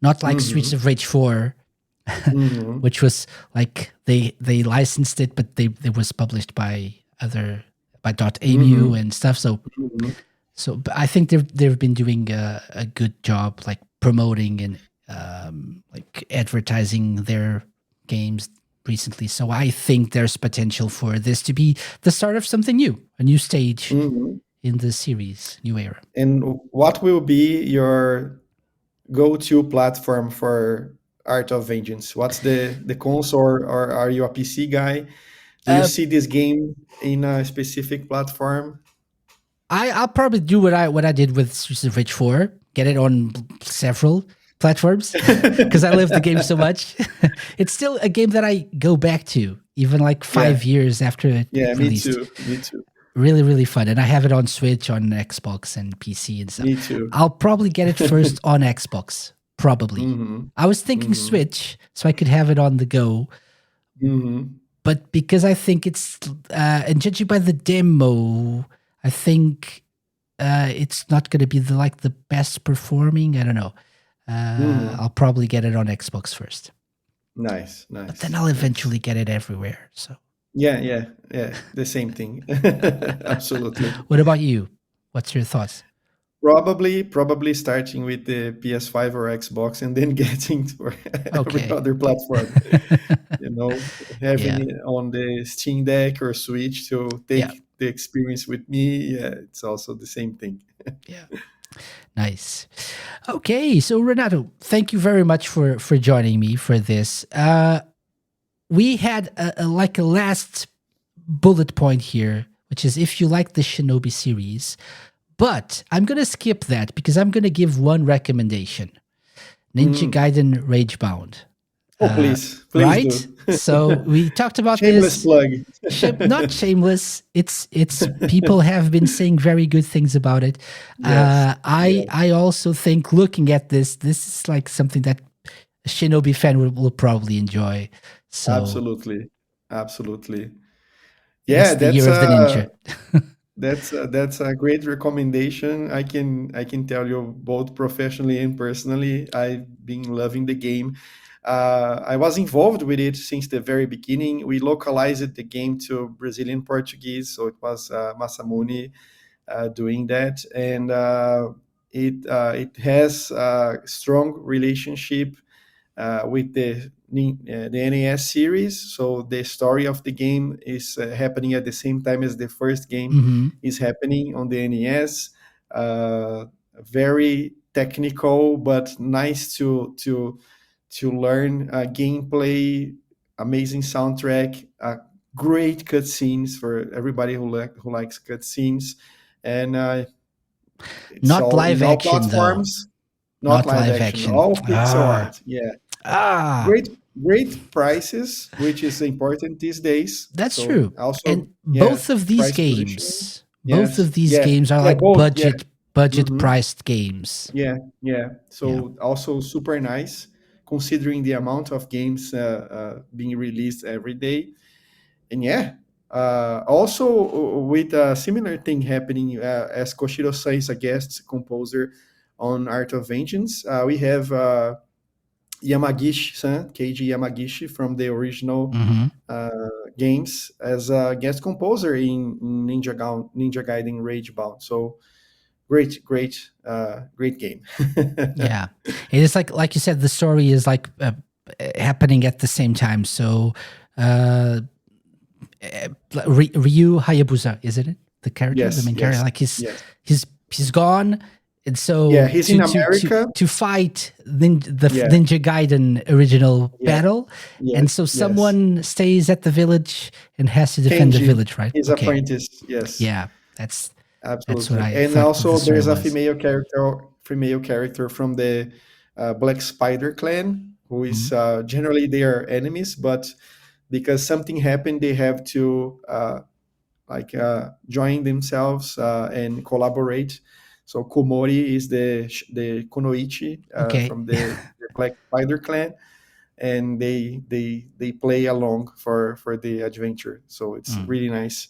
not like Streets Hmm. of Rage 4, Hmm. which was like they licensed it, but they was published by other by .amu Hmm. and stuff. Hmm. But I think they've been doing a good job like promoting and like advertising their games recently. So I think there's potential for this to be the start of something new, a new stage Hmm. in the series, new era. And what will be your go-to platform for Art of Vengeance? What's the console, or are you a PC guy? Do you Uh, see this game in a specific platform? I'll probably do what I did with Streets of Rage 4, get it on several platforms because I love the game so much. It's still a game that I go back to even like Yeah, 5 years after yeah, it me released. too, me too, Really, really fun. And I have it on Switch, on Xbox, and PC and stuff. me too. I'll probably get it first on Xbox. Probably. Hmm. I was thinking Hmm. Switch so I could have it on the go, Hmm. but because I think and judging by the demo, I think it's not going to be the best performing. I don't know. Hmm. I'll probably get it on Xbox first, Nice, but then nice, I'll nice. eventually get it everywhere. So, Yeah, yeah, yeah. The same thing. Absolutely. what about you? What's your thoughts? Probably starting with the PS5 or Xbox and then getting to every Okay. other platform. You know, having Yeah. it on the Steam Deck or Switch to Yeah. take the experience with me. Yeah, it's also the same thing. Yeah. Nice. Okay, so Renato, thank you very much for joining me for this. We had like a last bullet point here, which is if you like the Shinobi series, but I'm gonna skip that because I'm gonna give one recommendation: Ninja Mm. Gaiden Ragebound. Oh, Uh, please right? do. So we talked about Shameless this. plug. Not shameless. It's people have been saying very good things about it. Yes, I yes, also think looking at this is like something that a Shinobi fan will probably enjoy. So absolutely, absolutely. it's Yeah, the year of the ninja. that's a great recommendation. I can tell you both professionally and personally. I've been loving the game. I was involved with it since the very beginning. We localized the game to Brazilian Portuguese, so it was Masamune doing that, and it has a strong relationship with the NES series. So the story of the game is happening at the same time as the first game Hmm. is happening on the NES. Very technical, but nice to learn gameplay. Amazing soundtrack. Great cutscenes for everybody who likes cutscenes, and it's Not all in live all action though. platforms. Not Not live live action, action. all pixel Ah. art. Yeah, Ah. great prices, which is important these days. That's So true. And also, yeah, both of these price positioning. games, both Yes, of these yeah, games are yeah, like both. Yeah, budget hmm, priced games. yeah, yeah. Yeah. So also super nice considering the amount of games being released every day. And yeah, also with a similar thing happening as Koshiro Sai is a guest composer on Art of Vengeance, we have Yamagishi-san, Keiji Yamagishi from the original Hmm. uh, games as a guest composer in Ninja Gaiden Ragebound. So great game. Yeah, it is like you said, the story is like happening at the same time. So, uh, Ryu Hayabusa, isn't it? The character, the Yes, main character, yes, like yes. he's gone, and Yeah, so he's in America. to fight the Yeah, Ninja Gaiden original yeah, battle, and yes, so yes. someone stays at the village and has to defend the Kenji, village, right? his Okay, apprentice. Yes, yeah, that's what absolutely. I And thought the also, story there's a was. female character from the Black Spider clan, who is Mhm. generally they are enemies, but because something happened, they have to join themselves and collaborate. So Komori is the Kunoichi Okay, from the Black Spider clan, and they play along for the adventure. So it's Mm. really nice.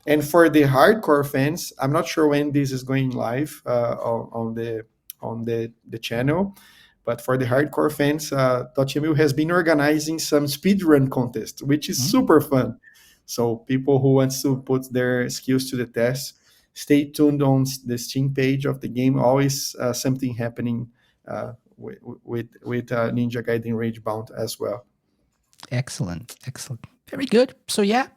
And for the hardcore fans, I'm not sure when this is going live on the channel, but for the hardcore fans, Dotemu has been organizing some speedrun contest, which is Mm. super fun. So people who wants to put their skills to the test, stay tuned on the Steam page of the game. Always something happening with Ninja Gaiden Ragebound as well. Excellent, excellent, very good. So yeah,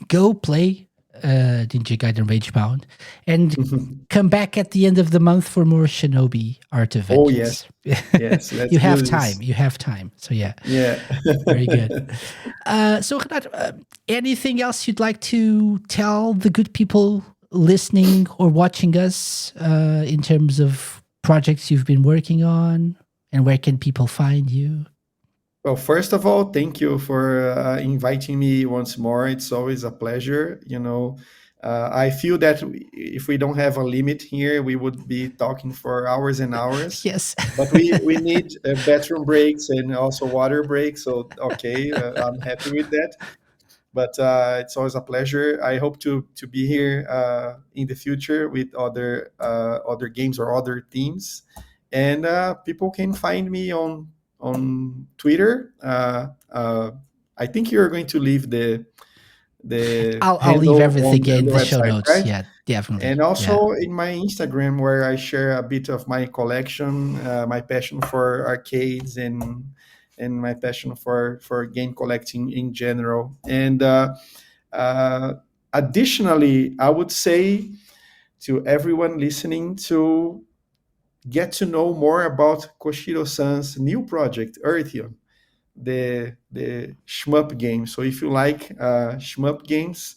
go play Ninja Gaiden Ragebound, and come back at the end of the month for more Shinobi Art of Oh yes, Vengeance. yes. You Let's have do time. this. You have time. So yeah, Yeah. very good. So Renato, anything else you'd like to tell the good people listening or watching us in terms of projects you've been working on, and where can people find you? Well, first of all, thank you for inviting me once more. It's always a pleasure. I feel that if we don't have a limit here, we would be talking for hours and hours. Yes. But we need bathroom breaks and also water breaks. So, okay, I'm happy with that. But it's always a pleasure. I hope to be here in the future with other games or other teams, and people can find me on Twitter. I think you're going to leave the I'll leave handle everything on in the the show website, notes. right? Yeah, And definitely. Yeah. also in my Instagram, where I share a bit of my collection, my passion for arcades and my passion for game collecting in general. And uh, additionally, I would say to everyone listening to get to know more about Koshiro-san's new project, Earthion, the shmup game. So if you like shmup games,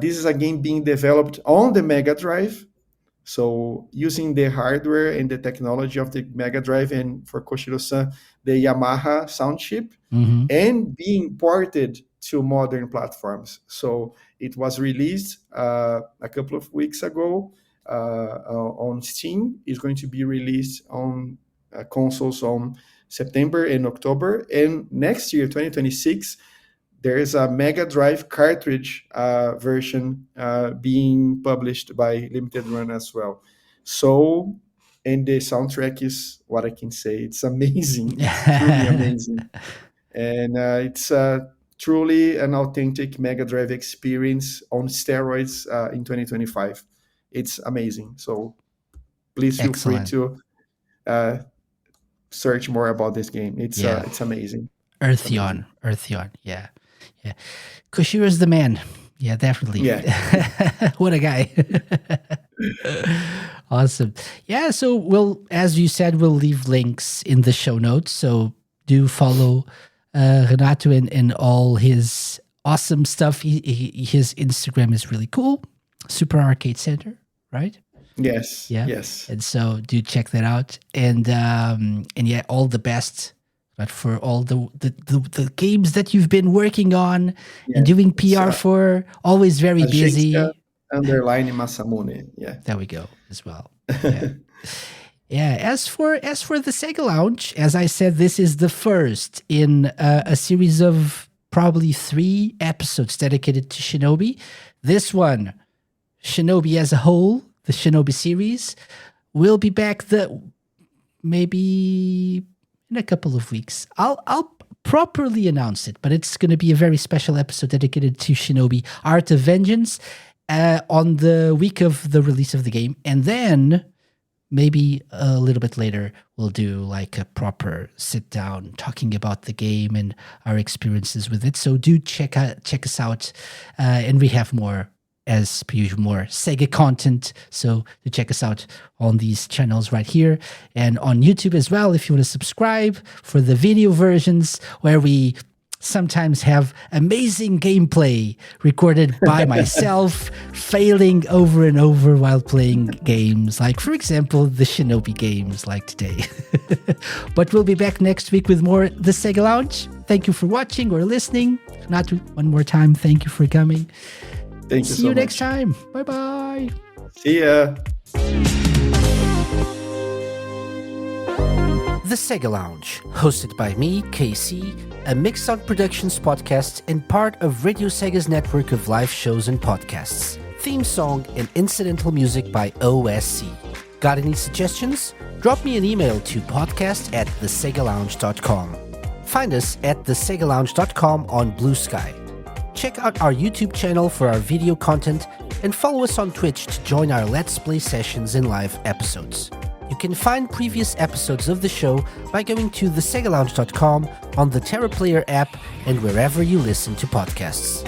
this is a game being developed on the Mega Drive. So using the hardware and the technology of the Mega Drive, and for Koshiro-san, the Yamaha sound chip, Hmm. and being ported to modern platforms. So it was released a couple of weeks ago on Steam. It's going to be released on consoles on September and October. And next year, 2026, there is a Mega Drive cartridge version being published by Limited Run as well. So, and the soundtrack is what I can say. It's amazing. It's truly amazing, and it's truly an authentic Mega Drive experience on steroids in 2025. It's amazing. So please feel free Excellent. to uh, search more about this game. Yeah. It's amazing. It's Eartheon. amazing. Eartheon. Yeah. Yeah. Kushira's the man. Yeah, definitely. Yeah. What a guy. Awesome. Yeah, so as you said, we'll leave links in the show notes. So do follow Renato and all his awesome stuff. His Instagram is really cool. Super Arcade Center, right? Yes. Yeah. Yes. And so do check that out. And yeah, all the best. But for all the games that you've been working on Yeah. and doing It's PR for, always very Agência busy. underline Masamune. Yeah. There we go as well. Yeah. Yeah. As for the Sega Lounge, as I said, this is the first in a series of probably 3 episodes dedicated to Shinobi. This one, Shinobi as a whole, the Shinobi series, will be back maybe in a couple of weeks. I'll properly announce it, but it's going to be a very special episode dedicated to Shinobi Art of Vengeance. on the week of the release of the game, and then maybe a little bit later we'll do like a proper sit down talking about the game and our experiences with it. So do check us out, and we have more, as per usual, more Sega content. So do check us out on these channels right here and on YouTube as well if you want to subscribe for the video versions, where we sometimes have amazing gameplay recorded by myself, failing over and over while playing games, like, for example, the Shinobi games like today. But we'll be back next week with more The Sega Lounge. Thank you for watching or listening. Not one more time, thank you for coming. Thank you See so you much. next time. Bye-bye. See ya. The Sega Lounge, hosted by me, KC, a Mixout Productions podcast and part of Radio Sega's network of live shows and podcasts. Theme song and incidental music by OSC. Got any suggestions? Drop me an email to podcast@thesegalounge.com. Find us at thesegalounge.com on Blue Sky. Check out our YouTube channel for our video content and follow us on Twitch to join our Let's Play sessions and live episodes. You can find previous episodes of the show by going to thesegalounge.com, on the TerraPlayer app, and wherever you listen to podcasts.